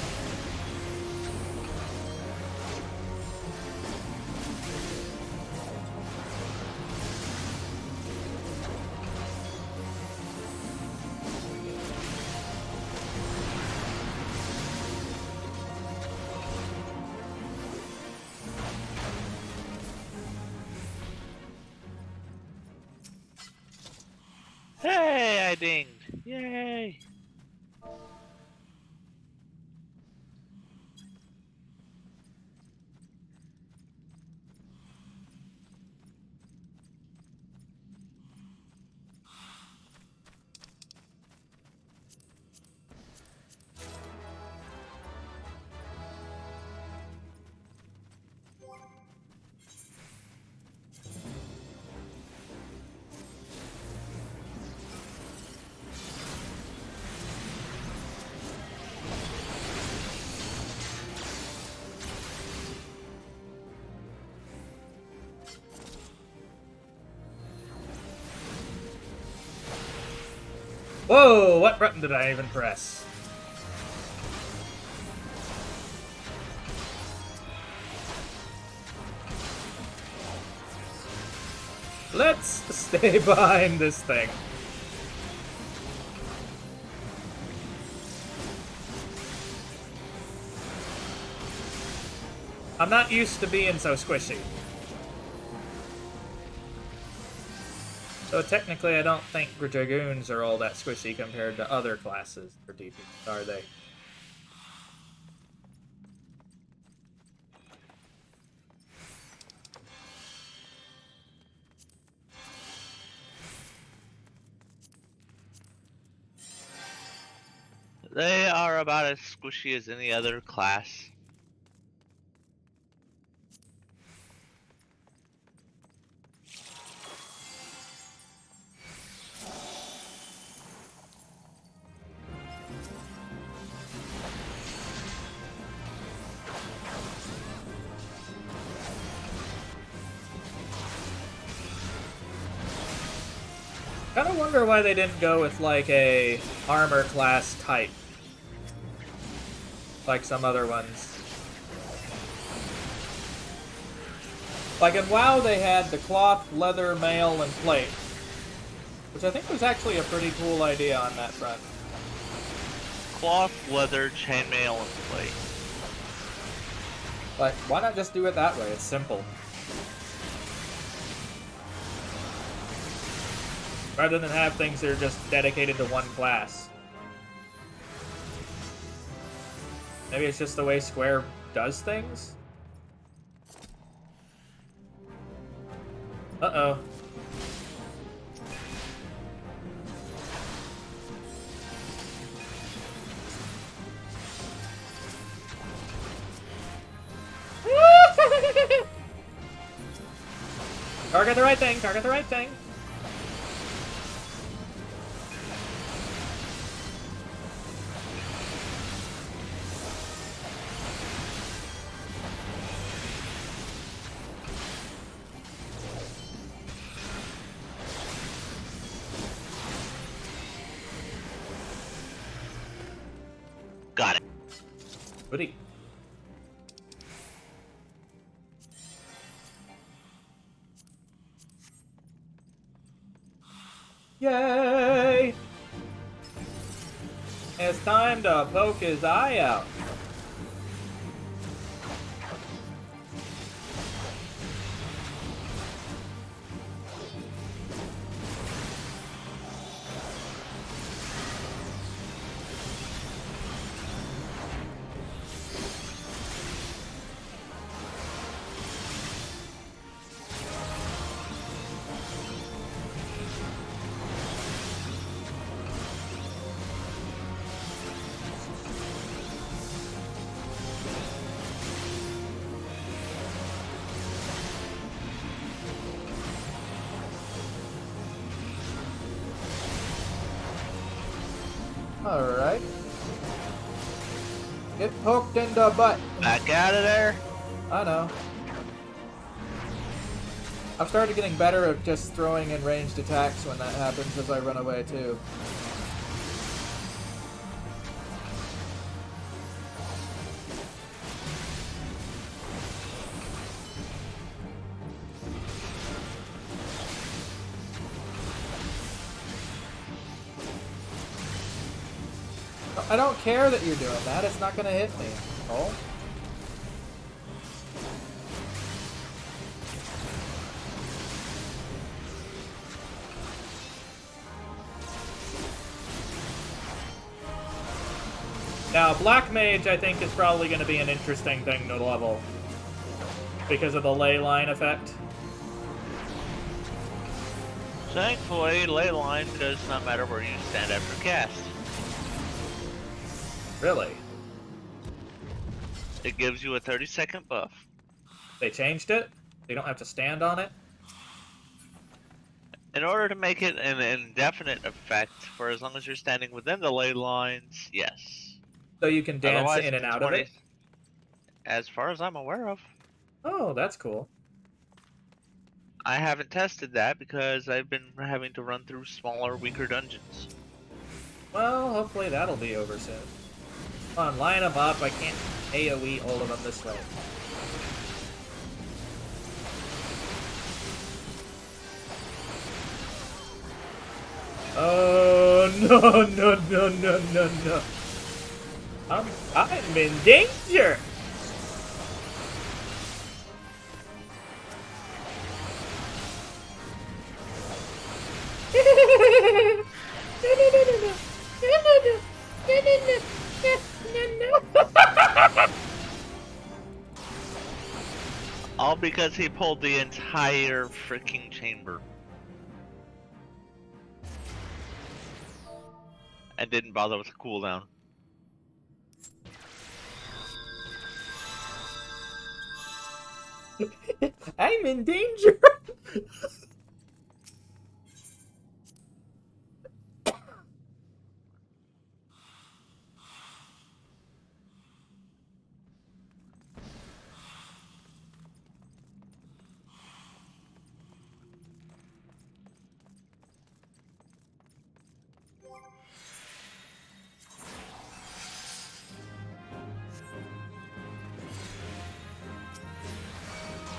I dinged. Yay! Whoa, what button did I even press? Let's stay behind this thing. I'm not used to being so squishy. So technically, I don't think Dragoons are all that squishy compared to other classes for DP, are they? They are about as squishy as any other class. Kind of wonder why they didn't go with like a armor class type, like some other ones. Like in WoW, they had the cloth, leather, mail, and plate, which I think was actually a pretty cool idea on that front. Cloth, leather, chainmail, and plate. Like, why not just do it that way? It's simple. Rather than have things that are just dedicated to one class. Maybe it's just the way Square does things? Uh-oh. Target the right thing, target the right thing. Got it. Goody. Yay! It's time to poke his eye out. Alright. Get poked in the butt. Back out of there. I know. I've started getting better at just throwing in ranged attacks when that happens as I run away too. I don't care that you're doing that. It's not gonna hit me. Oh. Now, Black Mage, I think, is probably going to be an interesting thing to level. Because of the ley line effect. Thankfully, ley line does not matter where you stand after cast. Really? It gives you a 30-second buff. They changed it? You don't have to stand on it? In order to make it an indefinite effect for as long as you're standing within the ley lines, yes. So you can dance Otherwise, in and it's out of it? As far as I'm aware of. Oh, that's cool. I haven't tested that because I've been having to run through smaller, weaker dungeons. Well, hopefully that'll be over soon. Come on, line them up. I can't AoE all of them this way. Oh, no. I'm in danger! All because he pulled the entire freaking chamber. And didn't bother with the cooldown. I'm in danger!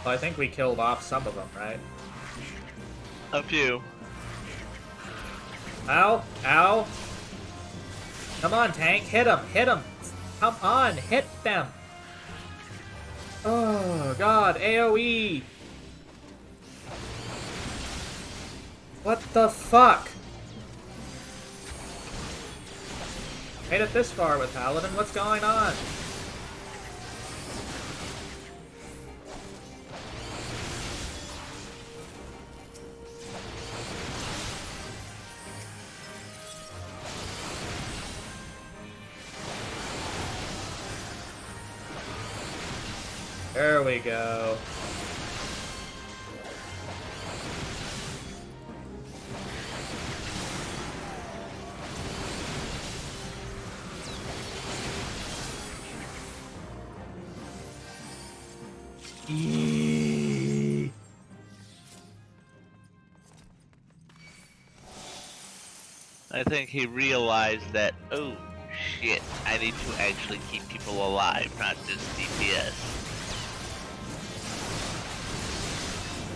Well, I think we killed off some of them, right? A few. Ow! Ow! Come on, tank! Hit him! Hit him! Come on! Hit them! Oh, God! AoE! What the fuck? Made it this far with Paladin. What's going on? There we go. I think he realized that, oh shit, I need to actually keep people alive, not just DPS.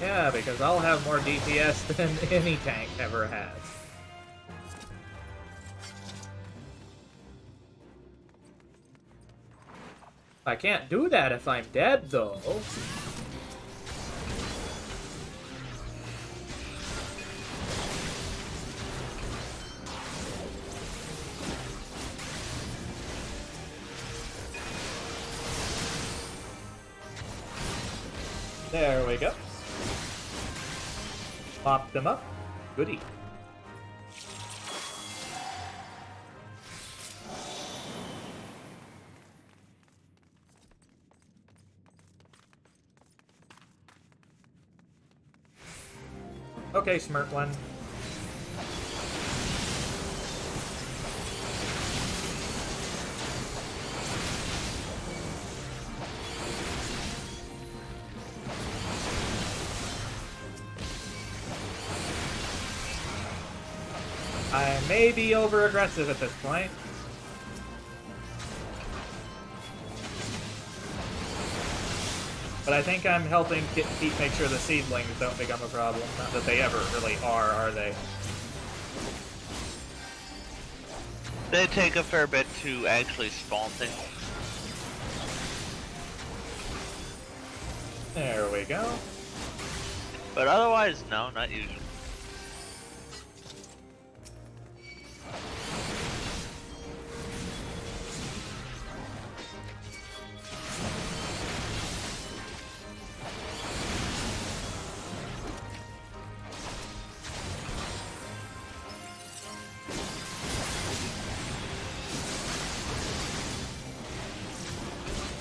Yeah, because I'll have more DPS than any tank ever has. I can't do that if I'm dead, though. There we go. Pop them up. Goodie. Okay, smart one. I may be over-aggressive at this point. But I think I'm helping make sure the seedlings don't become a problem. Not that they ever really are they? They take a fair bit to actually spawn things. There we go. But otherwise, no, not usually.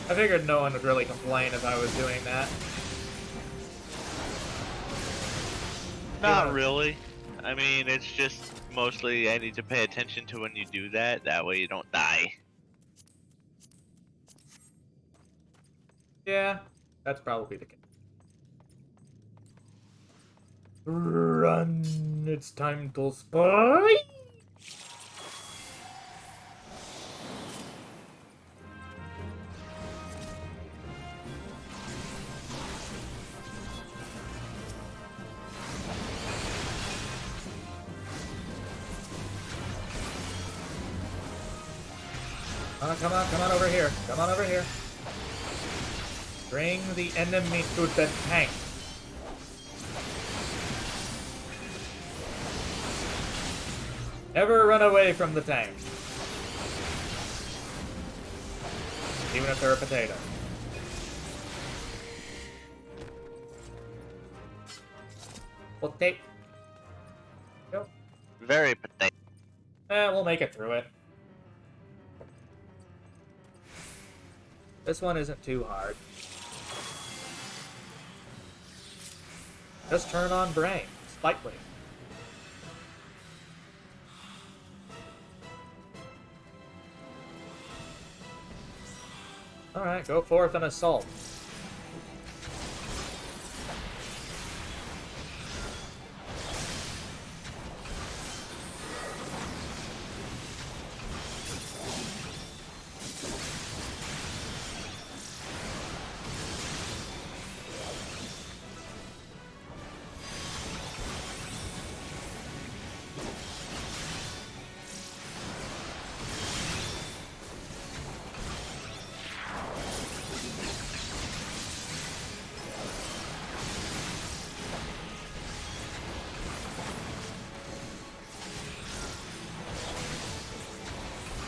I figured no one would really complain if I was doing that. Not really. I mean, it's just mostly I need to pay attention to when you do that. That way you don't die. Yeah, that's probably the case. Run! It's time to spy! Come on over here. Come on over here. Bring the enemy to the tank. Never run away from the tank. Even if they're a potato. Potato. Very potato. We'll make it through it. This one isn't too hard. Just turn on brain, slightly. Alright, go forth and assault.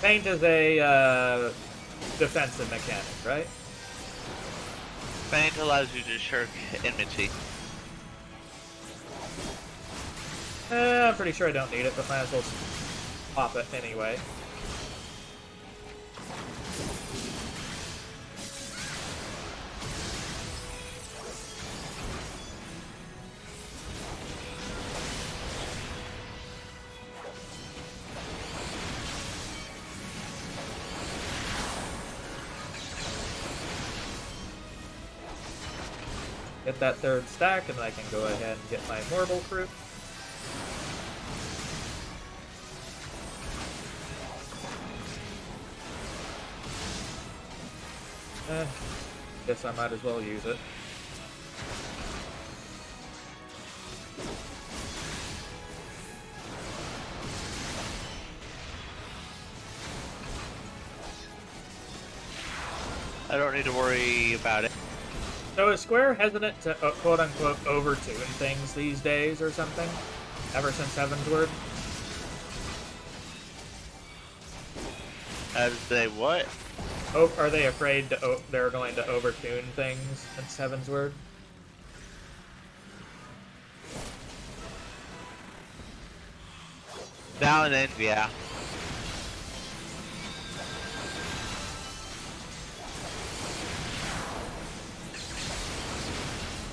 Feint is a defensive mechanic, right? Feint allows you to shirk enmity. I'm pretty sure I don't need it, but might as well pop it anyway. Get that third stack, and then I can go ahead and get my Mortal Fruit. Guess I might as well use it. I don't need to worry about it. So is Square hesitant to quote-unquote overtune things these days or something? Ever since Heaven's Word? As they what? Oh, are they afraid they're going to overtune things since Heaven's Word? Now and then, yeah.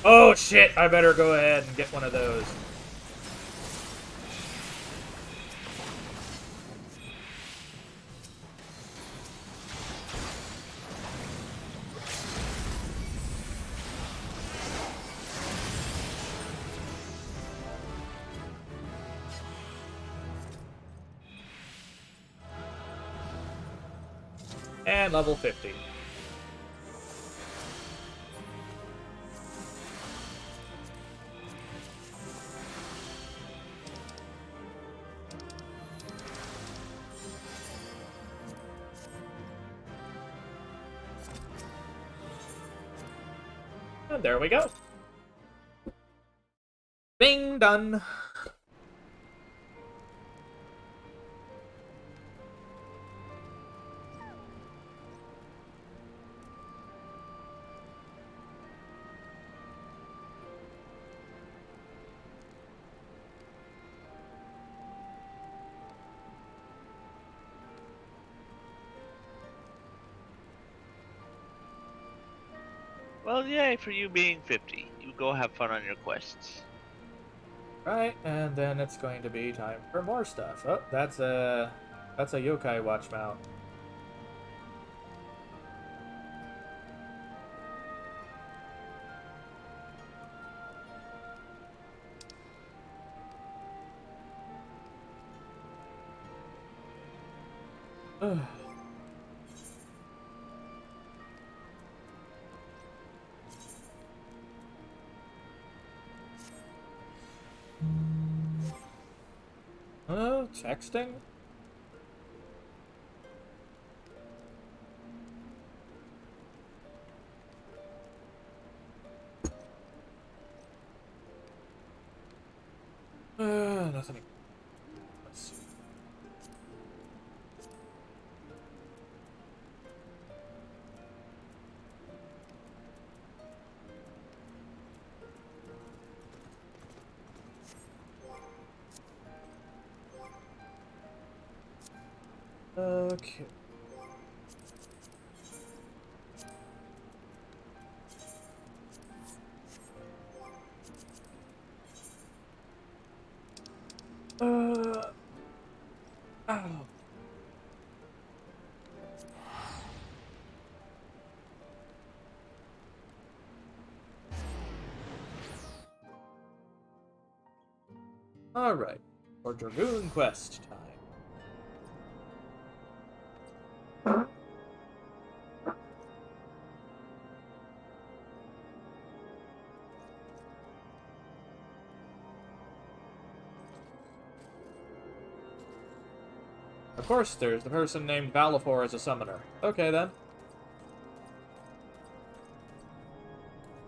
Oh shit, I better go ahead and get one of those. And level 50. And there we go. Bing, done. Well, yay for you being 50. You go have fun on your quests. Right, and then it's going to be time for more stuff. Oh, that's a yokai watch mount. Ugh. Texting? Nothing. Let's see. Okay. Ow. Alright. For Dragoon Quest time. Of course, there's the person named Valifor as a summoner. Okay, then.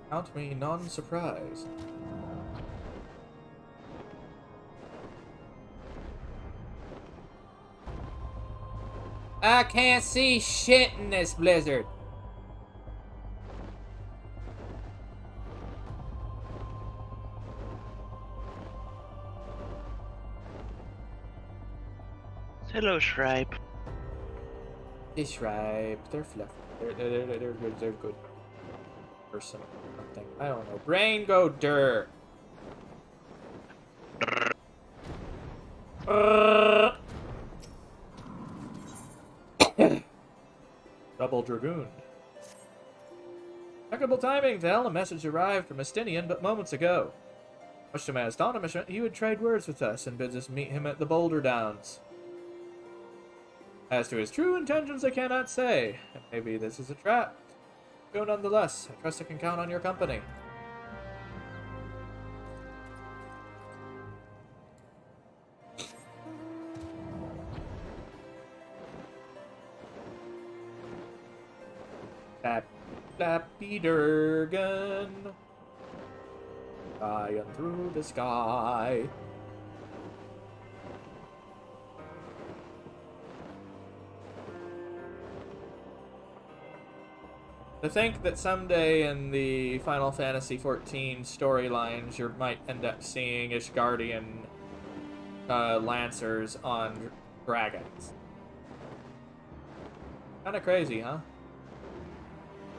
Count me non-surprised. I can't see shit in this blizzard. Hello, Stripe. Hey, Stripe. They're fluffy. They're good. They're good. Person or something. I don't know. Brain go dirt. Double Dragoon. Impeccable timing, Vel. A message arrived from Estinian but moments ago. Much to my astonishment, he would trade words with us and bids us meet him at the Boulder Downs. As to his true intentions, I cannot say. Maybe this is a trap. Go nonetheless. I trust I can count on your company. Flappy Durgan, flying through the sky. To think that someday in the Final Fantasy XIV storylines you might end up seeing Ishgardian Lancers on dragons. Kinda crazy, huh?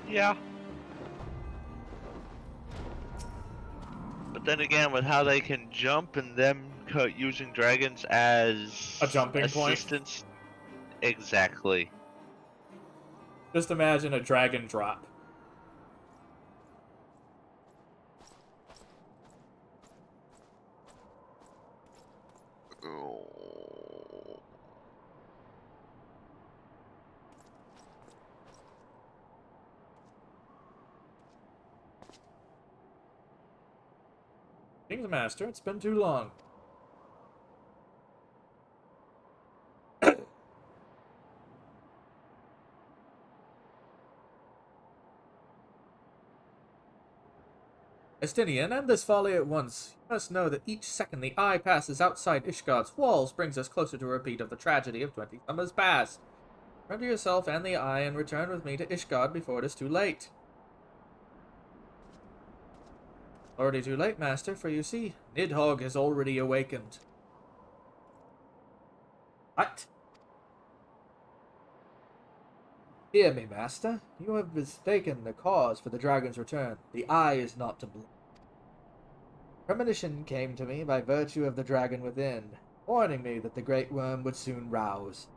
Yeah. But then again, with how they can jump and them using dragons as a jumping assistance, point. Exactly. Just imagine a dragon drop. King's Master, it's been too long. Estinian, end this folly at once. You must know that each second the eye passes outside Ishgard's walls brings us closer to a repeat of the tragedy of 20 summers past. Render yourself and the eye and return with me to Ishgard before it is too late. Already too late, Master, for you see, Nidhogg has already awakened. What? Hear me, master. You have mistaken the cause for the dragon's return. The eye is not to blame. Premonition came to me by virtue of the dragon within, warning me that the great worm would soon rouse.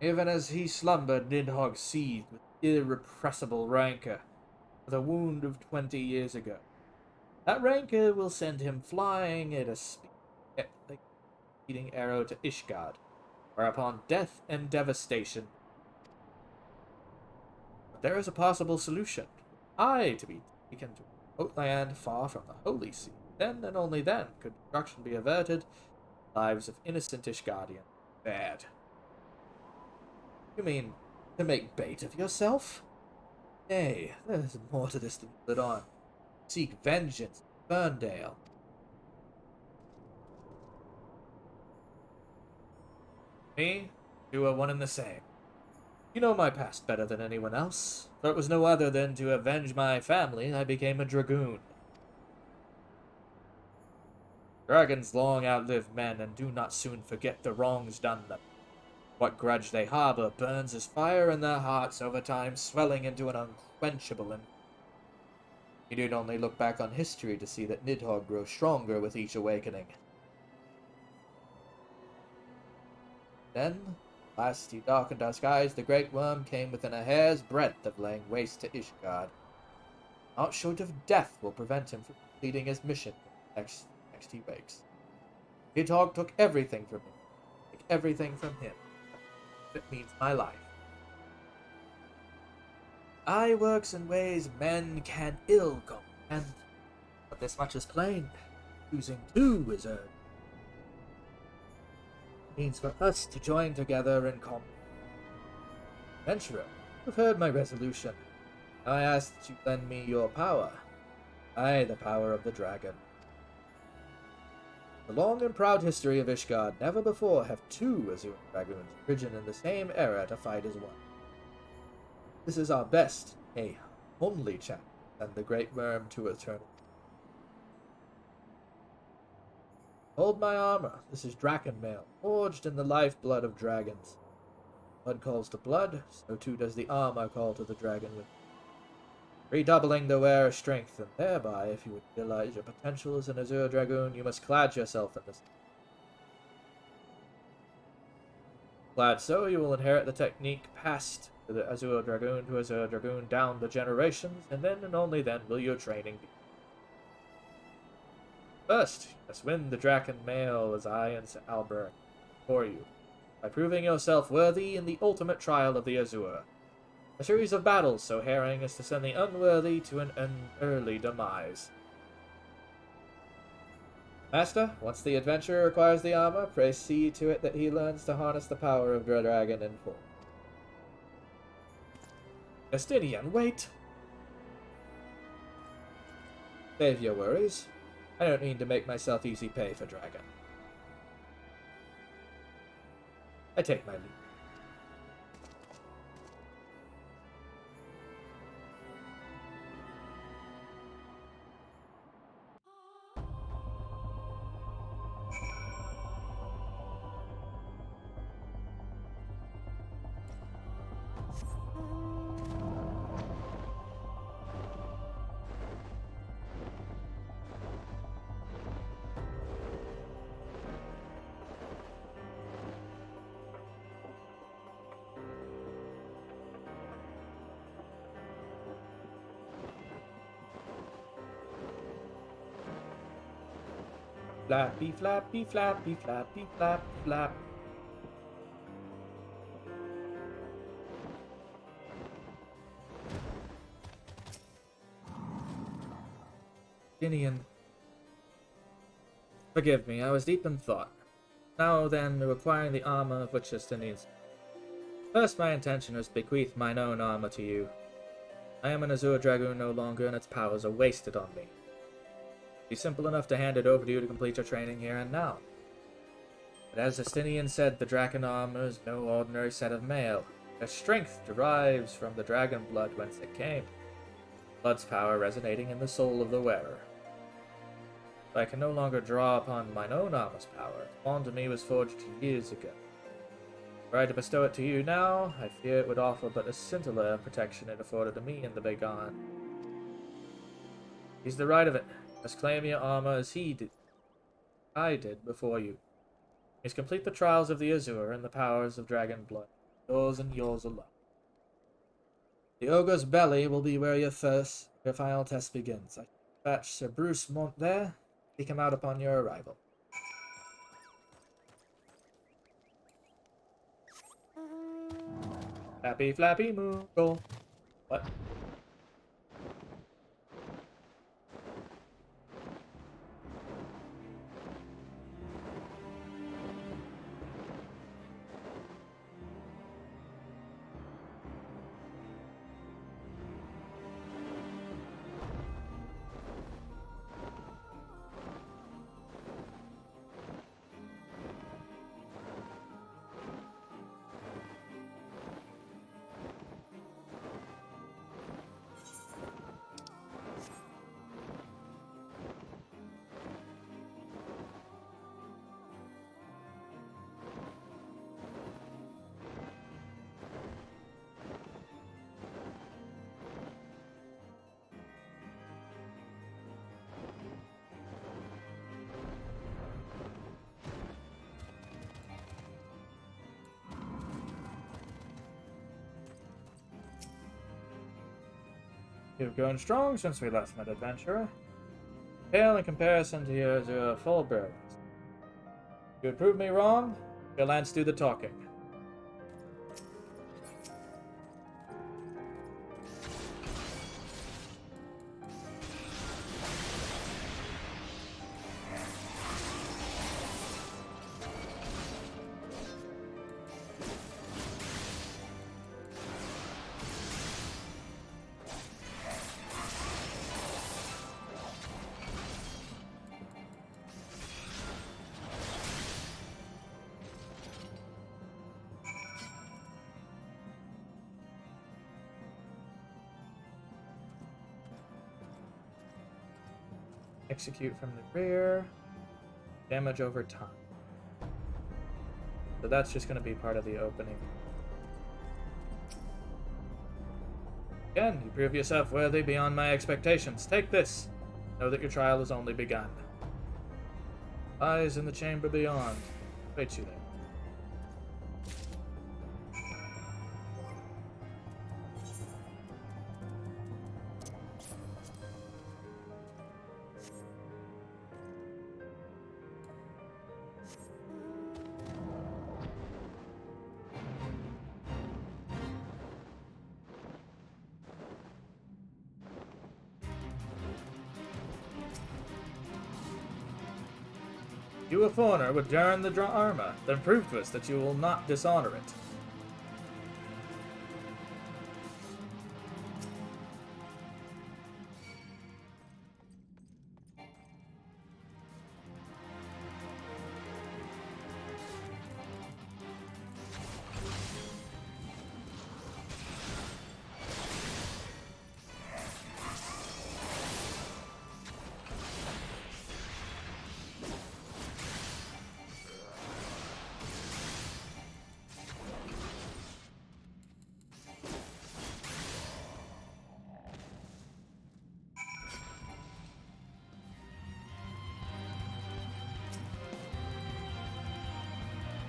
Even as he slumbered, Nidhogg seethed with irrepressible rancor, with a wound of 20 years ago. That rancor will send him flying at a speeding arrow to Ishgard, whereupon death and devastation. But there is a possible solution. To be taken to a remote land far from the Holy See. Then and only then could destruction be averted, lives of innocent Ishgardians spared. You mean to make bait of yourself? Nay, there is more to this than you let on. Seek vengeance in Ferndale. Me? You are one and the same. You know my past better than anyone else, for it was no other than to avenge my family I became a dragoon. Dragons long outlive men and do not soon forget the wrongs done them. What grudge they harbor burns as fire in their hearts over time, swelling into an unquenchable and you need only look back on history to see that Nidhogg grows stronger with each awakening. Then, last he darkened our skies, the great worm came within a hair's breadth of laying waste to Ishgard. Not short of death will prevent him from completing his mission next he wakes. Nidhogg took everything from me. Take everything from him. It means my life. I works in ways men can ill comprehend, but this much is plain. Choosing two is urgent. Means for us to join together in common. Adventurer, you've heard my resolution. I ask that you lend me your power. Aye, the power of the dragon. The long and proud history of Ishgard, never before have two Azure dragoons risen in the same era to fight as one. This is our best, only chance, and the great worm to eternity. Hold my armor. This is dragon mail, forged in the lifeblood of dragons. Blood calls to blood, so too does the armor call to the dragon within. Redoubling the wearer's strength, and thereby, if you would realize your potential as an Azure Dragoon, you must clad yourself in this. Clad so, you will inherit the technique passed to the Azure Dragoon to Azure Dragoon down the generations, and then and only then will your training be. First, you must win the Draken Mail as I and Sir Albert for you, by proving yourself worthy in the ultimate trial of the Azure. A series of battles so harrowing as to send the unworthy to an early demise. Master, once the adventurer acquires the armor, pray see to it that he learns to harness the power of the dragon in full. Justinian, wait! Save your worries. I don't mean to make myself easy pay for dragon. I take my leave. Flappy, flappy, flappy, flappy, flap, flap. Gideon. Forgive me, I was deep in thought. Now then, acquiring the armor of which Justinian's. First, my intention is to bequeath mine own armor to you. I am an Azure Dragoon no longer, and its powers are wasted on me. Be simple enough to hand it over to you to complete your training here and now. But as Justinian said, the dragon armor is no ordinary set of mail. Their strength derives from the dragon blood whence it came, blood's power resonating in the soul of the wearer. But I can no longer draw upon mine own armor's power. It spawned to me was forged years ago. Were I to bestow it to you now, I fear it would offer but a scintilla of protection it afforded to me in the Begone. He's the right of it. Must claim your armor as I did before you. Must complete the trials of the Azure and the powers of dragon blood. Yours and yours alone. The ogre's belly will be where your final test begins. I dispatch Sir Bruce Mont there. Seek him out upon your arrival. Flappy, flappy, Moogle. What? You've grown strong since we last met, adventurer. Pale in comparison to your full brilliance. If you would prove me wrong, your lance do the talking. Execute from the rear. Damage over time. So that's just going to be part of the opening. Again, you prove yourself worthy beyond my expectations. Take this. Know that your trial has only begun. Eyes in the chamber beyond. Wait you there. You, a foreigner, would darn the armor, then prove to us that you will not dishonor it.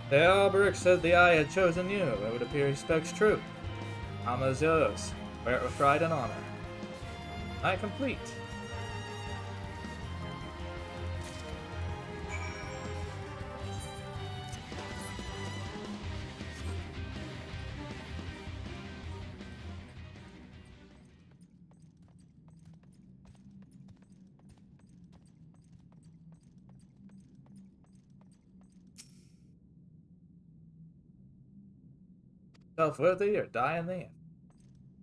The Alberic said the eye had chosen you. It would appear he speaks true. Armor is yours. Wear it with pride and honor. I complete. Self-worthy or die in the end.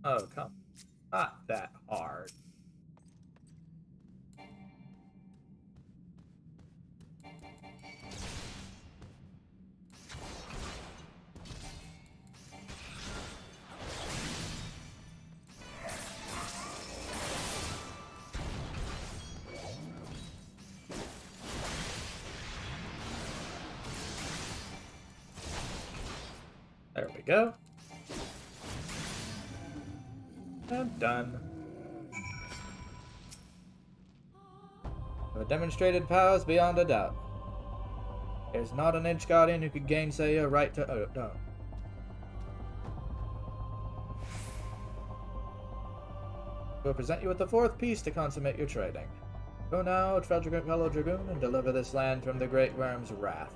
Oh, come. Not that hard. go. And done. Your demonstrated powers beyond a doubt. There's not an inch guardian who could gainsay your right to no. We'll present you with the fourth piece to consummate your trading. Go now, fellow dragoon, and deliver this land from the Great Worm's wrath.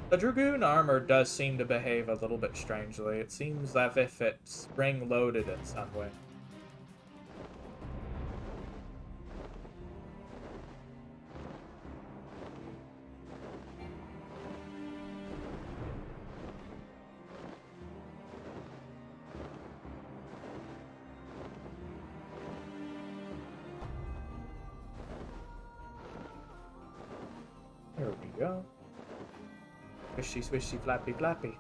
The Dragoon armor does seem to behave a little bit strangely. It seems as if it's spring-loaded in some way. There we go. Swishy, swishy, flappy, flappy.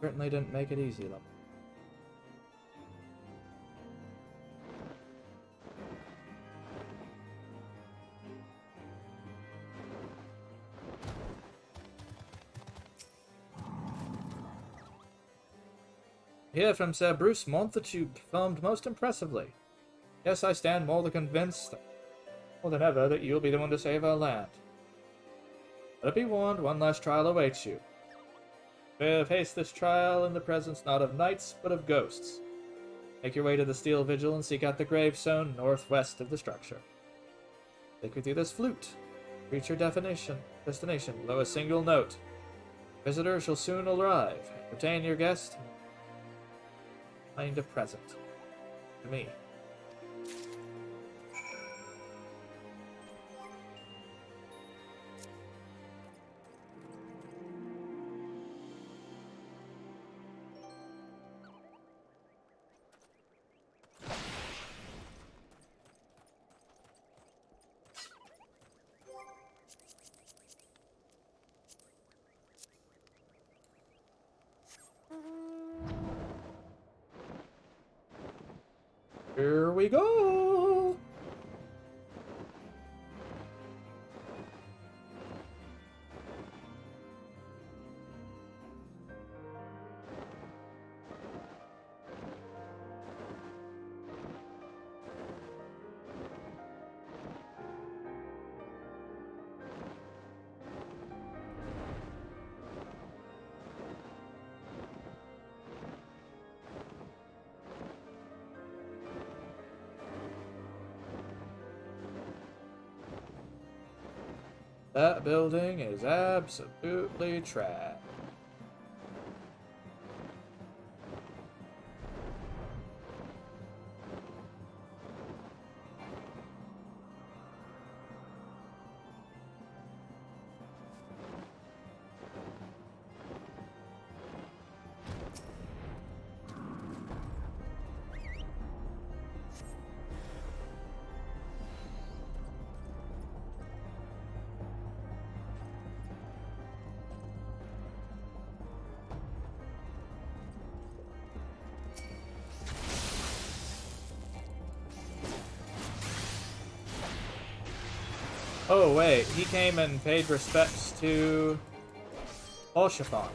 Certainly didn't make it easy, though. Hear from Sir Bruce Mont that you performed most impressively. Yes, I stand more than convinced, more than ever, that you'll be the one to save our land. But be warned, one last trial awaits you. Face this trial in the presence not of knights, but of ghosts. Make your way to the Steel Vigil and seek out the gravestone northwest of the structure. Take with you this flute. Reach your destination, blow a single note. Visitor shall soon arrive. Retain your guest. Find a present. To me. Here we go! That building is absolutely trash. Oh wait, he came and paid respects to Olshafon.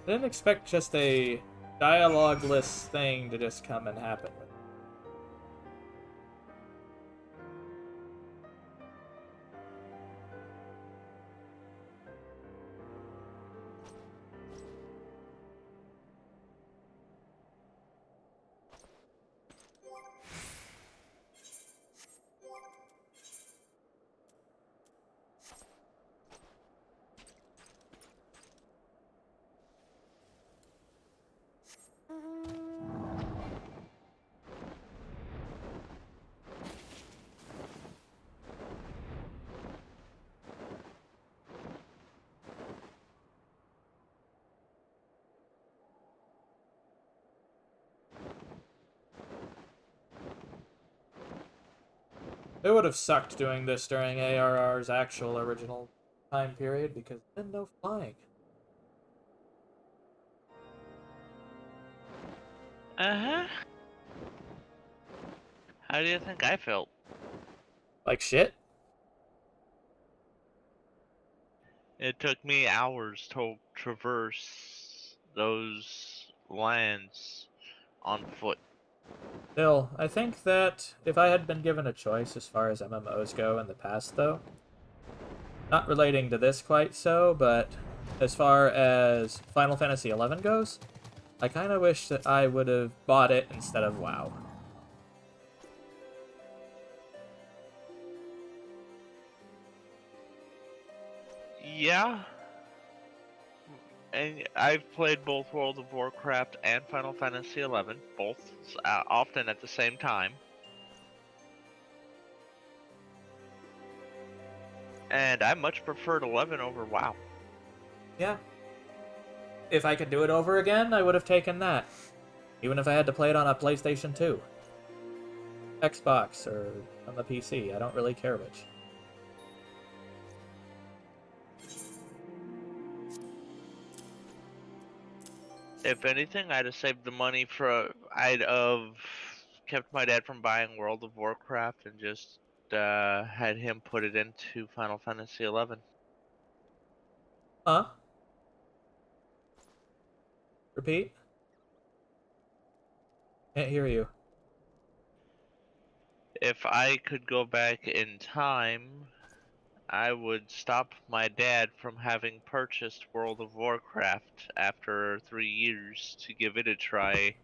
Didn't expect just a dialogue-less thing to just come and happen. It would have sucked doing this during ARR's actual original time period because then no flying. Uh-huh. How do you think I felt? Like shit? It took me hours to traverse those lands on foot. Still, I think that if I had been given a choice as far as MMOs go in the past, though, not relating to this quite so, but as far as Final Fantasy XI goes, I kind of wish that I would have bought it instead of WoW. Yeah. And I've played both World of Warcraft and Final Fantasy XI, both often at the same time. And I much preferred 11 over WoW. Yeah. If I could do it over again, I would have taken that. Even if I had to play it on a PlayStation 2. Xbox, or on the PC, I don't really care which. If anything, I'd have saved the money I'd have kept my dad from buying World of Warcraft and just had him put it into Final Fantasy XI. Huh? Repeat? Can't hear you. If I could go back in time, I would stop my dad from having purchased World of Warcraft after 3 years to give it a try.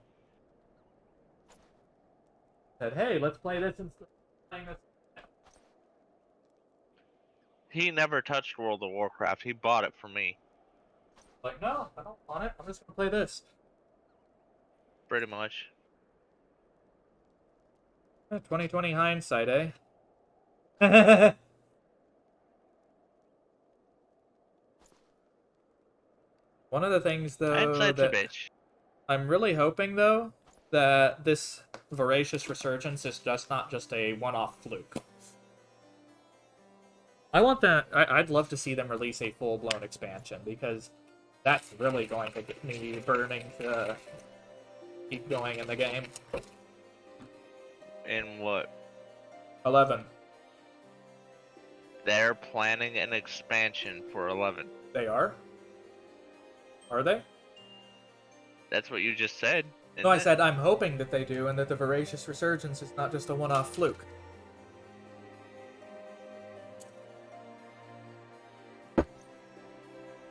Said, hey, let's play this instead of playing this. He never touched World of Warcraft. He bought it for me. Like, no, I don't want it. I'm just gonna play this. Pretty much. 2020 hindsight, eh? One of the things, though, Hindsight's a that bitch. I'm really hoping, though, that this voracious resurgence is not just a one-off fluke. I want that. I'd love to see them release a full-blown expansion, because that's really going to get me burning to keep going in the game. In what? 11. They're planning an expansion for 11. They are? Are they? That's what you just said. No, I said I'm hoping that they do, and that the voracious resurgence is not just a one-off fluke.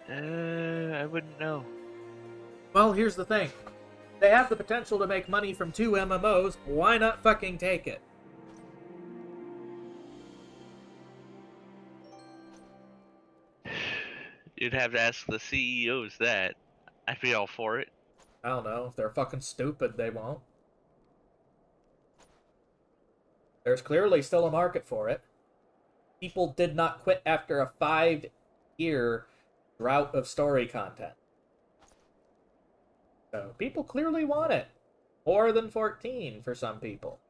I wouldn't know. Well, here's the thing. They have the potential to make money from 2 MMOs. Why not fucking take it? You'd have to ask the CEOs that. I'd be all for it. I don't know. If they're fucking stupid, they won't. There's clearly still a market for it. People did not quit after a 5-year drought of story content. So, people clearly want it. More than 14 for some people.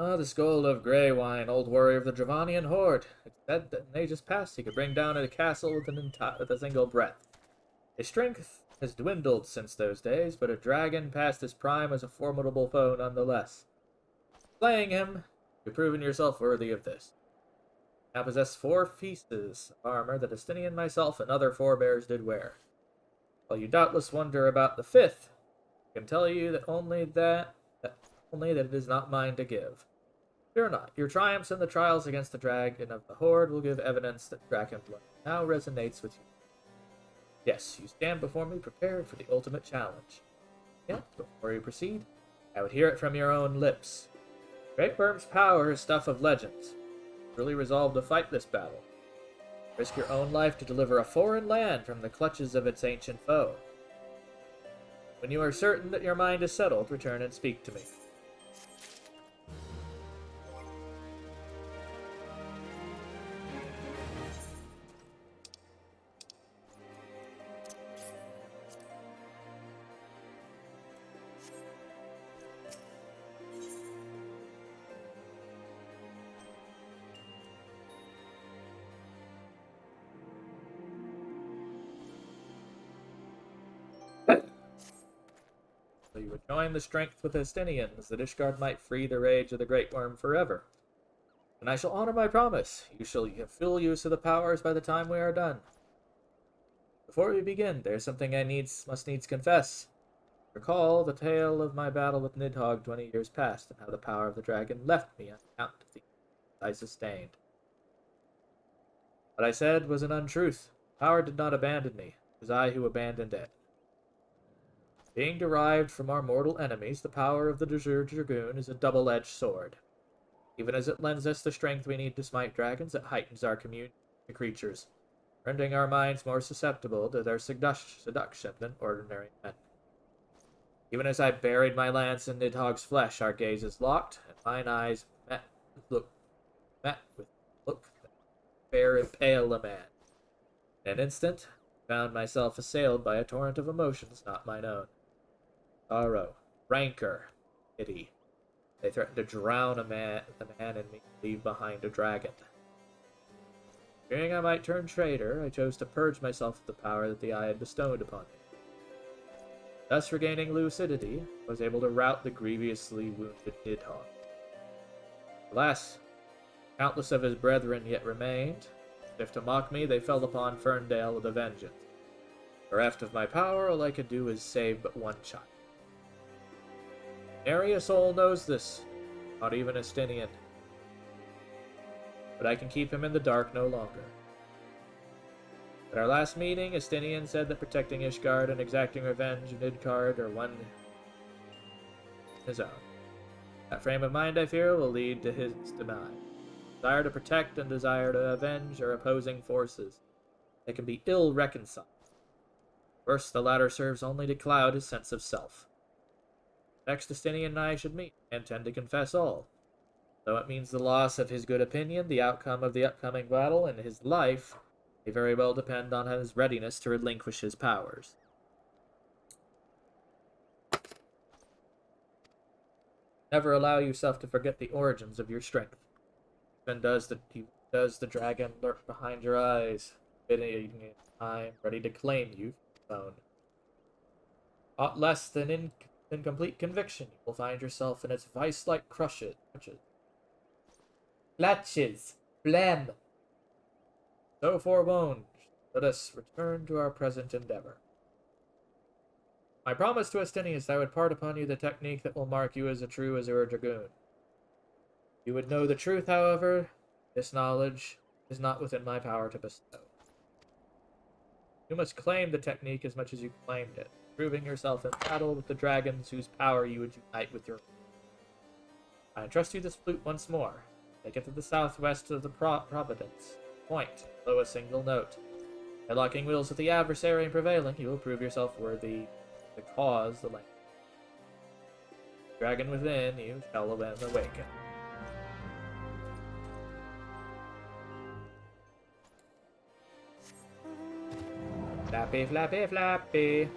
Ah, the skull of Grey Wine, old warrior of the Dravanian horde. It's said that in ages past he could bring down a castle with a single breath. His strength has dwindled since those days, but a dragon past his prime is a formidable foe nonetheless. Slaying him, you've proven yourself worthy of this. Now possess 4 pieces of armor that Justinian, myself, and other forebears did wear. While you doubtless wonder about the 5th, I can tell you that only that it is not mine to give. Fear not. Your triumphs in the trials against the dragon of the horde will give evidence that Dragonblood now resonates with you. Yes, you stand before me prepared for the ultimate challenge. Yet, before you proceed, I would hear it from your own lips. Great Worm's power is stuff of legends. Really resolved to fight this battle. Risk your own life to deliver a foreign land from the clutches of its ancient foe. When you are certain that your mind is settled, return and speak to me. so you would join the strength with Estinians, that Ishgard might free the rage of the Great Worm forever. And I shall honor my promise. You shall have full use of the powers by the time we are done. Before we begin, there is something I must needs confess. Recall the tale of my battle with Nidhogg 20 years past, and how the power of the dragon left me on account of the I sustained. What I said was an untruth. Power did not abandon me. It was I who abandoned it. Being derived from our mortal enemies, the power of the Dragoon is a double-edged sword. Even as it lends us the strength we need to smite dragons, it heightens our communion to creatures, rendering our minds more susceptible to their seduction than ordinary men. Even as I buried my lance in Nidhogg's flesh, our gazes locked, and mine eyes met with look that fair impale a man. In an instant, I found myself assailed by a torrent of emotions not mine own. Sorrow, rancor, pity. They threatened to drown the man in me and leave behind a dragon. Fearing I might turn traitor, I chose to purge myself of the power that the Eye had bestowed upon me. Thus regaining lucidity, I was able to rout the grievously wounded Nidhogg. Alas, countless of his brethren yet remained. If to mock me, they fell upon Ferndale with a vengeance. Bereft of my power, all I could do is save but one child. Nary a soul knows this, not even Estinian. But I can keep him in the dark no longer. At our last meeting, Estinian said that protecting Ishgard and exacting revenge in Nidhogg are one his own. That frame of mind, I fear, will lead to his demise. Desire to protect and desire to avenge are opposing forces. They can be ill reconciled. First, the latter serves only to cloud his sense of self. Next, Estinian and I should meet. I intend to confess all. Though it means the loss of his good opinion, the outcome of the upcoming battle, and his life may very well depend on his readiness to relinquish his powers. Never allow yourself to forget the origins of your strength. Even does the dragon lurk behind your eyes, bidding time, ready to claim you for his own. Aught less than incomplete conviction, you will find yourself in its vice-like clutches. Phlegm. So forewarned, let us return to our present endeavor. My promise to Estinian is that I would part upon you the technique that will mark you as a true Azure Dragoon. You would know the truth, however. This knowledge is not within my power to bestow. You must claim the technique as much as you claimed it, proving yourself in battle with the dragons whose power you would unite with your own. I entrust you this flute once more. Take it to the southwest of the Providence. Point, blow a single note. By locking wheels with the adversary and prevailing, you will prove yourself worthy to cause the land. Dragon within you shall then awaken. Flappy, flappy, flappy.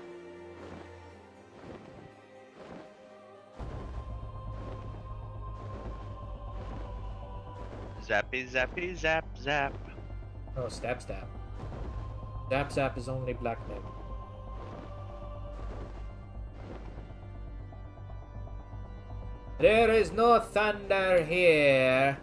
Zappy, zappy, zap, zap. Oh, stab, stab. Zap, zap is only blackmail. There is no thunder here.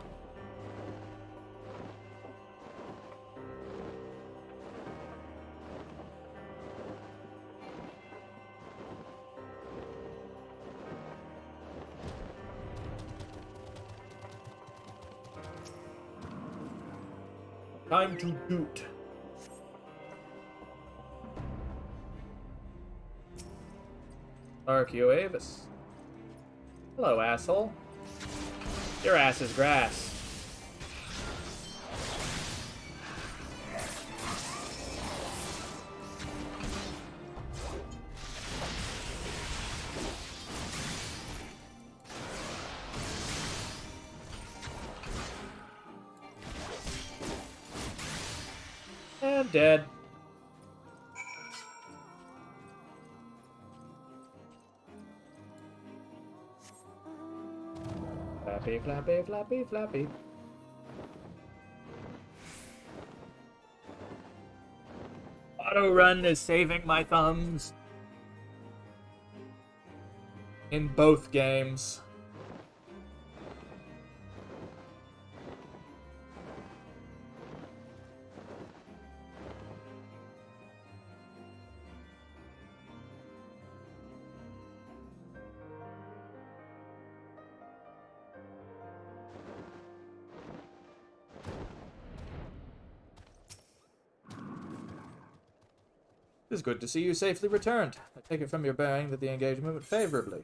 Time to doot. Archeo Avis. Hello, asshole. Your ass is grass. And dead. Flappy, flappy, flappy, flappy. Auto run is saving my thumbs. in both games. It is good to see you safely returned. I take it from your bearing that the engagement went favorably.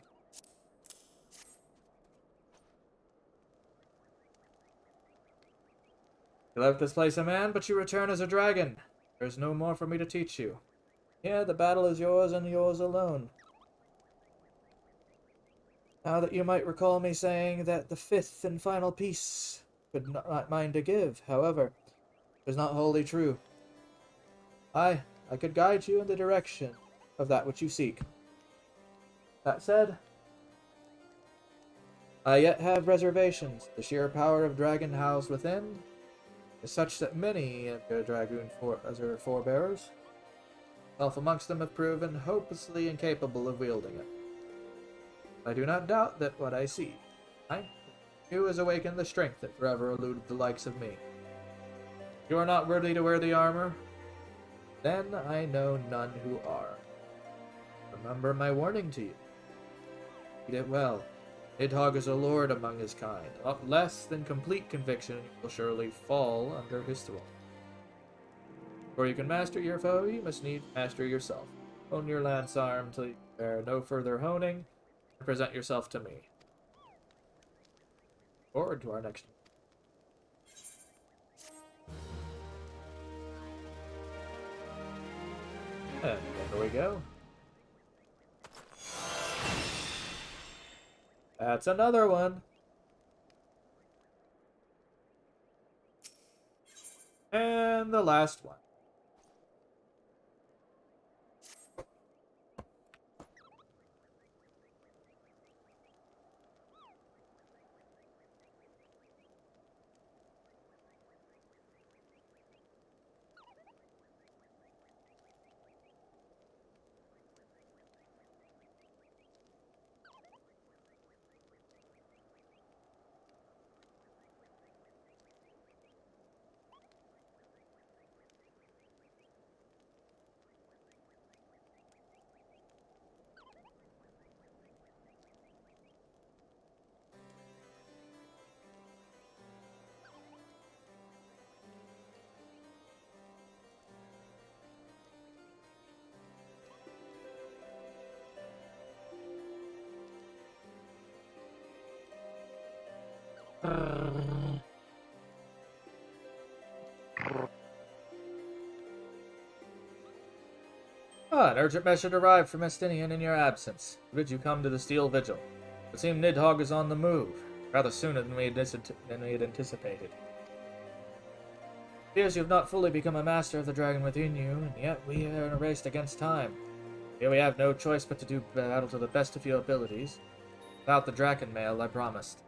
You left this place a man, but you return as a dragon. There is no more for me to teach you. Here, the battle is yours and yours alone. Now that you might recall me saying that the fifth and final piece could not mind to give, however, it is not wholly true. I could guide you in the direction of that which you seek. That said, I yet have reservations. The sheer power of dragon housed within is such that many of your dragoon forebearers, self amongst them, have proven hopelessly incapable of wielding it. I do not doubt that what I see, you has awakened the strength that forever eluded the likes of me. You are not worthy to wear the armor, then I know none who are. Remember my warning to you. Read it well. Nidhogg is a lord among his kind. Not less than complete conviction, you will surely fall under his thrall. Before you can master your foe, you must need master yourself. Hone your lance arm till you bear no further honing, and present yourself to me. Forward to our next. And there we go. That's another one. And the last one. An urgent message arrived from Estinian in your absence. He bids you come to the Steel Vigil. It seems Nidhogg is on the move, rather sooner than we had anticipated. It appears you have not fully become a master of the dragon within you, and yet we are in a race against time. Here we have no choice but to do battle to the best of your abilities. Without the dragon mail, I promised.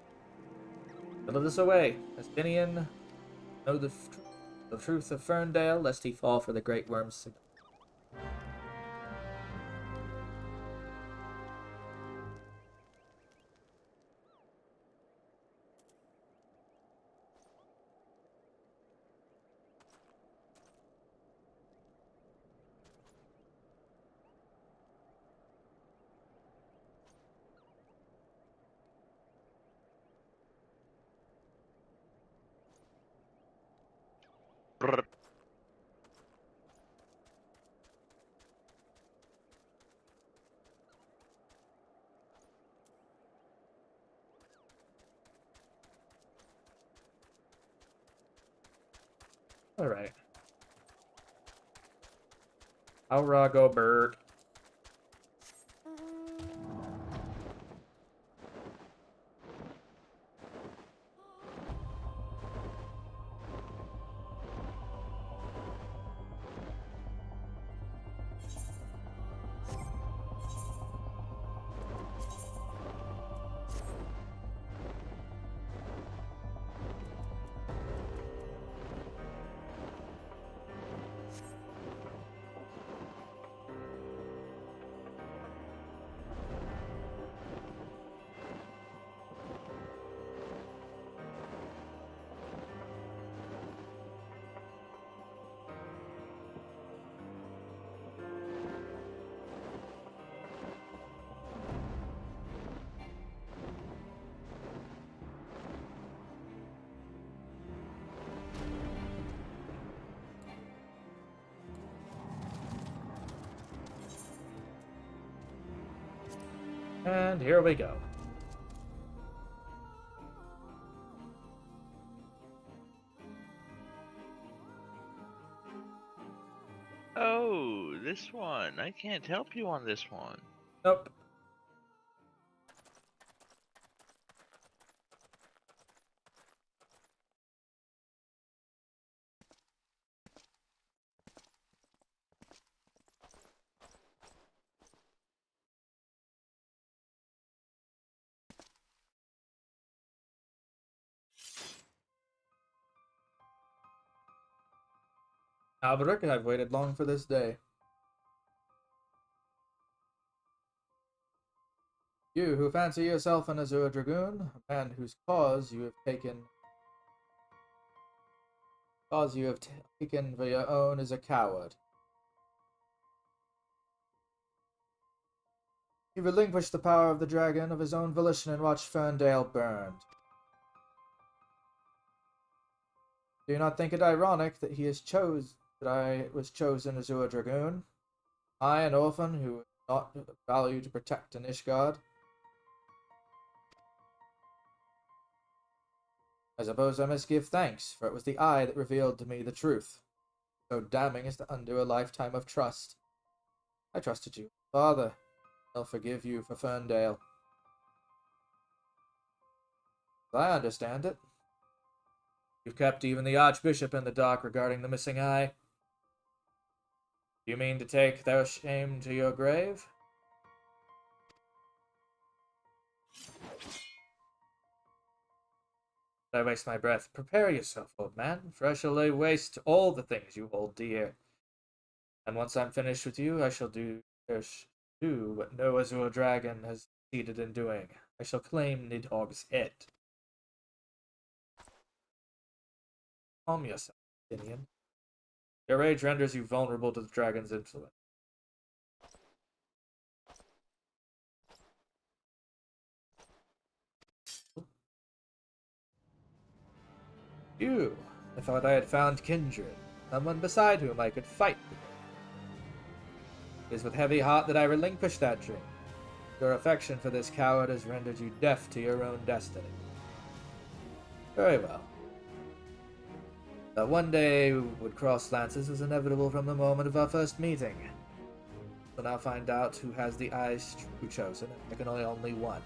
Fill this away, Estinian. Know the truth of Ferndale, lest he fall for the great worm's. Alright. I'll go bird. And here we go. Oh, this one. I can't help you on this one. Nope. Alberic, I've waited long for this day. You who fancy yourself an Azure Dragoon, a man whose cause you have taken for your own, is a coward. He relinquished the power of the dragon of his own volition and watched Ferndale burned. Do you not think it ironic that I was chosen Azure Dragoon? I, an orphan who not value to protect an Ishgard? I suppose I must give thanks, for it was the eye that revealed to me the truth, so damning as to undo a lifetime of trust. I trusted you, Father. I'll forgive you for Ferndale. As I understand it, you've kept even the Archbishop in the dark regarding the missing eye. Do you mean to take their shame to your grave? I waste my breath. Prepare yourself, old man, for I shall lay waste to all the things you hold dear. And once I'm finished with you, I shall do what no Azure Dragon has succeeded in doing. I shall claim Nidhogg's head. Calm yourself, Tinian. Your rage renders you vulnerable to the dragon's influence. You! I thought I had found kindred, someone beside whom I could fight with. It is with heavy heart that I relinquish that dream. Your affection for this coward has rendered you deaf to your own destiny. Very well. That one day we would cross lances was inevitable from the moment of our first meeting. We'll now find out who has the eyes true chosen, and there can only one.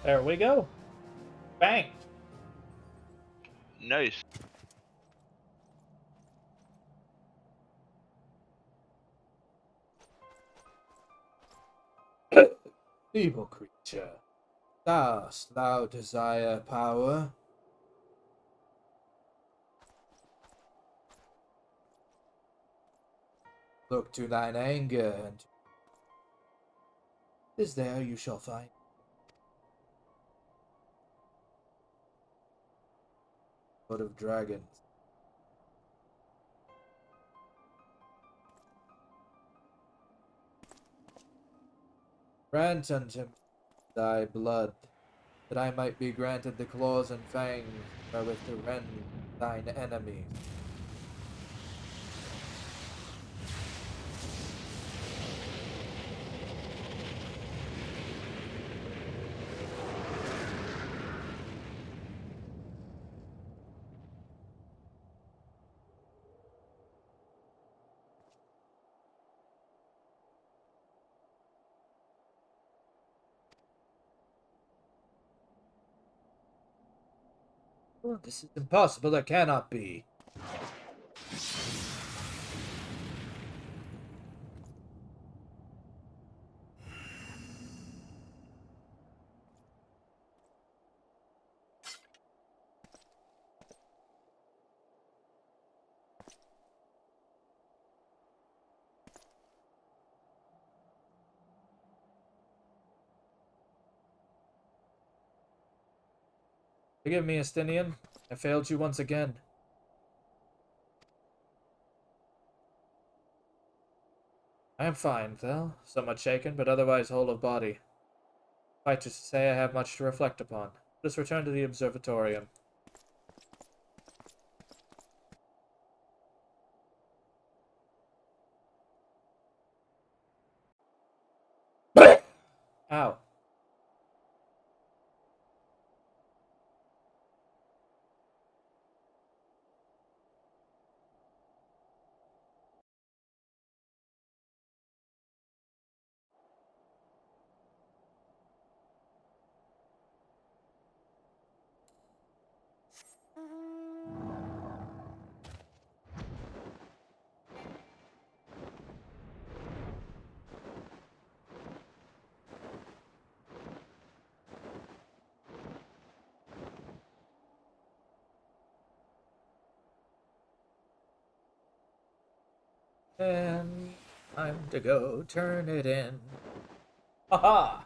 There we go. Bang. Nice. Evil creature, dost thou desire power? Look to thine anger, and is there you shall find. Blood of dragons. Grant unto me thy blood, that I might be granted the claws and fangs wherewith to rend thine enemies. Oh, this is impossible, it cannot be. Forgive me, Estinian. I failed you once again. I am fine, though. Somewhat shaken, but otherwise whole of body. Quite to say, I have much to reflect upon. Let us return to the observatorium. Ow. And time to go turn it in. Haha!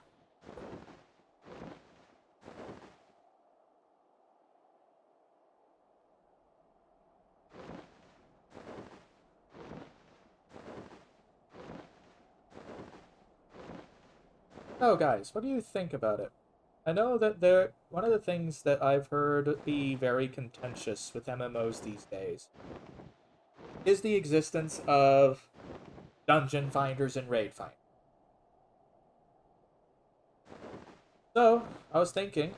Oh, guys, what do you think about it? I know that one of the things that I've heard be very contentious with MMOs these days is the existence of dungeon finders and raid finders. So, I was thinking,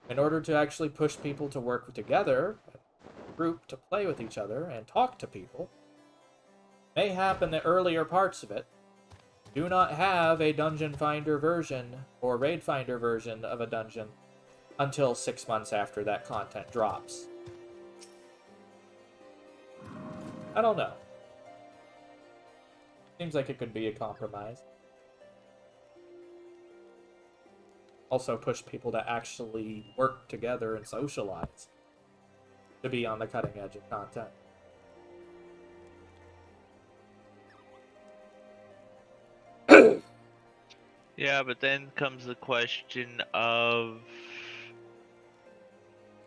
in order to actually push people to work together, a group to play with each other and talk to people, mayhap in the earlier parts of it, do not have a dungeon finder version or raid finder version of a dungeon until 6 months after that content drops. I don't know. Seems like it could be a compromise. Also push people to actually work together and socialize to be on the cutting edge of content. Yeah, but then comes the question of...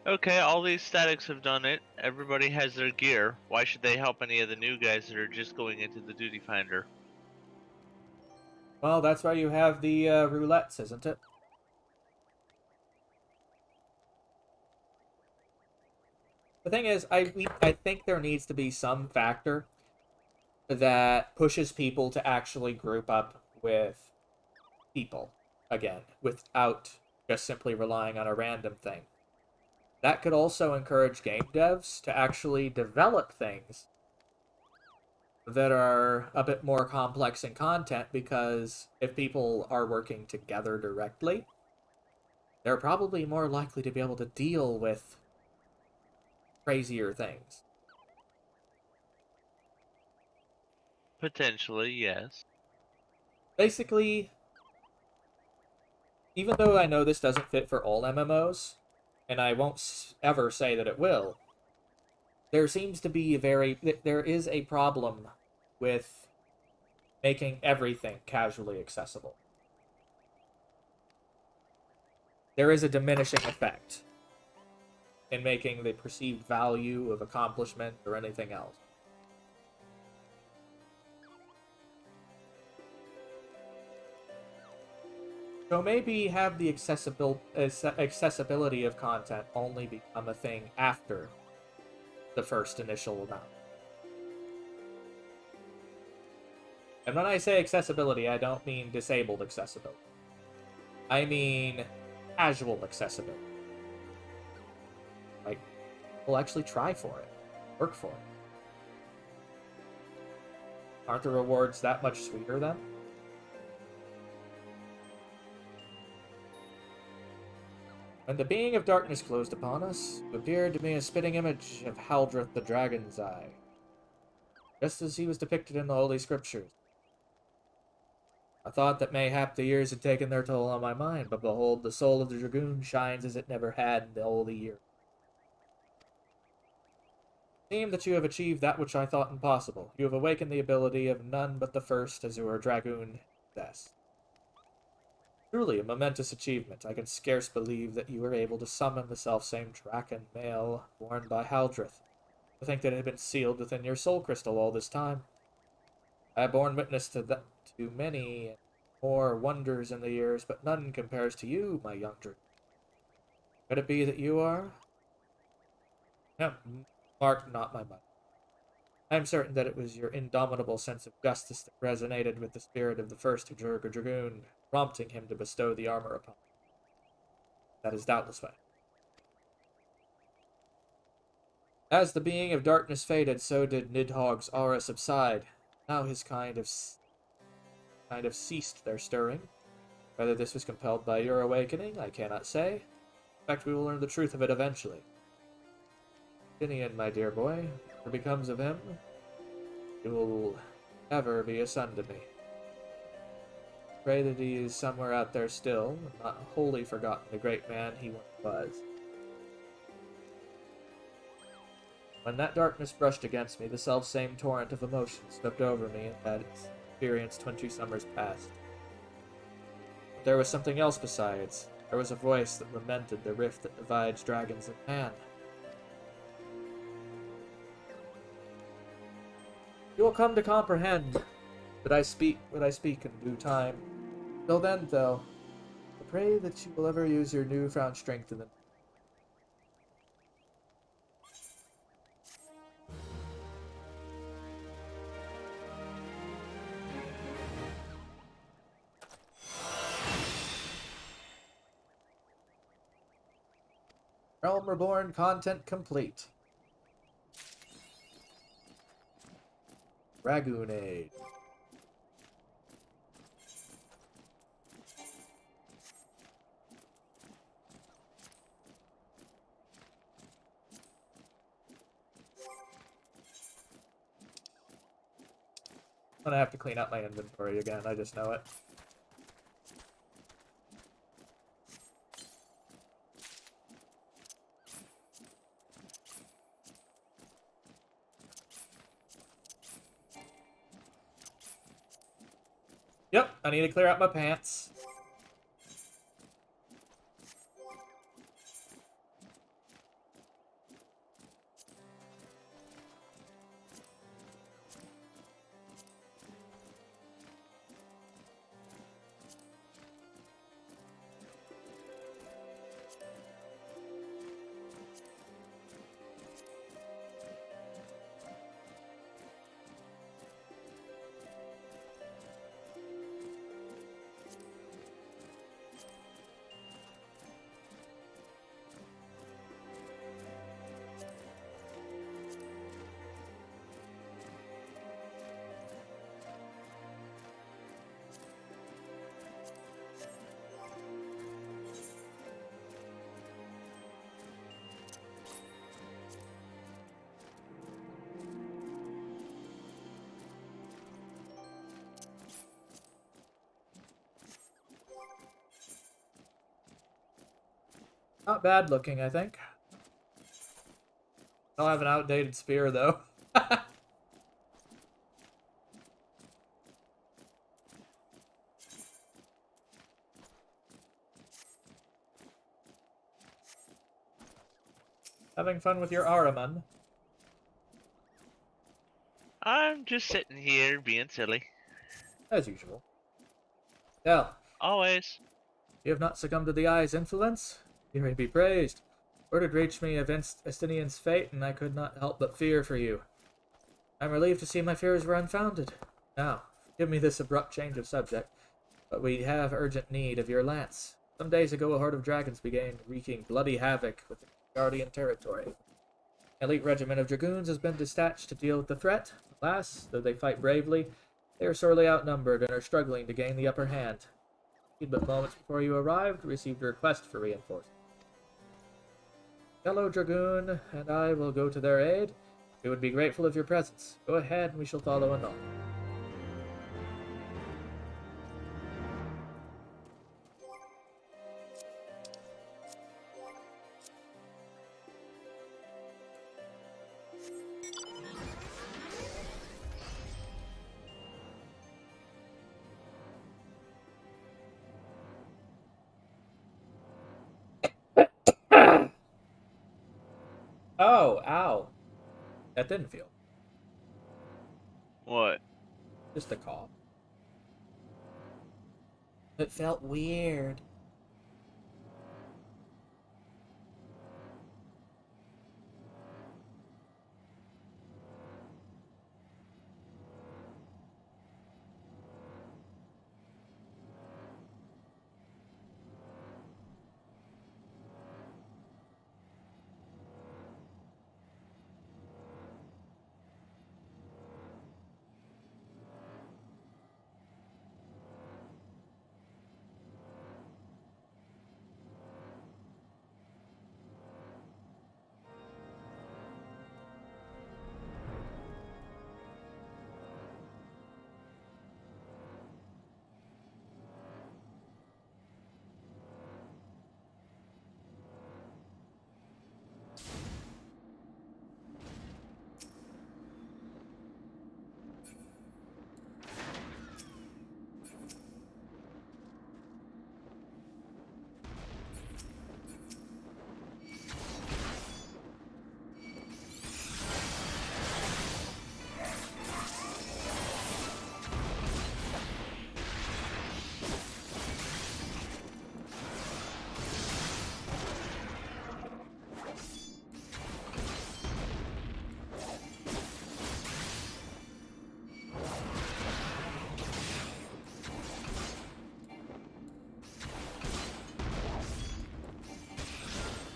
Okay, all these statics have done it. Everybody has their gear. Why should they help any of the new guys that are just going into the duty finder? Well, that's why you have the roulettes, isn't it? The thing is, I think there needs to be some factor that pushes people to actually group up with people again, without just simply relying on a random thing. That could also encourage game devs to actually develop things that are a bit more complex in content, because if people are working together directly, they're probably more likely to be able to deal with crazier things. Potentially, yes. Basically, even though I know this doesn't fit for all MMOs, and I won't ever say that it will, there seems to be there is a problem with making everything casually accessible. There is a diminishing effect in making the perceived value of accomplishment or anything else. So maybe have the accessibility of content only become a thing after the first initial amount. And when I say accessibility, I don't mean disabled accessibility. I mean casual accessibility. Like, we'll actually try for it. Work for it. Aren't the rewards that much sweeter then? When the being of darkness closed upon us, it appeared to me a spitting image of Haldreth the Dragon's Eye, just as he was depicted in the Holy Scriptures. I thought that mayhap the years had taken their toll on my mind, but behold, the soul of the dragoon shines as it never had in the holy year. It seemed that you have achieved that which I thought impossible. You have awakened the ability of none but the first Azure Dragoon possessed. Truly a momentous achievement. I can scarce believe that you were able to summon the selfsame Draken male born by Haldreth. To think that it had been sealed within your soul crystal all this time. I have borne witness to many more wonders in the years, but none compares to you, my young dragoon. Could it be that you are? No, mark not my money. I am certain that it was your indomitable sense of justice that resonated with the spirit of the first Dragoon, prompting him to bestow the armor upon you. That is doubtless why. As the being of darkness faded, so did Nidhogg's aura subside. Now his kind of ceased their stirring. Whether this was compelled by your awakening, I cannot say. In fact, we will learn the truth of it eventually. Finian, my dear boy, whatever becomes of him, he will ever be a son to me. Pray that he is somewhere out there still, and not wholly forgotten the great man he once was. When that darkness brushed against me, the selfsame torrent of emotion swept over me and had experienced 20 summers past. But there was something else besides. There was a voice that lamented the rift that divides dragons and man. You will come to comprehend that I speak what I speak in due time. Till then, though, I pray that you will ever use your newfound strength in the Realm Reborn content complete. Dragoonade. I'm gonna have to clean up my inventory again, I just know it. Yep, I need to clear out my pants. Not bad looking, I think. I'll have an outdated spear, though. Having fun with your Ahriman? I'm just sitting here being silly. As usual. Well, Always. you have not succumbed to the Eye's influence? Herein be praised. Word had reached me of Estinian's fate, and I could not help but fear for you. I am relieved to see my fears were unfounded. Now, forgive me this abrupt change of subject, but we have urgent need of your lance. Some days ago, a horde of dragons began wreaking bloody havoc with the Guardian territory. An elite regiment of dragoons has been dispatched to deal with the threat. Alas, though they fight bravely, they are sorely outnumbered and are struggling to gain the upper hand. But moments before you arrived, we received a request for reinforcements. Fellow dragoon and I will go to their aid. We would be grateful of your presence. Go ahead and we shall follow anon. Oh, ow. That didn't feel. What? Just a cough. It felt weird.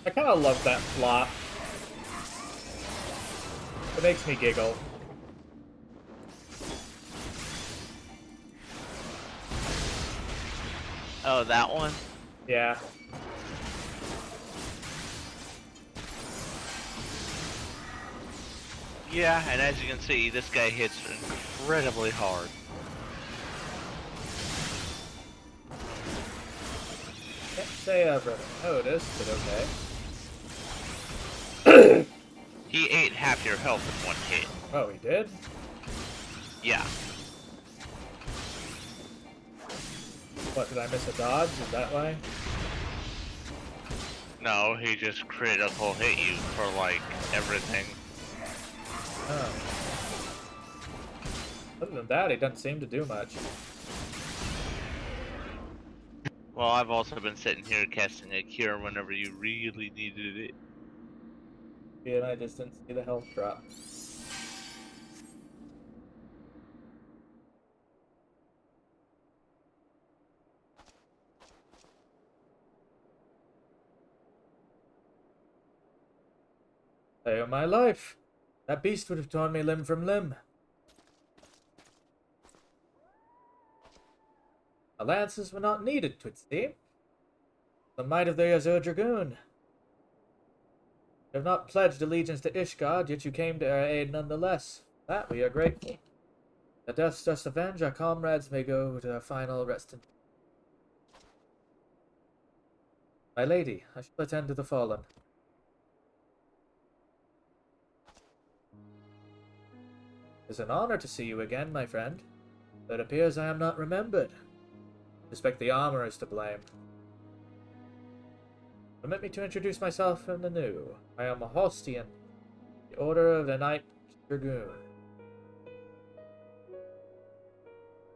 I kind of love that flop. It makes me giggle. Oh, that one? Yeah. Yeah, and as you can see, this guy hits incredibly hard. Can't say I've really noticed, but okay. He ate half your health in one hit. Oh, he did? Yeah. What, did I miss a dodge? Is that why? No, he just critical hit you for, like, everything. Oh. Other than that, he doesn't seem to do much. Well, I've also been sitting here casting a cure whenever you really needed it. Yeah, and I just didn't see the health drop. Day of my life! That beast would have torn me limb from limb. The lances were not needed, 'twould seem. The might of the Azure Dragoon. You have not pledged allegiance to Ishgard, yet you came to our aid nonetheless. For that we are grateful. The deaths just avenged, our comrades may go to their final rest in My lady, I shall attend to the fallen. It is an honor to see you again, my friend. But it appears I am not remembered. I suspect the armor is to blame. Permit me to introduce myself anew. I am a Holstein, the Order of the Knight Dragoon.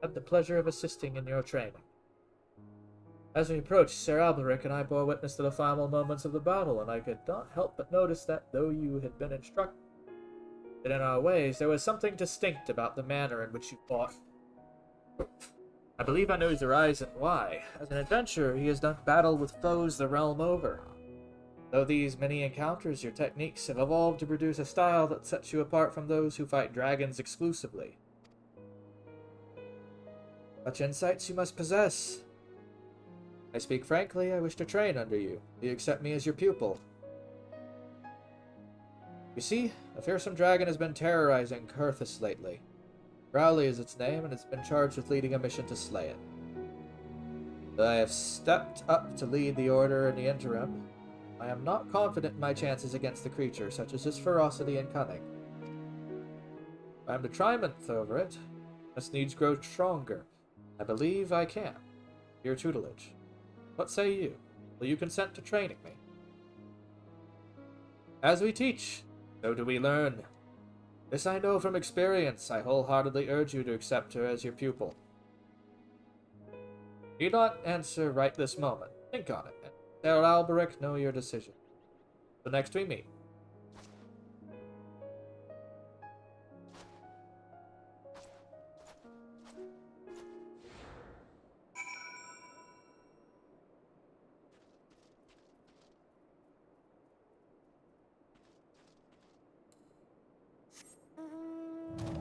I had the pleasure of assisting in your training. As we approached, Sir Alberic and I bore witness to the final moments of the battle, and I could not help but notice that, though you had been instructed in our ways, there was something distinct about the manner in which you fought. I believe I know the reason why. As an adventurer, he has done battle with foes the realm over. Though these many encounters, your techniques have evolved to produce a style that sets you apart from those who fight dragons exclusively. Such insights you must possess. I speak frankly, I wish to train under you. Do you accept me as your pupil? You see, a fearsome dragon has been terrorizing Kurthus lately. Growly is its name, and it's been charged with leading a mission to slay it. Though I have stepped up to lead the order in the interim, I am not confident in my chances against the creature, such as its ferocity and cunning. If I am to triumph over it, must needs grow stronger. I believe I can. Your tutelage. What say you? Will you consent to training me? As we teach, so do we learn. This I know from experience. I wholeheartedly urge you to accept her as your pupil. Do not answer right this moment. Think on it. Sir Alberic, know your decision. So next we meet.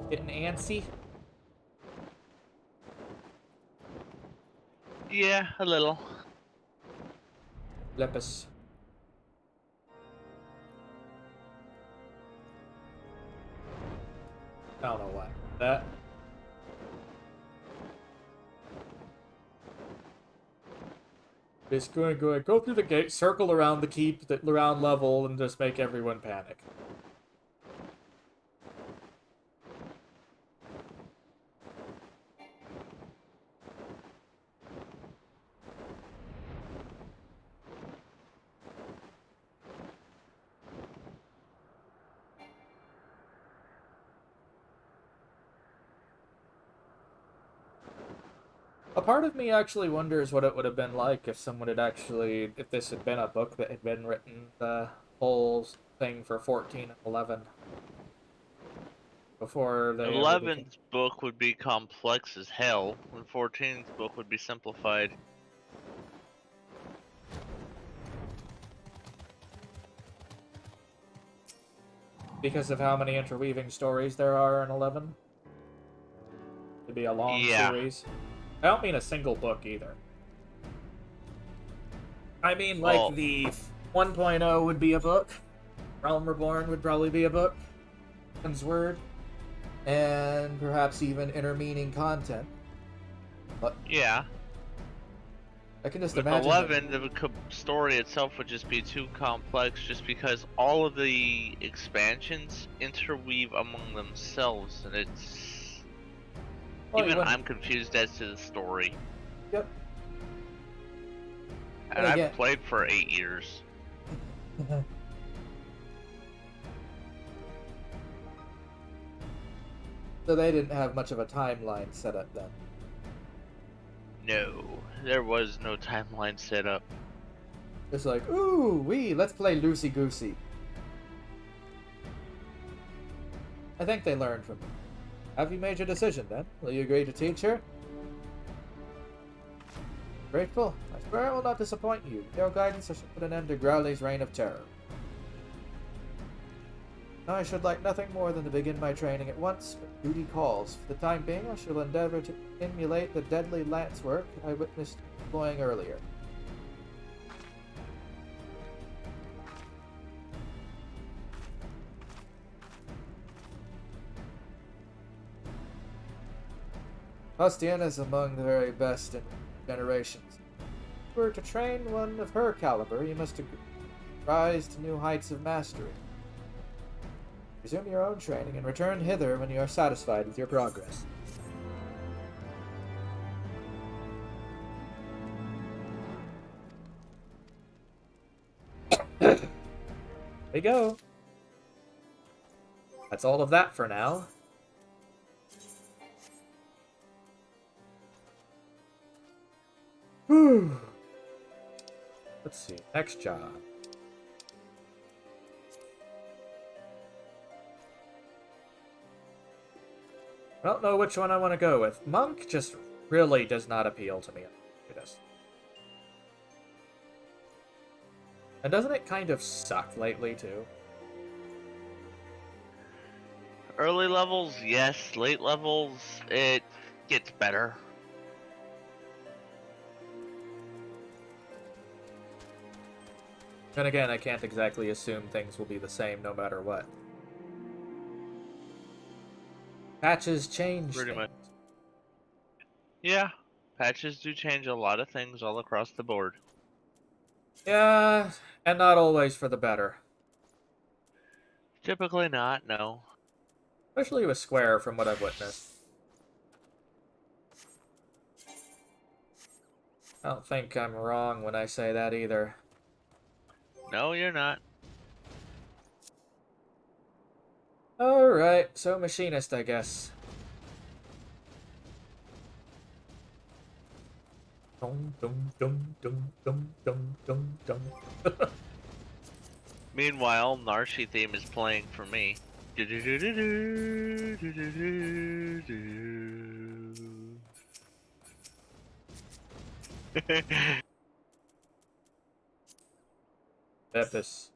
Getting antsy? Yeah, a little. Lepus. I don't know why. That. Just going to go through the gate, circle around the keep, the round level, and just make everyone panic. A part of me actually wonders what it would have been like if someone had actually, if this had been a book that had been written, the whole thing for 14 and 11. Before they 11's book would be complex as hell, and 14's book would be simplified. Because of how many interweaving stories there are in 11? It'd be a long series. I don't mean a single book either. I mean, like, the 1.0 would be a book. Realm Reborn would probably be a book. Heaven's Word. And perhaps even intermeaning content. But yeah. I can just With imagine 11, the story itself would just be too complex just because all of the expansions interweave among themselves, and it's... Well, even I'm confused as to the story. Yep. And I've played for 8 years. So they didn't have much of a timeline set up then. No, there was no timeline set up. It's like, ooh, let's play Loosey Goosey. I think they learned from it. Have you made your decision then? Will you agree to teach her? Grateful. I swear I will not disappoint you. With your guidance, I shall put an end to Growly's reign of terror. Now I should like nothing more than to begin my training at once, but duty calls. For the time being, I shall endeavor to emulate the deadly lance work I witnessed employing earlier. Bastian is among the very best in generations. If you were to train one of her caliber, you must rise to new heights of mastery. Resume your own training and return hither when you are satisfied with your progress. There we go. That's all of that for now. Whew. Let's see. Next job. I don't know which one I want to go with. Monk just really does not appeal to me. And doesn't it kind of suck lately, too? Early levels, yes. Late levels, it gets better. Then again, I can't exactly assume things will be the same no matter what. Patches change Pretty things. much. Yeah, patches do change a lot of things all across the board. Yeah, and not always for the better. Typically not, no. Especially with Square, from what I've witnessed. I don't think I'm wrong when I say that either. No, you're not. Alright, so Machinist, I guess. Dum dum dum dum dum dum dum dum. Meanwhile, Narshi theme is playing for me. Epis.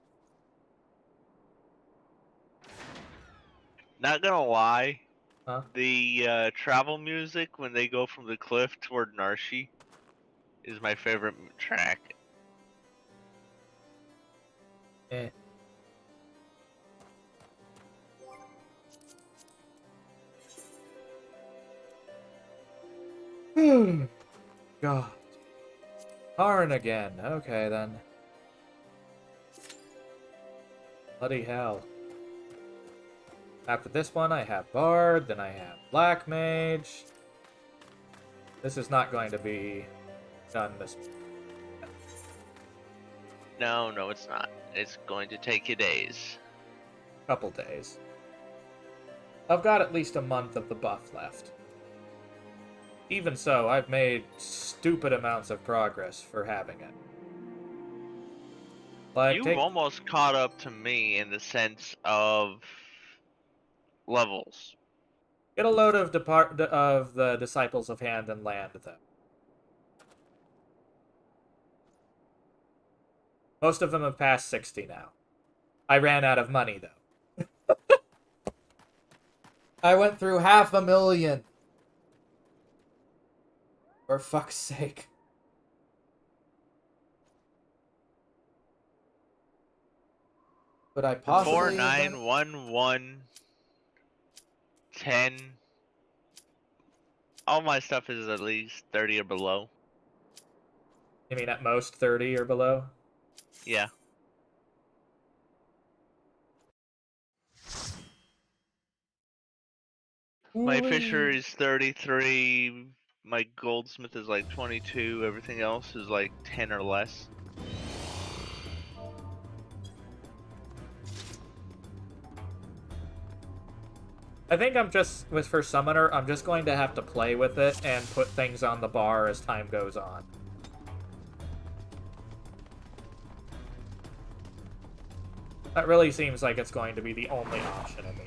Not gonna lie, Huh? the travel music when they go from the cliff toward Narshi is my favorite track. Eh. God. Tarn again. Okay, then. Bloody hell. After this one, I have Bard, then I have Black Mage. This is not going to be done this No, it's not. It's going to take you days. couple days. I've got at least a month of the buff left. Even so, I've made stupid amounts of progress for having it. Like, You've almost caught up to me in the sense of levels. get a load of the Disciples of Hand and Land, though. Most of them have passed 60 now. I ran out of money, though. I went through 500,000. For fuck's sake. Could I possibly 4, 9, 1, 1, 10. All my stuff is at least 30 or below. You mean at most 30 or below? Yeah. My Fisher is 33. My Goldsmith is like 22. Everything else is like 10 or less. I think I'm just, for Summoner, I'm just going to have to play with it and put things on the bar as time goes on. That really seems like it's going to be the only option of me.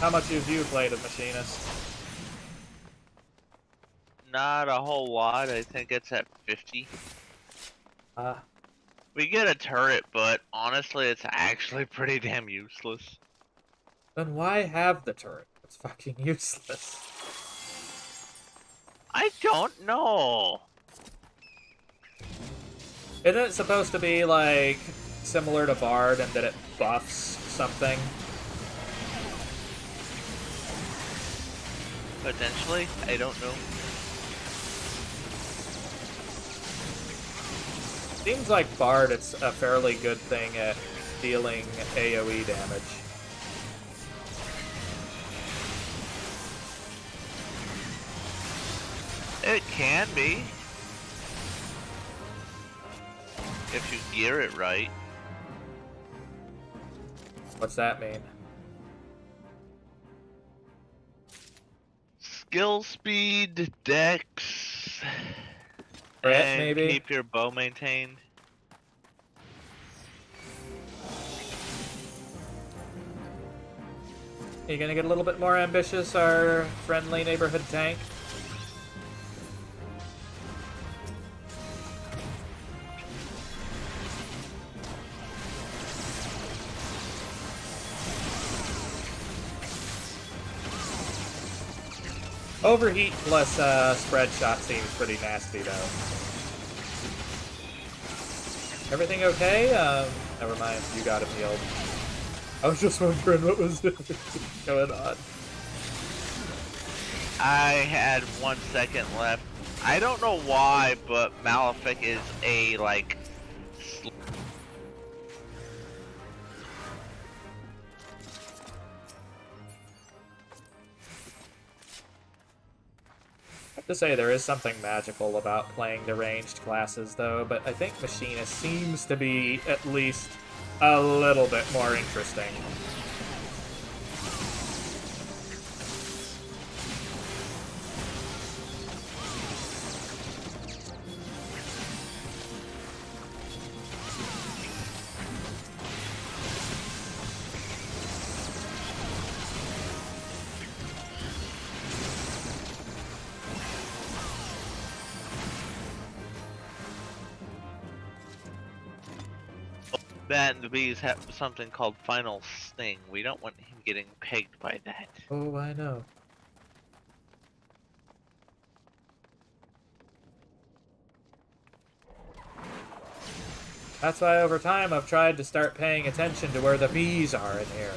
How much have you played of Machinist? Not a whole lot. I think it's at 50. We get a turret, but honestly, it's actually pretty damn useless. Then why have the turret? It's fucking useless. I don't know. Isn't it supposed to be, like, similar to Bard in that it buffs something? Potentially, I don't know. Seems like Bard, it's a fairly good thing at dealing AoE damage. It can be. If you gear it right. What's that mean? Skill speed, dex, Crit, and maybe? keep your bow maintained. Are you gonna get a little bit more ambitious, our friendly neighborhood tank? Overheat plus spread shot seems pretty nasty, though. Everything okay? Never mind, you got him healed. I was just wondering what was going on. I had 1 second left. I don't know why, but Malefic is a, like... I have to say, there is something magical about playing the ranged classes, though, but I think Machinist seems to be at least a little bit more interesting. That and the bees have something called Final Sting. We don't want him getting pegged by that. Oh, I know. That's why over time I've tried to start paying attention to where the bees are in here.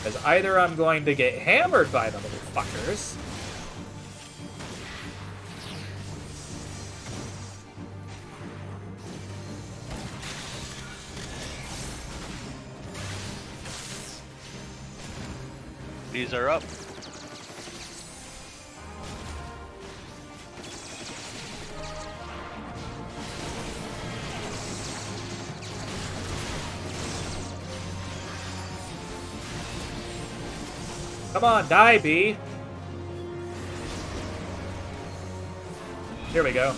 Because either I'm going to get hammered by the little fuckers, These are up. come on, die, bee! Here we go.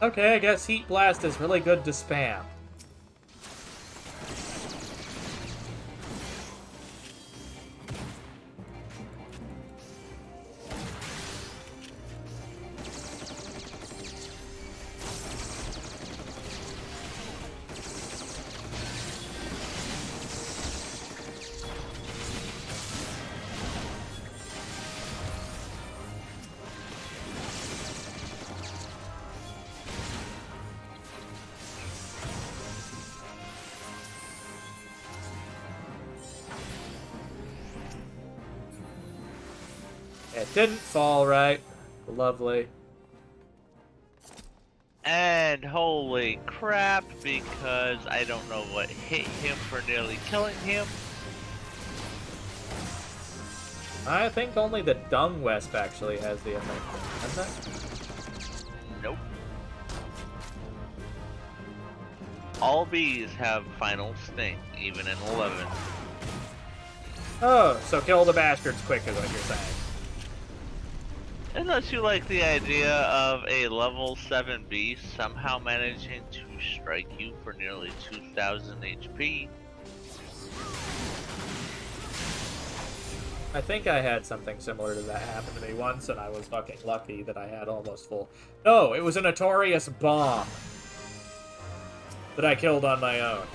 Okay, I guess Heat Blast is really good to spam. It didn't fall right. Lovely. And holy crap, because I don't know what hit him for nearly killing him. I think only the Dung Wisp actually has the effect, doesn't it? Nope. All bees have final sting, even in 11. Oh, so kill the bastards quick is what you're saying. Unless you like the idea of a level 7 beast somehow managing to strike you for nearly 2000 HP. I think I had something similar to that happen to me once, and I was fucking lucky that I had almost full. No, it was a notorious bomb that I killed on my own.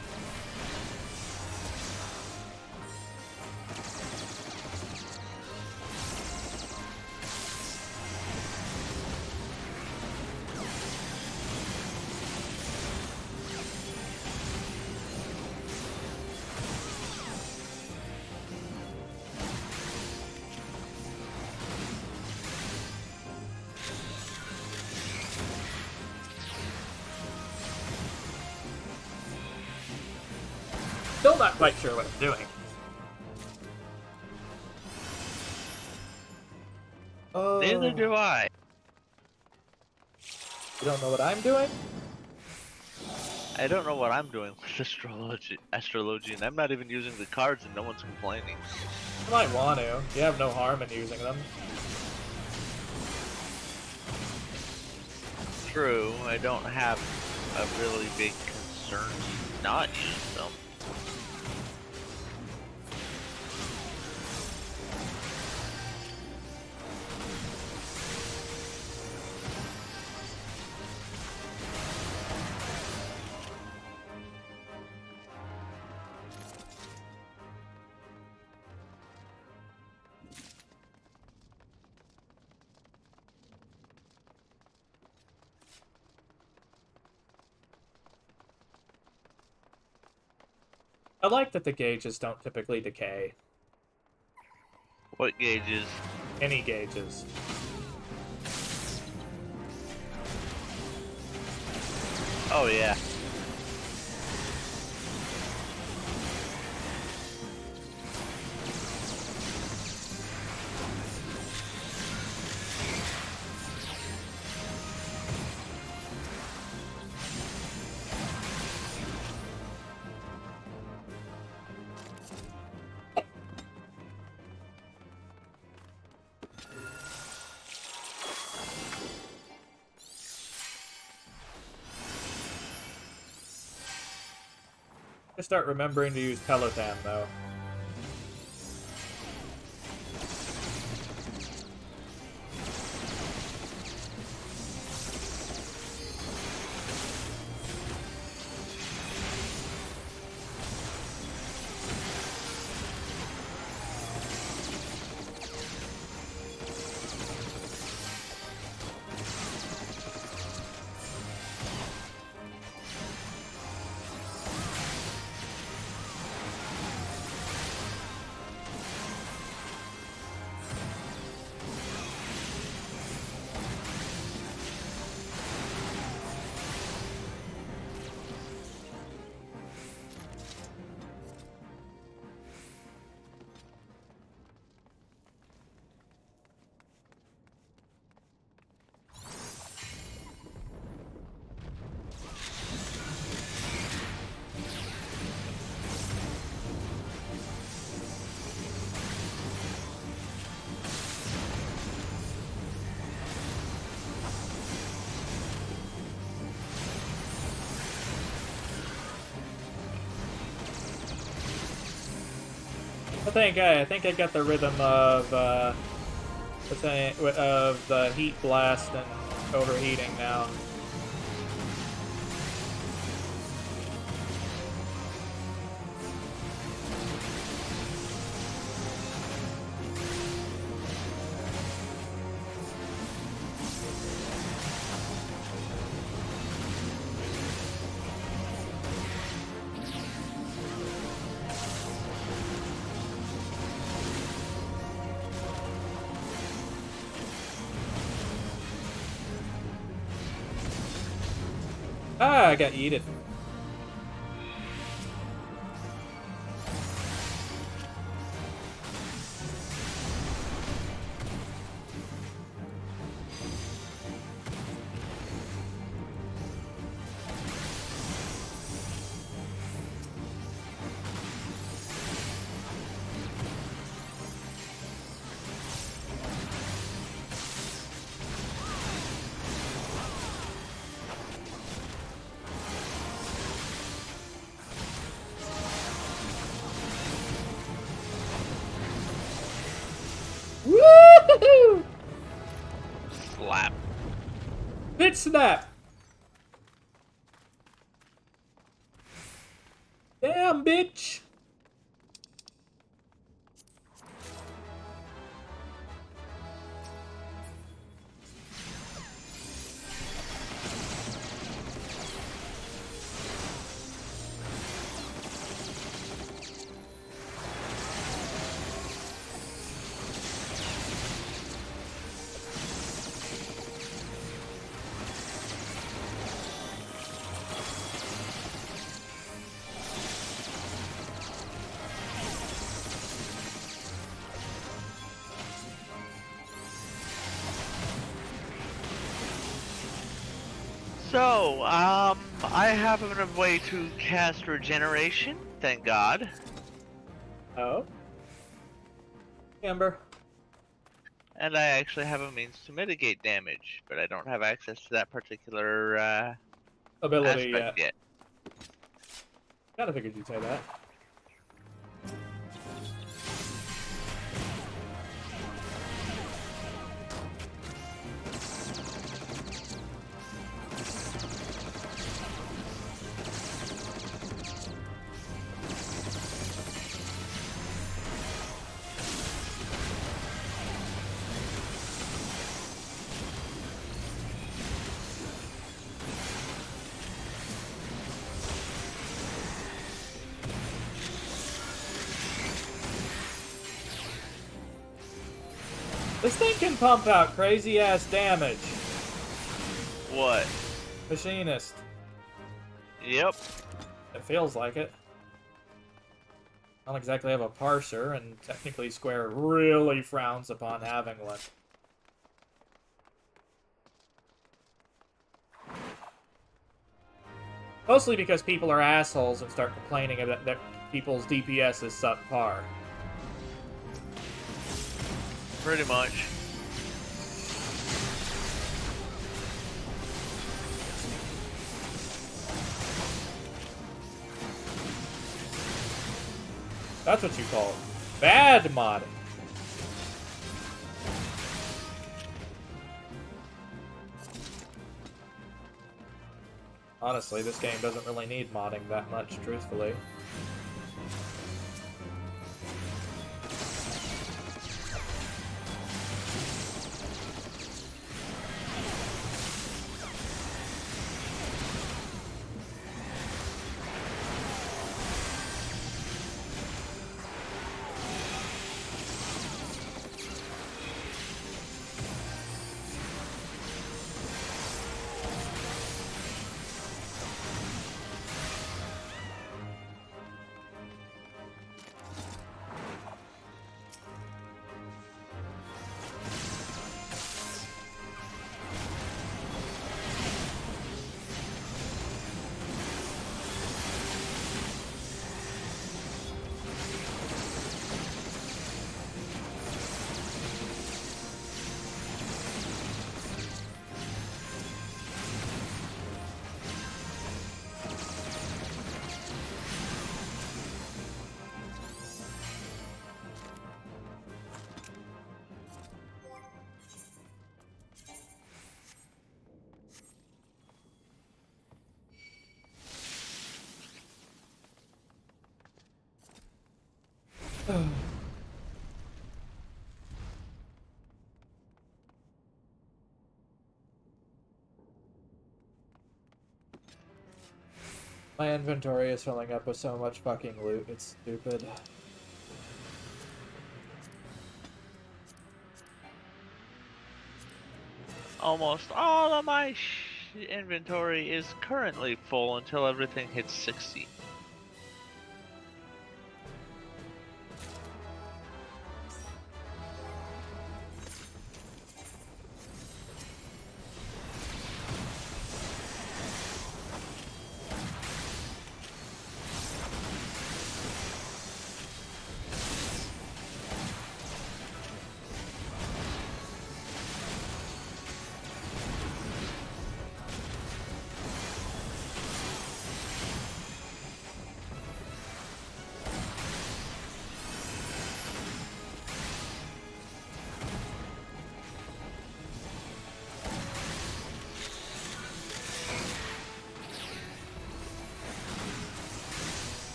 Still not quite sure what I'm doing. Neither do I. You don't know what I'm doing? I don't know what I'm doing with astrology, and I'm not even using the cards and no one's complaining. You might want to. You have no harm in using them. True, I don't have a really big concern to not use them. I like that the gauges don't typically decay. What gauges? Any gauges. Oh yeah. I start remembering to use Peloton, though. I think I got the rhythm of the heat blast and overheating now. Ah, I got yeeted. Woo! Slap. Bitch snap. Damn, bitch. So, I have a way to cast regeneration, thank God. Oh. Amber. And I actually have a means to mitigate damage, but I don't have access to that particular Ability aspect yet. Kinda figured you'd say that. This thing can pump out crazy ass damage. What? Machinist. Yep. It feels like it. I don't exactly have a parser, and technically Square really frowns upon having one. Mostly because people are assholes and start complaining that people's DPS is subpar. Pretty much. That's what you call it. Bad modding. Honestly, this game doesn't really need modding that much, truthfully. My inventory is filling up with so much fucking loot, it's stupid. Almost all of my inventory is currently full until everything hits 60.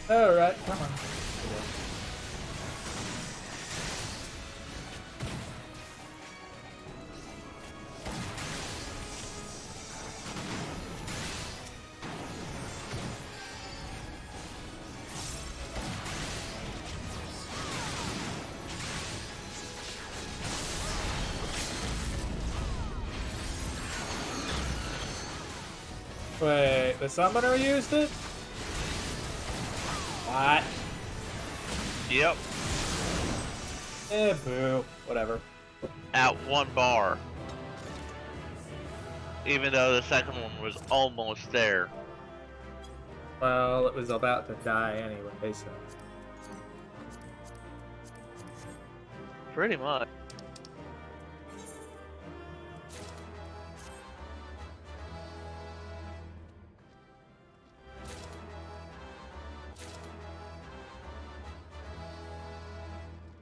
Alright, come on. Wait, the summoner used it? What? Yep. Eh, boo. Whatever. At 1 bar. Even though the second one was almost there. Well, it was about to die anyway, so... Pretty much.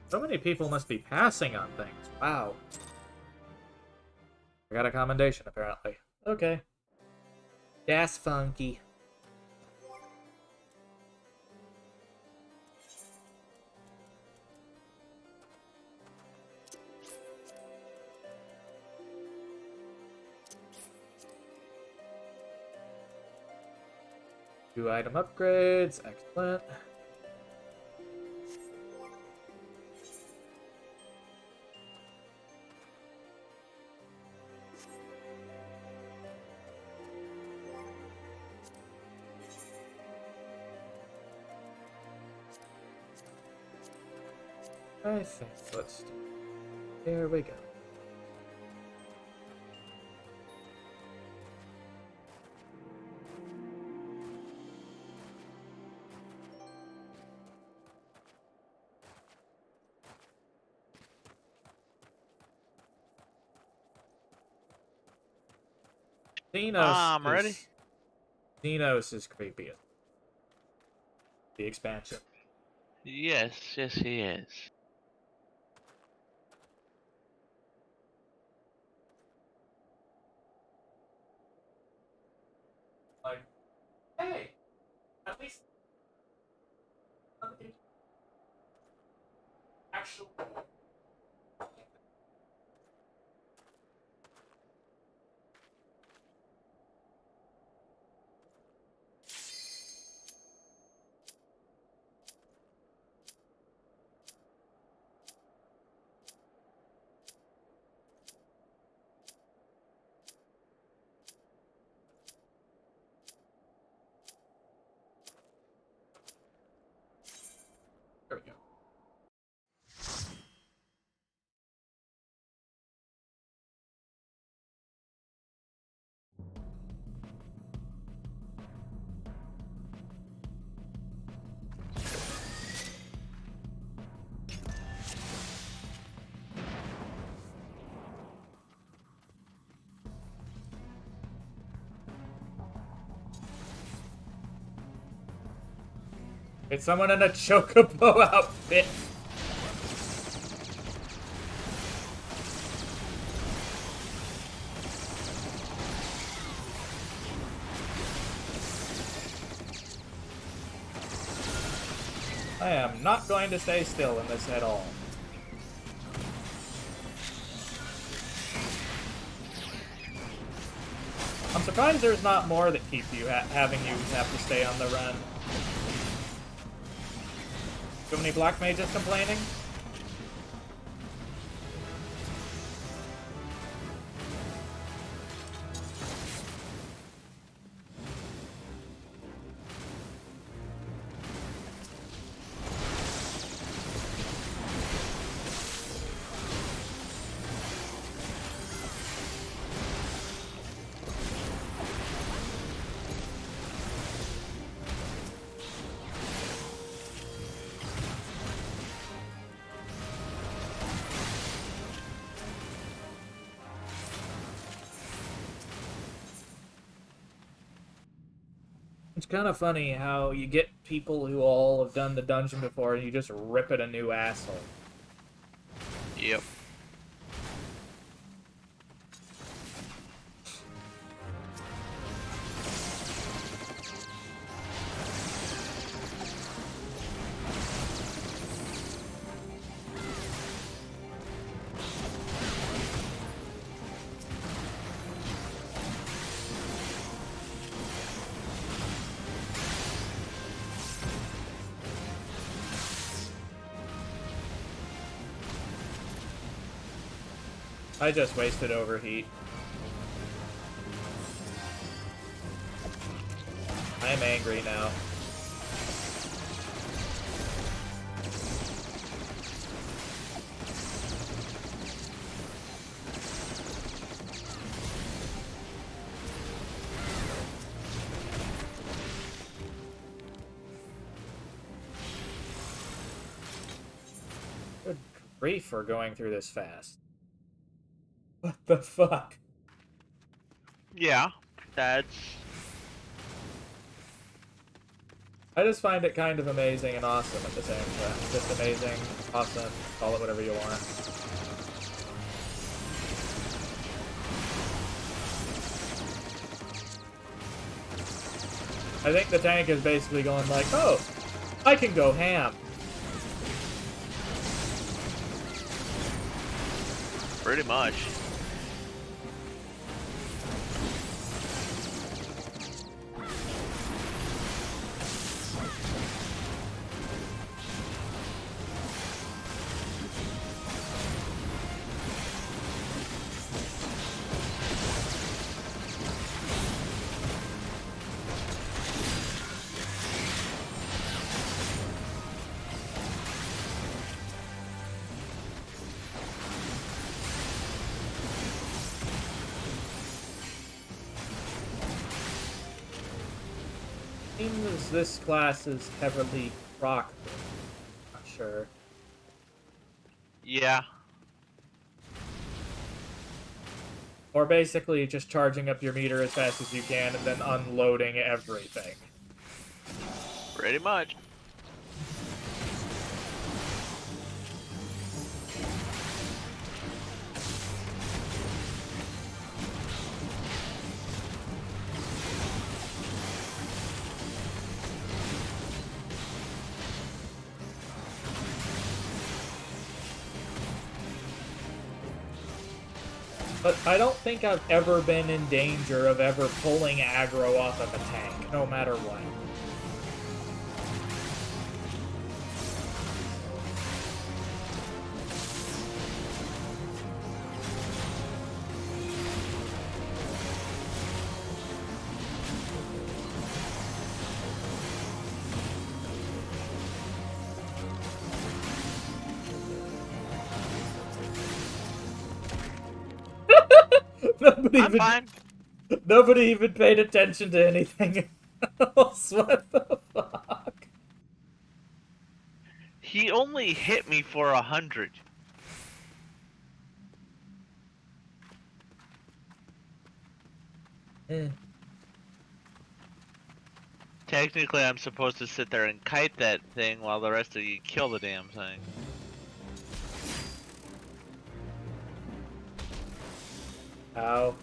So many people must be passing on things. Wow. I got a commendation, apparently. Okay. That's funky. Do item upgrades. Excellent. I think let's do. There we go. I'm ready. Xenos is creepiest. The expansion. Yes, yes he is. Like, hey, at least something actual. There we go. It's someone in a chocobo outfit. I am not going to stay still in this at all. I'm surprised there's not more that keep you having you have to stay on the run. Too many black mages complaining? It's kind of funny how you get people who all have done the dungeon before and you just rip at a new asshole. Yep. I just wasted overheat. I'm angry now. Good grief for going through this fast. What the fuck? Yeah, that's... I just find it kind of amazing and awesome at the same time. Just amazing, awesome, call it whatever you want. I think the tank is basically going like, oh, I can go ham. Pretty much. Seems this class is heavily proc. Not sure. Yeah. Or basically just charging up your meter as fast as you can and then unloading everything. Pretty much. But I don't think I've ever been in danger of ever pulling aggro off of a tank, no matter what. Nobody even paid attention to anything else. What the fuck? He only hit me for 100. Technically, I'm supposed to sit there and kite that thing while the rest of you kill the damn thing. Ow.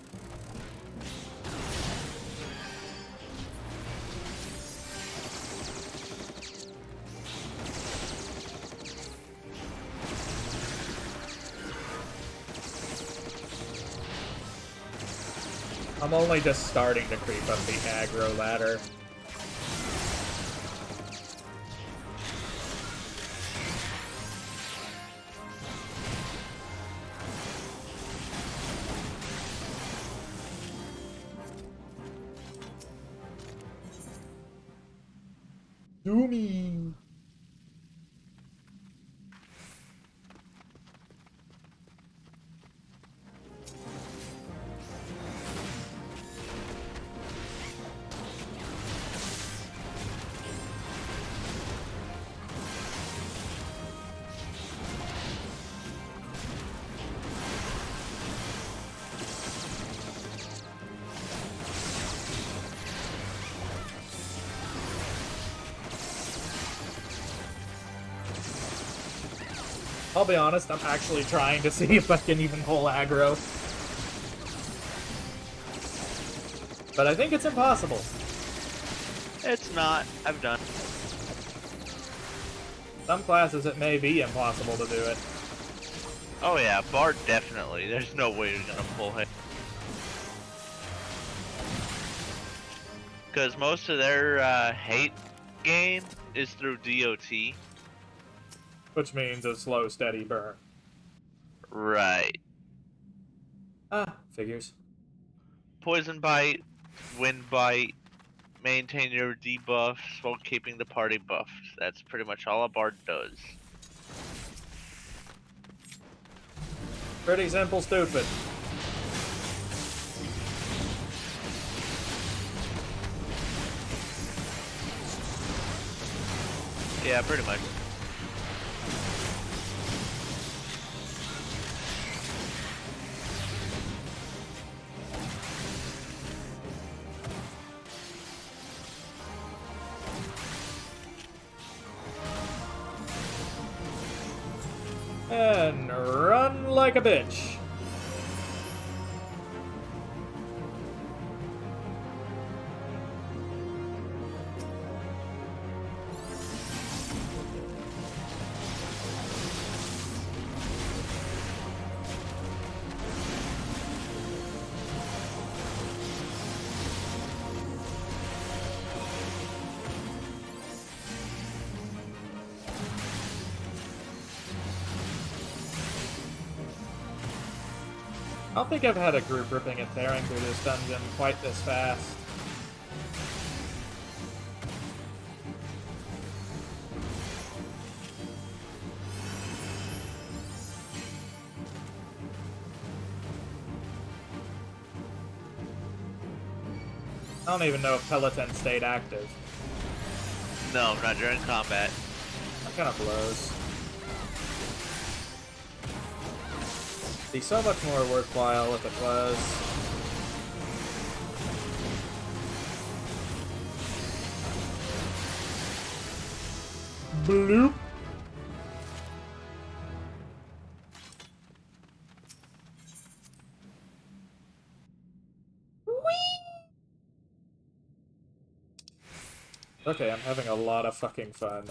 I'm only just starting to creep up the aggro ladder. Doomy! I'll be honest, I'm actually trying to see if I can even pull aggro. But I think it's impossible. It's not. I've done. Some classes it may be impossible to do it. Oh yeah, Bard definitely. There's no way you're gonna pull him. Because most of their hate game is through DOT. Which means a slow, steady burn. Right. Ah, figures. Poison bite, wind bite, maintain your debuffs while keeping the party buffed. That's pretty much all a Bard does. Pretty simple, stupid. Yeah, pretty much. And run like a bitch. I don't think I've had a group ripping and tearing through this dungeon quite this fast. I don't even know if Peloton stayed active. No, not during combat. That kind of blows. Be so much more worthwhile if it was. Bloop. Okay, I'm having a lot of fucking fun.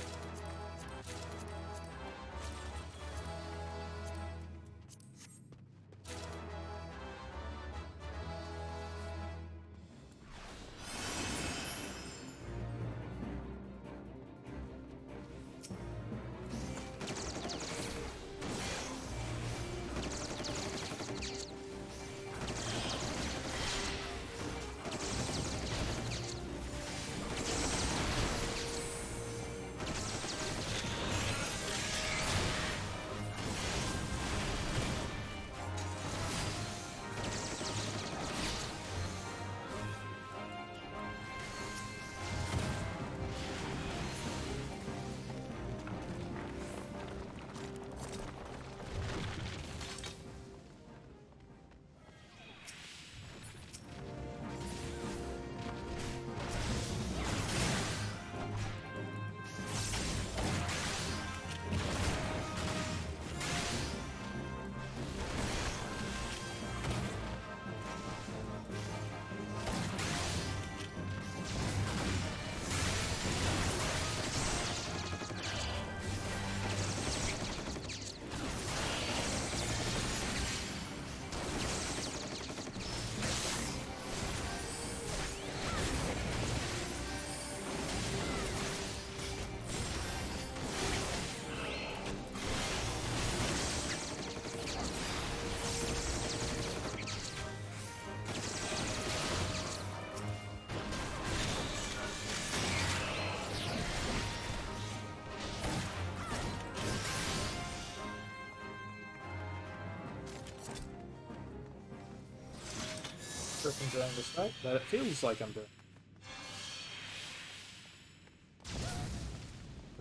just enjoying this fight that it feels like I'm doing.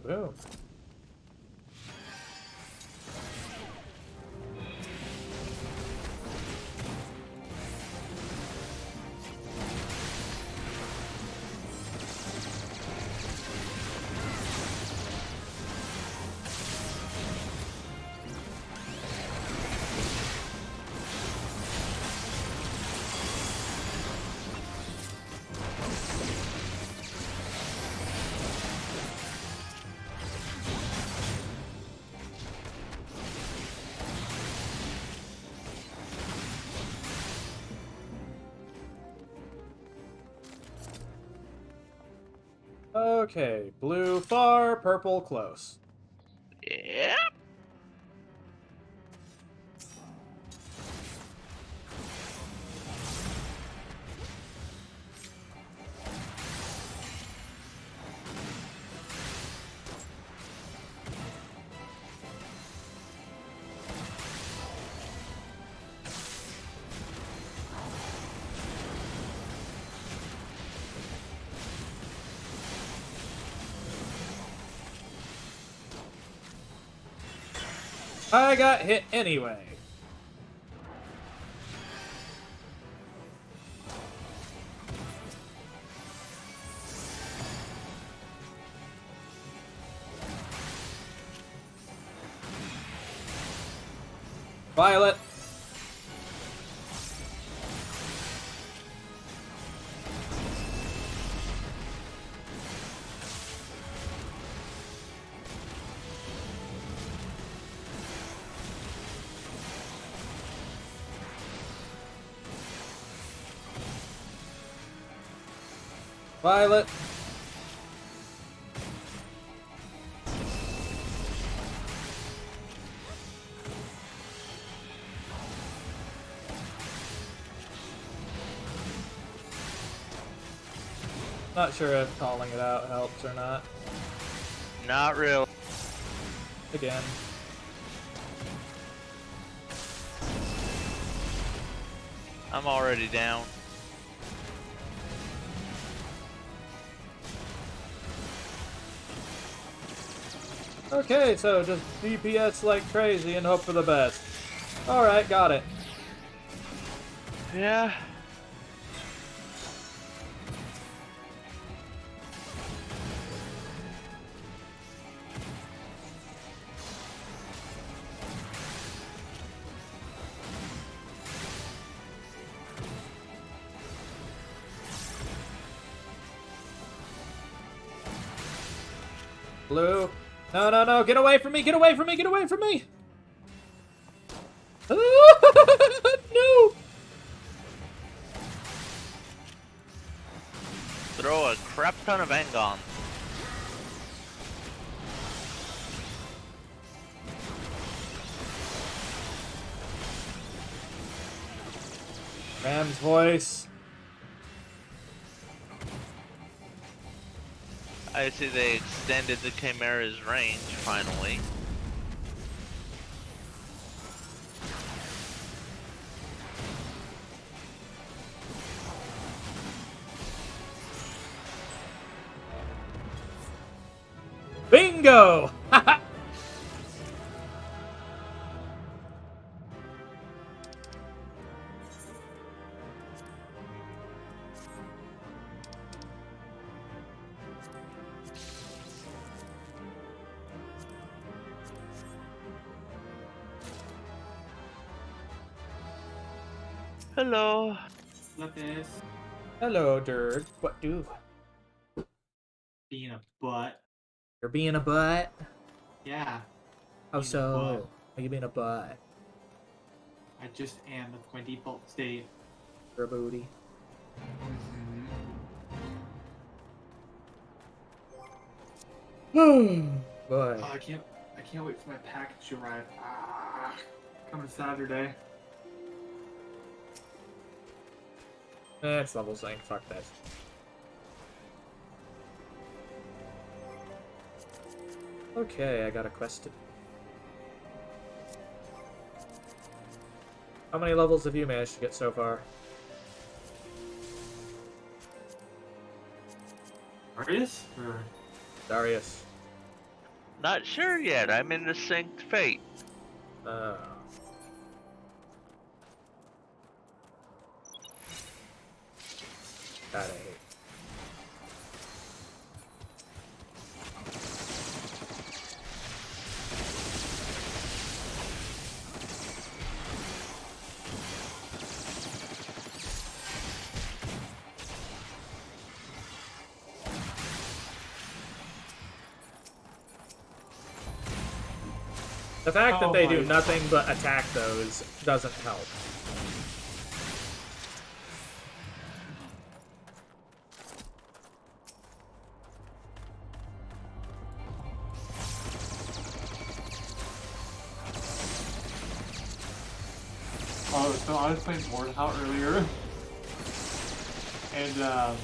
Boom. Okay, blue far, purple close. Yeah. I got hit anyway. Violet. Violet. Not sure if calling it out helps or not. Not real. Again. I'm already down. Okay, so just DPS like crazy and hope for the best. Alright, got it. Yeah. Blue. No, no, no, get away from me, get away from me, get away from me! No! Throw a crap ton of Engon. Ram's voice. I see they extended the Chimera's range, finally. Bingo! Hello. What is? Hello, Dirk. What do? Being a butt. You're being a butt? Yeah. How Being a so? butt. Are you being a butt? I just am. That's my default state. You're a booty. Boy. Oh, I can't wait for my package to arrive. Coming Saturday. It's level sync. Fuck that. Okay, I got a quest to do. How many levels have you managed to get so far? Darius? Or... Darius. Not sure yet. I'm in the synced fate. God, I hate. The fact that they do nothing but attack those doesn't help. Oh, so I was playing Mordhau earlier, and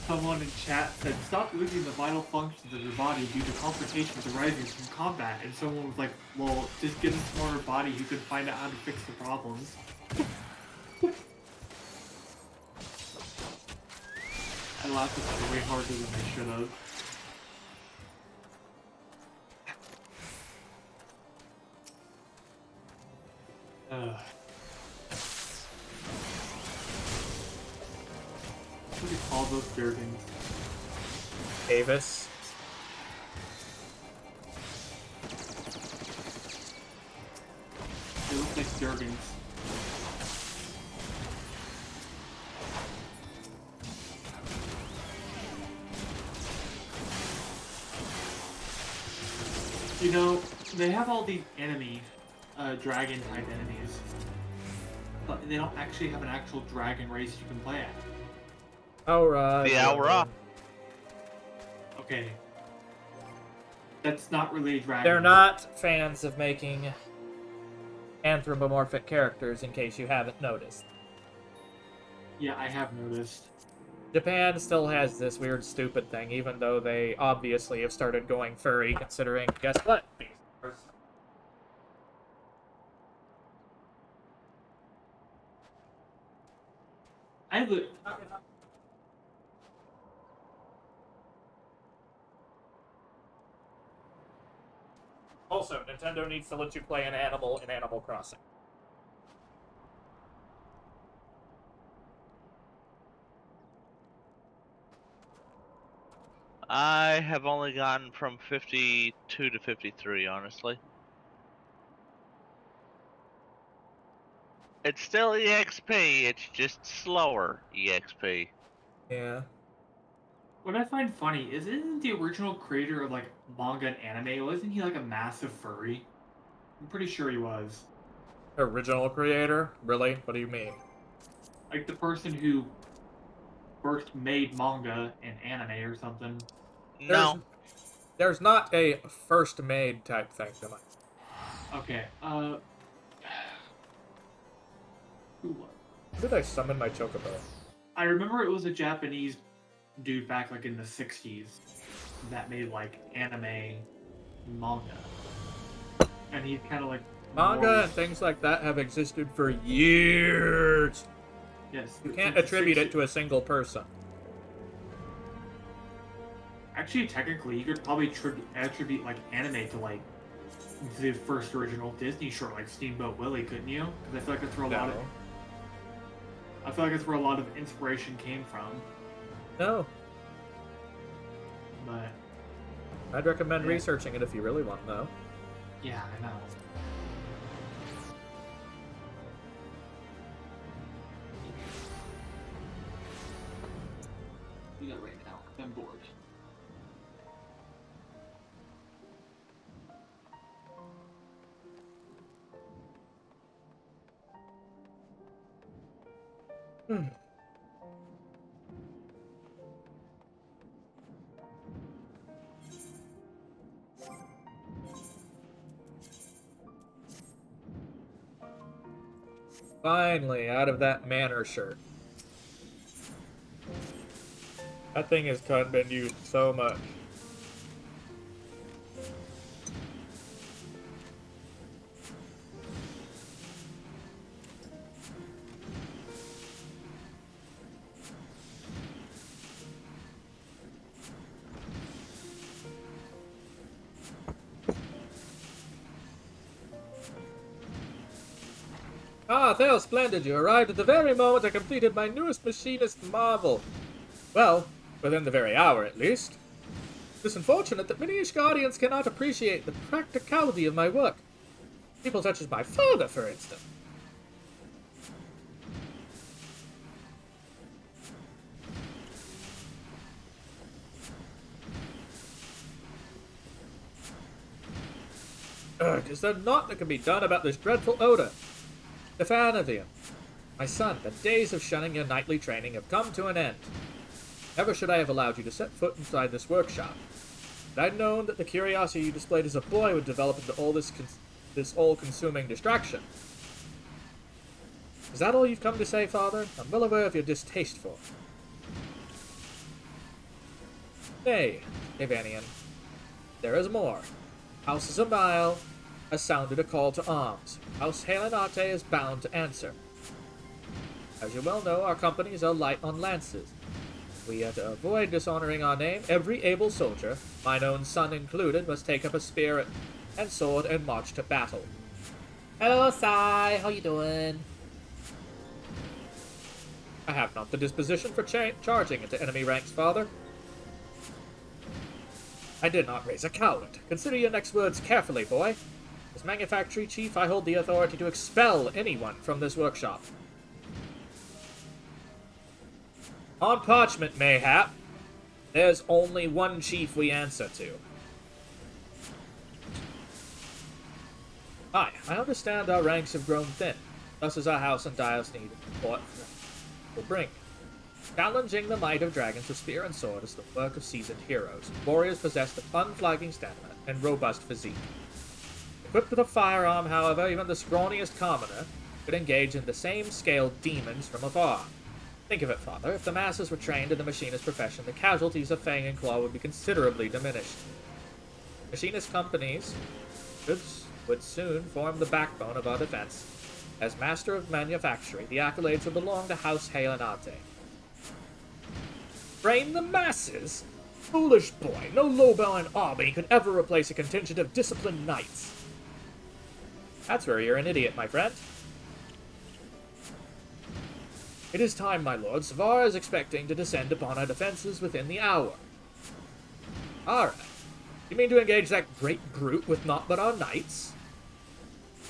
someone in chat said, "Stop losing the vital functions of your body due to complications arising from combat." And someone was like, "Well, just get a smarter body who can find out how to fix the problems." I laughed at that way harder than I should have. What do you call those Durgans? Avis. They look like Durgans. You know, they have all these enemy, dragon type enemies, but they don't actually have an actual dragon race you can play at. Aura. The Aura. Okay. That's not really a dragon. They're not fans of making anthropomorphic characters, in case you haven't noticed. Yeah, I have noticed. Japan still has this weird, stupid thing, even though they obviously have started going furry, considering, guess what? I look. Also, Nintendo needs to let you play an animal in Animal Crossing. I have only gotten from 52 to 53, honestly. It's still EXP, it's just slower EXP. Yeah. What I find funny is, isn't the original creator of like manga and anime, wasn't he like a massive furry? I'm pretty sure he was. Original creator? Really? What do you mean? Like the person who first made manga and anime or something. No. There's not a first made type thing to mind. Okay, who was? When did I summon my Chocobo? I remember it was a Japanese dude back like in the 60s that made like anime manga. And he's kind of like Manga and things like that have existed for years. Yes. You can't attribute it to a single person. Actually, technically, you could probably attribute like anime to like the first original Disney short, like Steamboat Willie, couldn't you? Because I feel like that's where I feel like that's where a lot of inspiration came from. No. But I'd recommend researching it if you really want to know. yeah, I know. You got right now. I'm bored. Finally, out of that manor shirt. That thing has been used so much. Ah, Theo, splendid. You arrived at the very moment I completed my newest machinist marvel. Well, within the very hour, at least. It is unfortunate that many Ishgardians cannot appreciate the practicality of my work. People such as my father, for instance. Ugh, is there naught that can be done about this dreadful odor? Stefanovian, my son, the days of shunning your nightly training have come to an end. Never should I have allowed you to set foot inside this workshop. If I'd known that the curiosity you displayed as a boy would develop into all this all-consuming distraction. Is that all you've come to say, Father? I'm well aware of your distaste for it. Nay, Evanian, there is more. House is a mile has sounded a call to arms. House Halenate is bound to answer. As you well know, our companies are light on lances. We are to avoid dishonoring our name. Every able soldier, mine own son included, must take up a spear and sword and march to battle. Hello, Sai. How you doing? I have not the disposition for charging into enemy ranks, Father. I did not raise a coward. Consider your next words carefully, boy. As manufactory chief, I hold the authority to expel anyone from this workshop. On parchment, mayhap. There's only one chief we answer to. Aye, I understand our ranks have grown thin. Thus is our house and dials need support will bring. Challenging the might of dragons with spear and sword is the work of seasoned heroes. Warriors possessed of unflagging stamina and robust physique. Equipped with a firearm, however, even the scrawniest commoner could engage in the same scale demons from afar. Think of it, Father. If the masses were trained in the machinist profession, the casualties of Fang and Claw would be considerably diminished. Machinist companies would soon form the backbone of our defense. As master of manufacturing, the accolades would belong to House Halenate. Train the masses? Foolish boy, no low-bowing army could ever replace a contingent of disciplined knights. That's where you're an idiot, my friend. It is time, my lord. Savara is expecting to descend upon our defenses within the hour. Alright. You mean to engage that great brute with naught but our knights?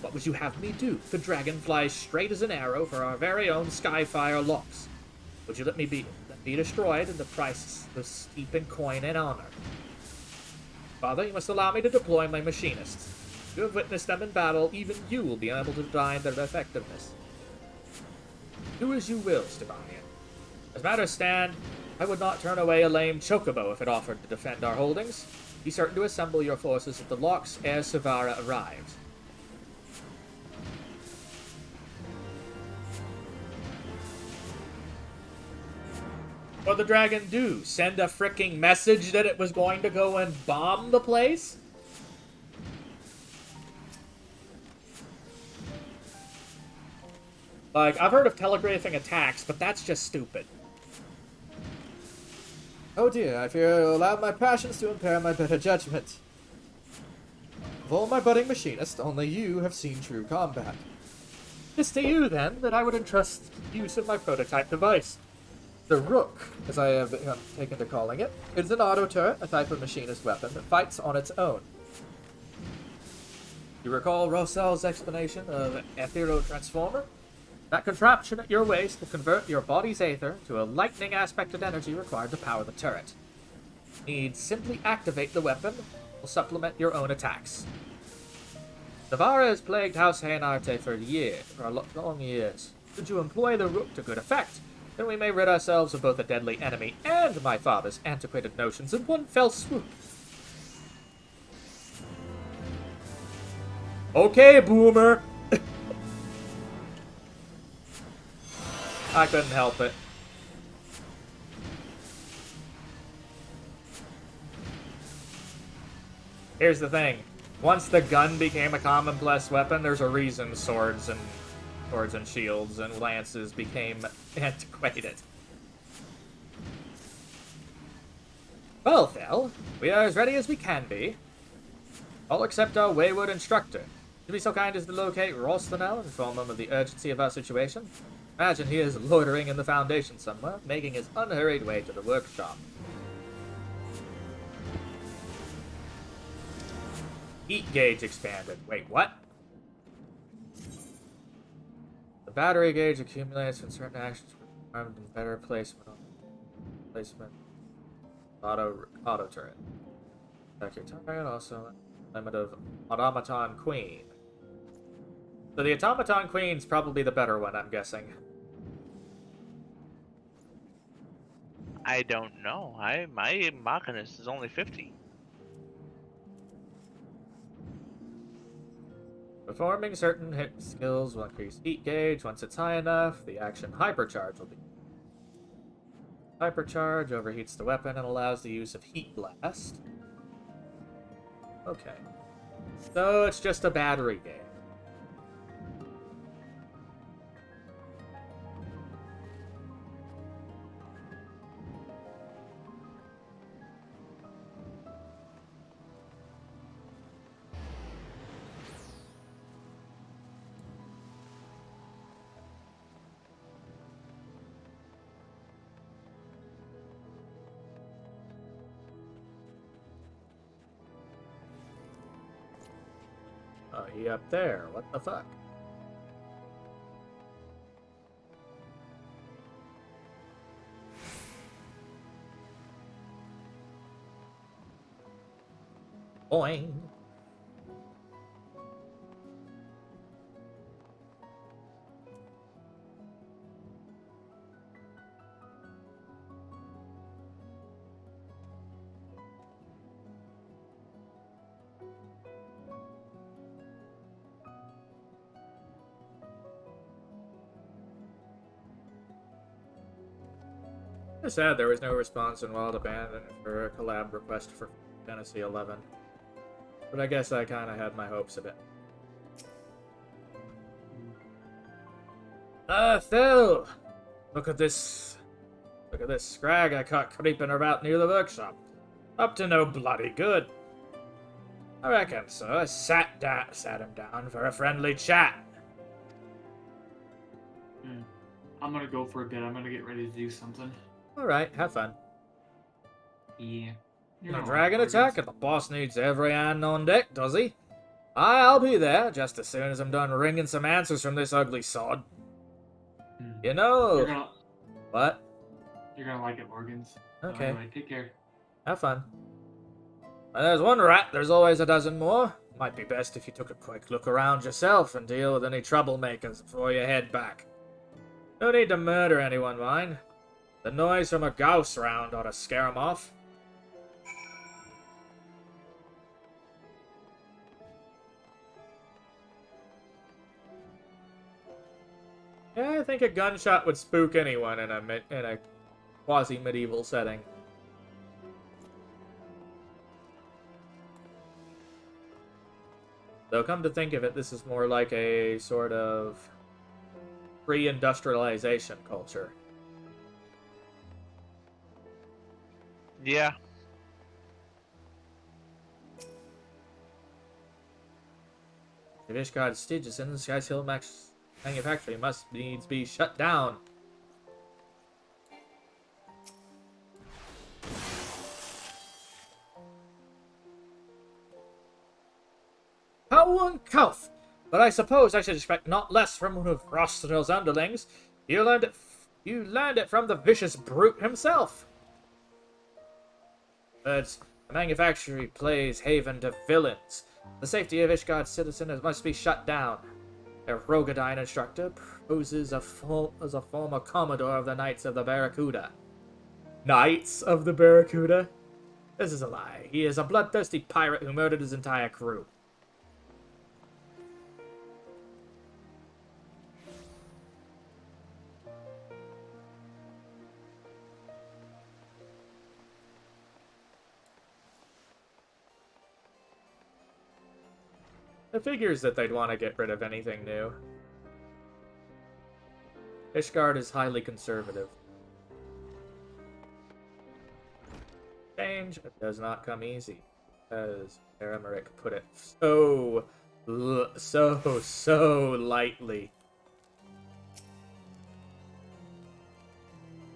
What would you have me do? The dragon flies straight as an arrow for our very own Skyfire locks. Would you let me be destroyed and the price was steep in coin and honor? Father, you must allow me to deploy my machinists. You have witnessed them in battle, even you will be able to divine their effectiveness. Do as you will, Stefanian. As matters stand, I would not turn away a lame chocobo if it offered to defend our holdings. Be certain to assemble your forces at the locks ere Savara arrives. What did the dragon do? Send a fricking message that it was going to go and bomb the place? Like, I've heard of telegraphing attacks, but that's just stupid. Oh dear, I fear I allowed my passions to impair my better judgment. Of all my budding machinists, only you have seen true combat. It's to you, then, that I would entrust the use of my prototype device. The Rook, as I have taken to calling it, is an auto turret, a type of machinist weapon that fights on its own. You recall Rossel's explanation of Aethero-Transformer? That contraption at your waist will convert your body's aether to a lightning aspected energy required to power the turret. Need simply activate the weapon, will supplement your own attacks. Savara has plagued House Haenarte for long years. Should you employ the Rook to good effect, then we may rid ourselves of both a deadly enemy and my father's antiquated notions in one fell swoop. Okay, boomer! I couldn't help it. Here's the thing. Once the gun became a commonplace weapon, there's a reason swords and shields and lances became antiquated. Well, Thel, we are as ready as we can be. All except our wayward instructor. be so kind as to locate Rostonel and inform him of the urgency of our situation. Imagine he is loitering in the Foundation somewhere, making his unhurried way to the workshop. Heat gauge expanded. Wait, what? The battery gauge accumulates when certain actions are performed in better placement. Auto turret. Check your target. Also, limit of Automaton Queen. So the Automaton Queen's probably the better one, I'm guessing. I don't know. My Machinist is only 50. Performing certain hit skills will increase heat gauge. Once it's high enough, the action Hypercharge will be. Hypercharge overheats the weapon and allows the use of Heat Blast. Okay. So it's just a battery game. Oh, he up there. What the fuck? Boing. It's sad there was no response in Wild Abandon for a collab request for Tennessee 11. But I guess I kind of had my hopes of it. Phil! Look at this scrag I caught creeping about near the workshop. Up to no bloody good. I reckon so. I sat him down for a friendly chat. I'm gonna go for a bit. I'm gonna get ready to do something. Alright, have fun. Yeah. A dragon attack, and the boss needs every hand on deck, does he? I'll be there just as soon as I'm done wringing some answers from this ugly sod. You know... What? You're gonna like it, Morgans. Okay. So anyway, take care. Have fun. When there's one rat, there's always a dozen more. Might be best if you took a quick look around yourself and deal with any troublemakers before you head back. No need to murder anyone, mind. The noise from a Gauss round ought to scare 'em off. Yeah, I think a gunshot would spook anyone in a quasi-medieval setting. Though, come to think of it, this is more like a sort of pre-industrialization culture. Yeah. The Vishgard Stygius in the Sky's Hill manufactory must needs be shut down. How uncouth! But I suppose I should expect not less from one of Rostonel's underlings. You learned it from the vicious brute himself. But the manufactory plays haven to villains. The safety of Ishgard's citizens must be shut down. Their Rogadine instructor poses as a former commodore of the Knights of the Barracuda. Knights of the Barracuda? This is a lie. He is a bloodthirsty pirate who murdered his entire crew. It figures that they'd want to get rid of anything new. Ishgard is highly conservative. Change does not come easy, as Aramaric put it so so lightly.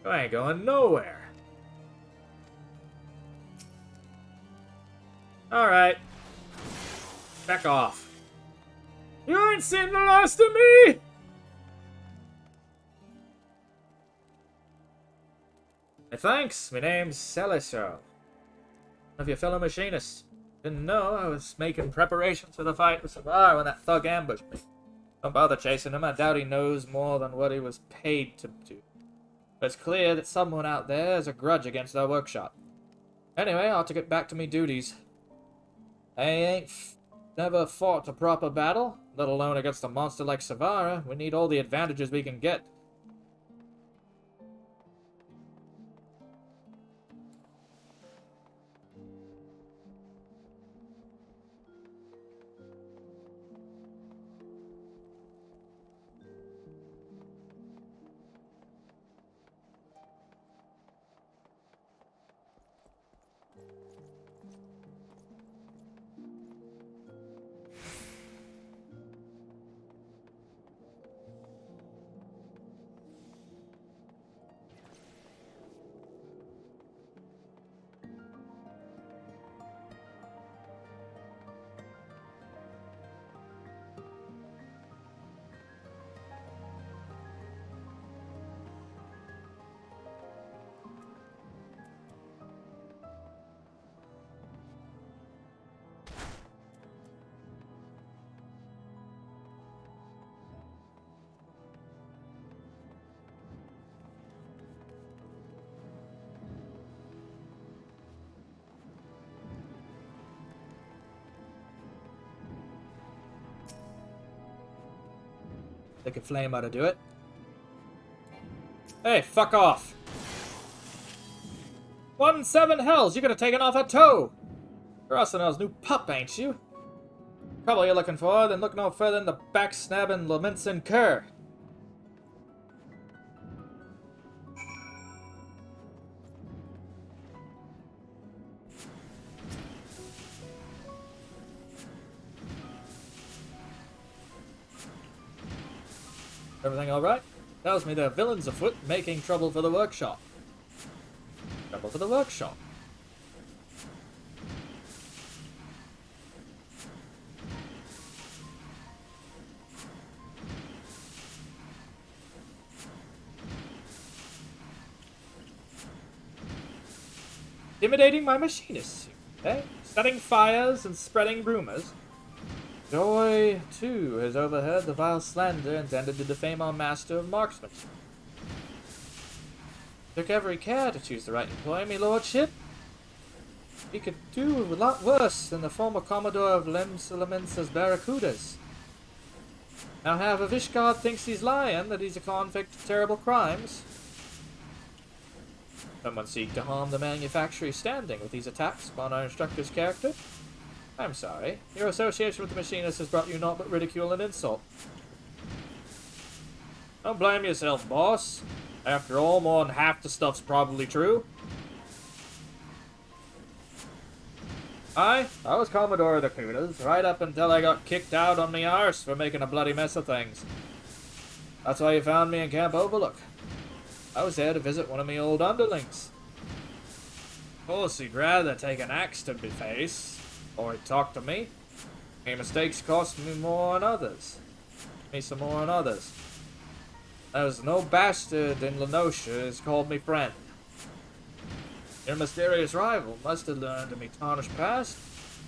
You ain't going nowhere. Alright. Back off. You ain't seen the last of me! Hey, thanks. My name's Celiso. One of your fellow machinists. Didn't know I was making preparations for the fight with Savar when that thug ambushed me. Don't bother chasing him. I doubt he knows more than what he was paid to do. But it's clear that someone out there has a grudge against our workshop. Anyway, I ought to get back to me duties. I ain't never fought a proper battle, let alone against a monster like Savara. We need all the advantages we can get. Think a flame ought to do it. Hey, fuck off! 1-7 hells, you're gonna take it off a toe! You're Arsenal's new pup, ain't you? Trouble you're looking for, then look no further than the backstabbing Laminson cur. Everything alright? Tells me there are villains afoot making trouble for the workshop. Trouble for the workshop. Intimidating my machinists, eh? Setting fires and spreading rumors. Joy, too, has overheard the vile slander intended to defame our master of marksmanship. Took every care to choose the right employee, me lordship. He could do a lot worse than the former commodore of Lemsalaminsa's Barracudas. Now however Vishgard thinks he's lying, that he's a convict of terrible crimes. Someone seek to harm the manufacturer's standing with these attacks upon our instructor's character? I'm sorry. Your association with the machinist has brought you naught but ridicule and insult. Don't blame yourself, boss. After all, more than half the stuff's probably true. I was Commodore of the Kudas, right up until I got kicked out on me arse for making a bloody mess of things. That's why you found me in Camp Overlook. I was there to visit one of me old underlings. Of course, he'd rather take an axe to my face. Or he'd talk to me. Any mistakes cost me more than others. Me some more than others. There's no bastard in Lenosha has called me friend. Your mysterious rival must have learned of me tarnished past,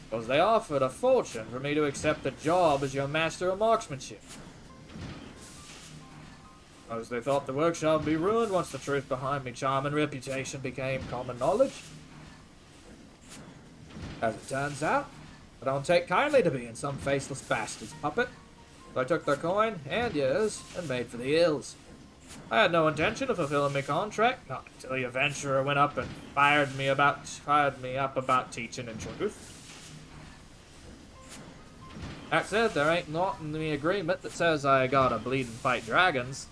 because they offered a fortune for me to accept the job as your master of marksmanship. Because they thought the workshop would be ruined once the truth behind me charming reputation became common knowledge. As it turns out, I don't take kindly to being some faceless bastard's puppet. So I took their coin, and yours, and made for the hills. I had no intention of fulfilling my contract, not until the adventurer went up and fired me up about teaching and truth. That said, there ain't naught in the agreement that says I gotta bleed and fight dragons.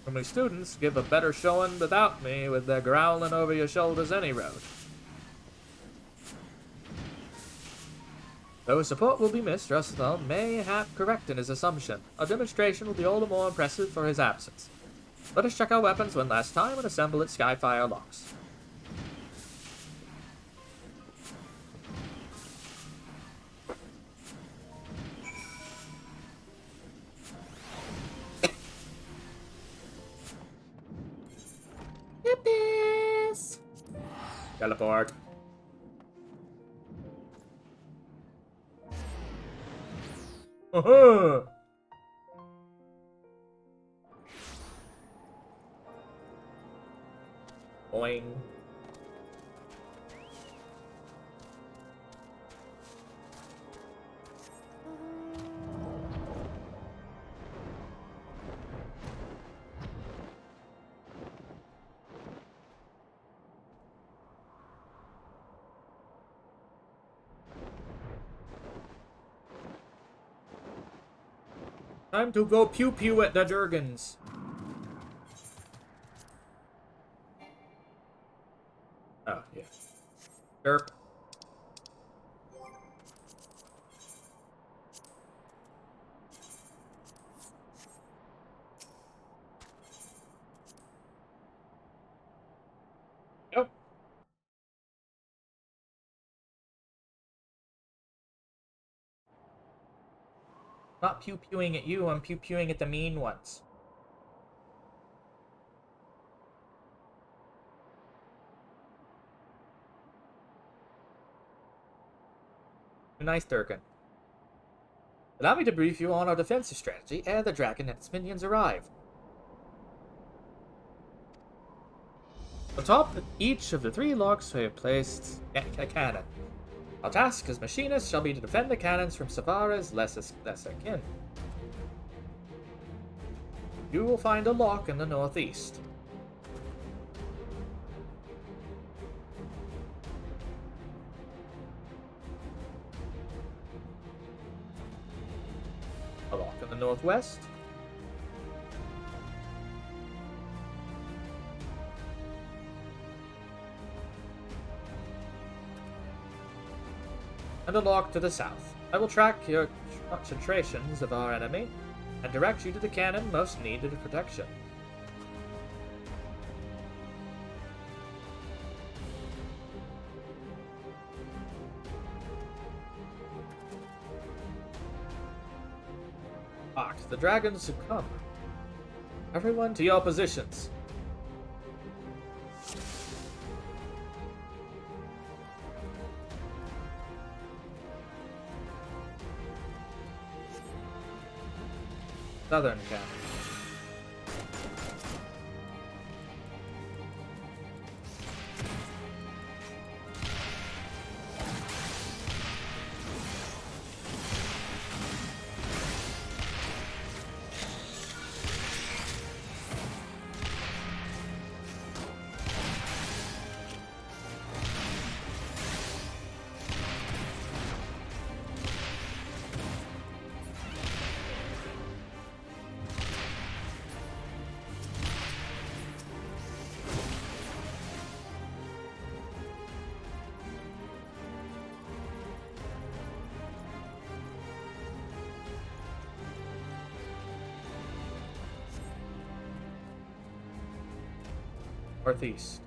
For my students give a better showing without me with their growling over your shoulders any road. Though his support will be missed, Russell may have correct in his assumption. Our demonstration will be all the more impressive for his absence. Let us check our weapons one last time and assemble at Skyfire locks. Yippies! Teleport. Uh-huh. Boing. Time to go pew pew at the Durgans. Oh, yeah. Derp. Yep. Not pew pewing at you, I'm pew pewing at the mean ones. Nice, Durgan. Allow me to brief you on our defensive strategy ere the dragon and its minions arrive. Atop each of the 3 locks we have placed a cannon. Our task as machinists shall be to defend the cannons from Savara's lesser kin. You will find a lock in the northeast. A lock in the northwest. And a lock to the south. I will track your concentrations of our enemy and direct you to the cannon most needed of protection. Mark, the dragons have come. Everyone to your positions. Southern cannon. Northeast.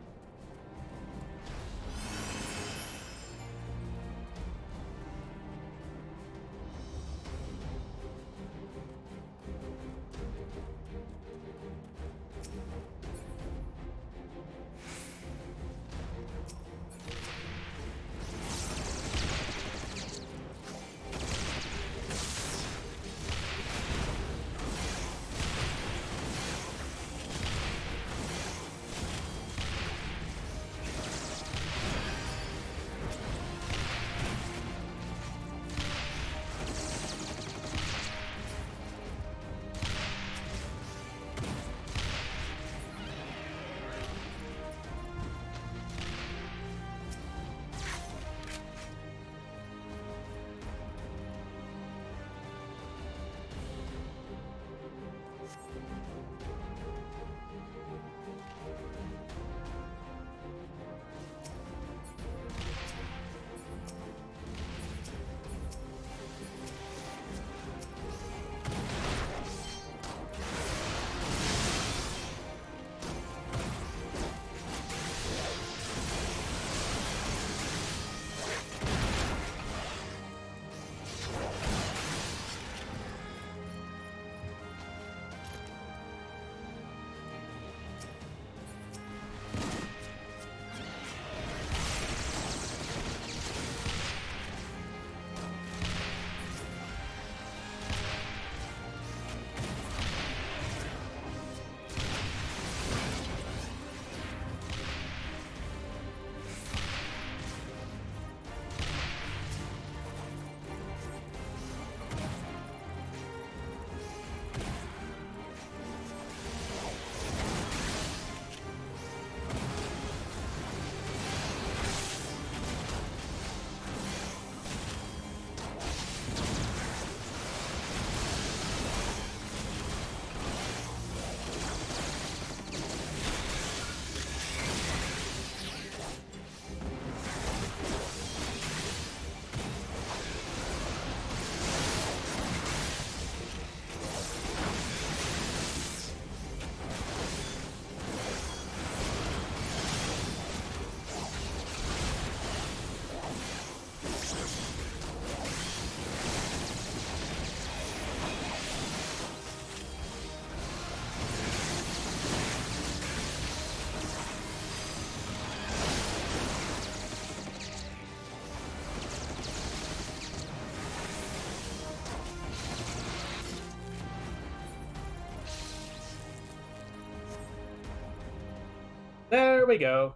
There we go.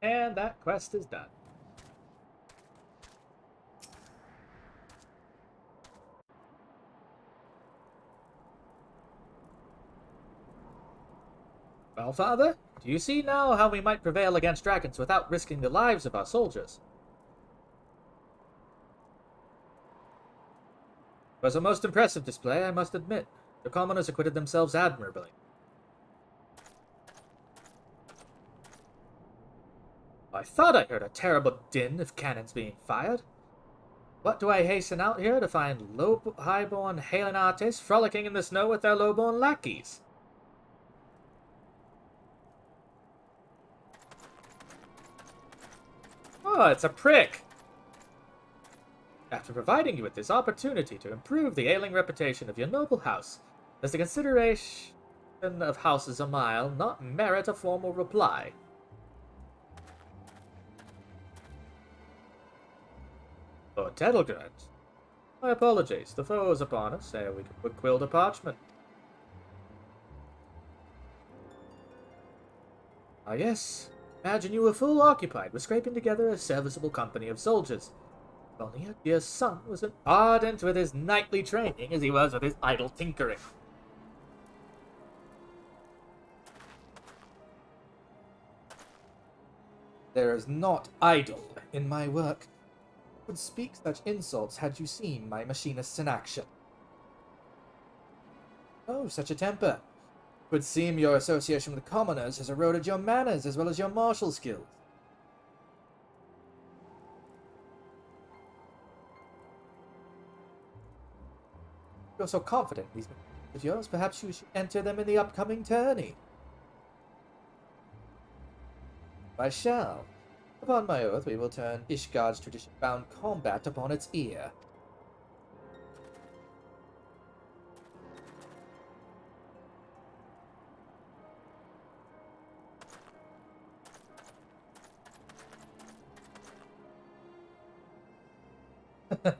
And that quest is done. Well, Father, do you see now how we might prevail against dragons without risking the lives of our soldiers? It was a most impressive display, I must admit. The commoners acquitted themselves admirably. I thought I heard a terrible din of cannons being fired. What do I hasten out here to find highborn Helenates frolicking in the snow with their lowborn lackeys? Oh, it's a prick! After providing you with this opportunity to improve the ailing reputation of your noble house, does the consideration of houses a mile not merit a formal reply? Lord Tettlegrant, my apologies. The foe is upon us, ere we could put quill to parchment. Ah yes, imagine you were full occupied with scraping together a serviceable company of soldiers. If only your dear son was as ardent with his knightly training as he was with his idle tinkering. There is not idle in my work. Would speak such insults had you seen my machinists in action. Oh, such a temper. It would seem your association with commoners has eroded your manners as well as your martial skills. You're so confident in these machines of yours, perhaps you should enter them in the upcoming tourney. I shall. Upon my oath, we will turn Ishgard's tradition-bound combat upon its ear.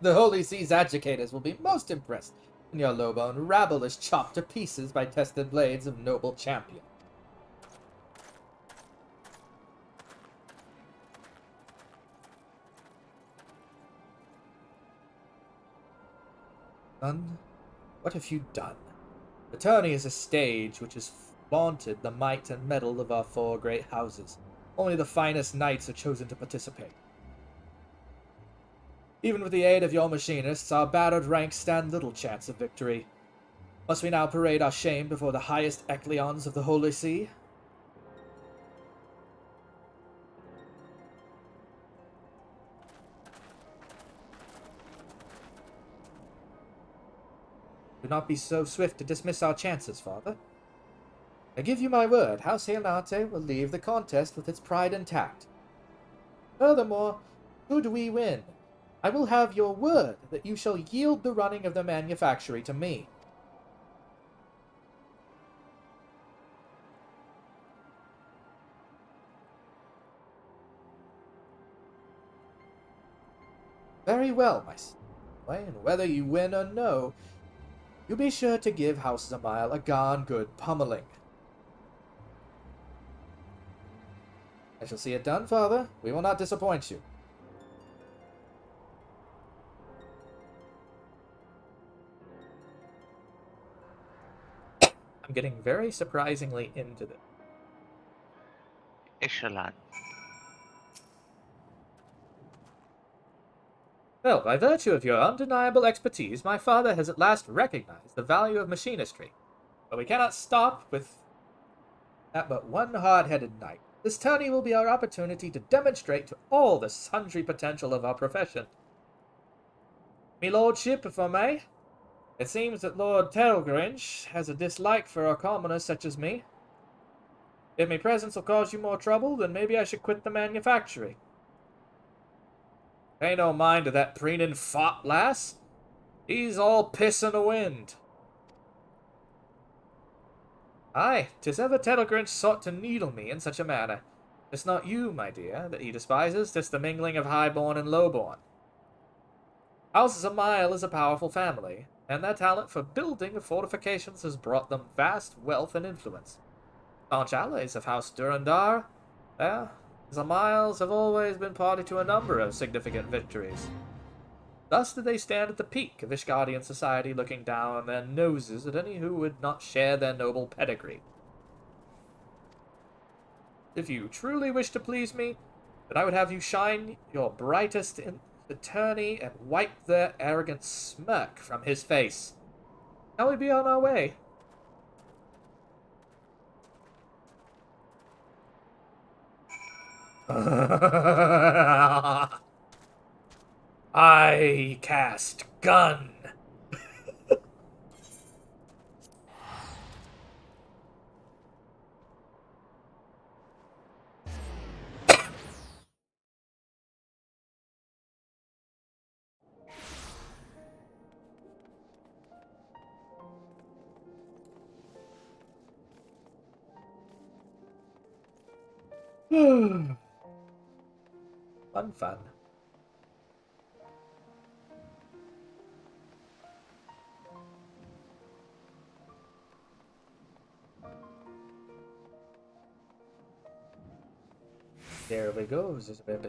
The Holy Sea's educators will be most impressed when your low-bone rabble is chopped to pieces by tested blades of noble champion. Son, what have you done? The tourney is a stage which has flaunted the might and mettle of our four great houses. Only the finest knights are chosen to participate. Even with the aid of your machinists, our battered ranks stand little chance of victory. Must we now parade our shame before the highest Ecleons of the Holy See? Do not be so swift to dismiss our chances, Father. I give you my word, House Helnate will leave the contest with its pride intact. Furthermore, should we win, I will have your word that you shall yield the running of the manufactory to me. Very well, my son. And whether you win or no, you be sure to give House Zamile a darn good pummeling. I shall see it done, Father. We will not disappoint you. I'm getting very surprisingly into this. Echelon. Well, by virtue of your undeniable expertise, my father has at last recognized the value of machinistry. But we cannot stop with that but one hard-headed knight. This tourney will be our opportunity to demonstrate to all the sundry potential of our profession. Me lordship, if I may, it seems that Lord Telgrinch has a dislike for our commoners such as me. If me presence will cause you more trouble, then maybe I should quit the manufactory. Pay no mind to that preening fop, lass. He's all piss in the wind. Aye, 'tis ever Tettlegrinch sought to needle me in such a manner. 'Tis not you, my dear, that he despises, 'tis the mingling of highborn and lowborn. House Zamile is a powerful family, and their talent for building of fortifications has brought them vast wealth and influence. Staunch allies of House Durandar, the Miles have always been party to a number of significant victories. Thus did they stand at the peak of Ishgardian society, looking down their noses at any who would not share their noble pedigree. If you truly wish to please me, then I would have you shine your brightest in the tourney and wipe the arrogant smirk from his face. Now we be on our way. I cast gun. Fun. There we go, Isabella.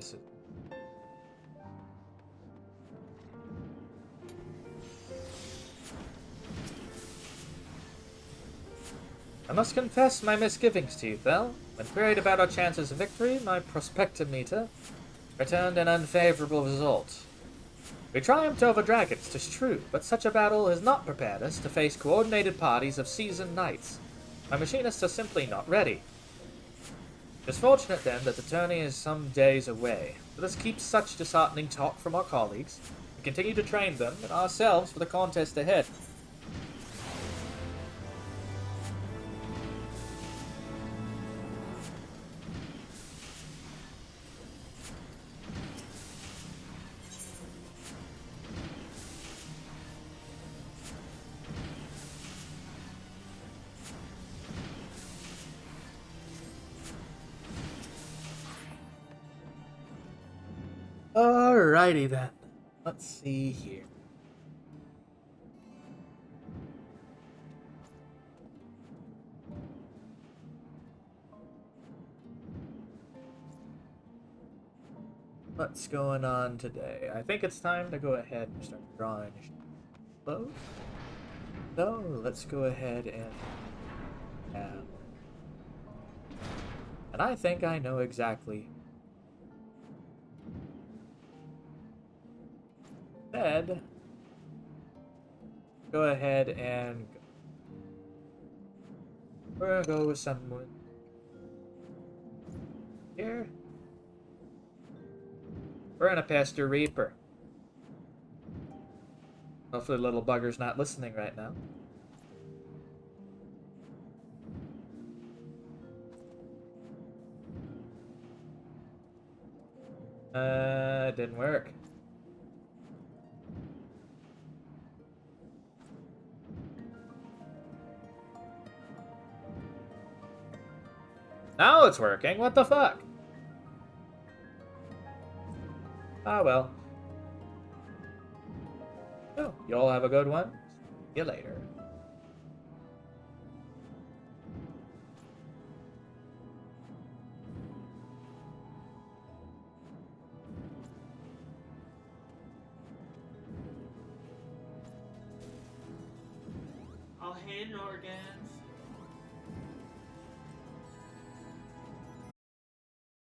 I must confess my misgivings to you, Thel. When queried about our chances of victory, my prospectometer returned an unfavorable result. We triumphed over dragons, 'tis true, but such a battle has not prepared us to face coordinated parties of seasoned knights. My machinists are simply not ready. It's fortunate, then, that the tourney is some days away. Let us keep such disheartening talk from our colleagues, and continue to train them and ourselves for the contest ahead. Alrighty then. Let's see here. What's going on today? I think it's time to go ahead and start drawing close. So let's go ahead and I think I know exactly. Instead, go ahead and we're gonna go with someone here. We're gonna Pastor Reaper. Hopefully the little bugger's not listening right now. It didn't work. Now it's working. What the fuck? Ah, well. Oh, you all have a good one. See you later. Oh, hey, Norgan.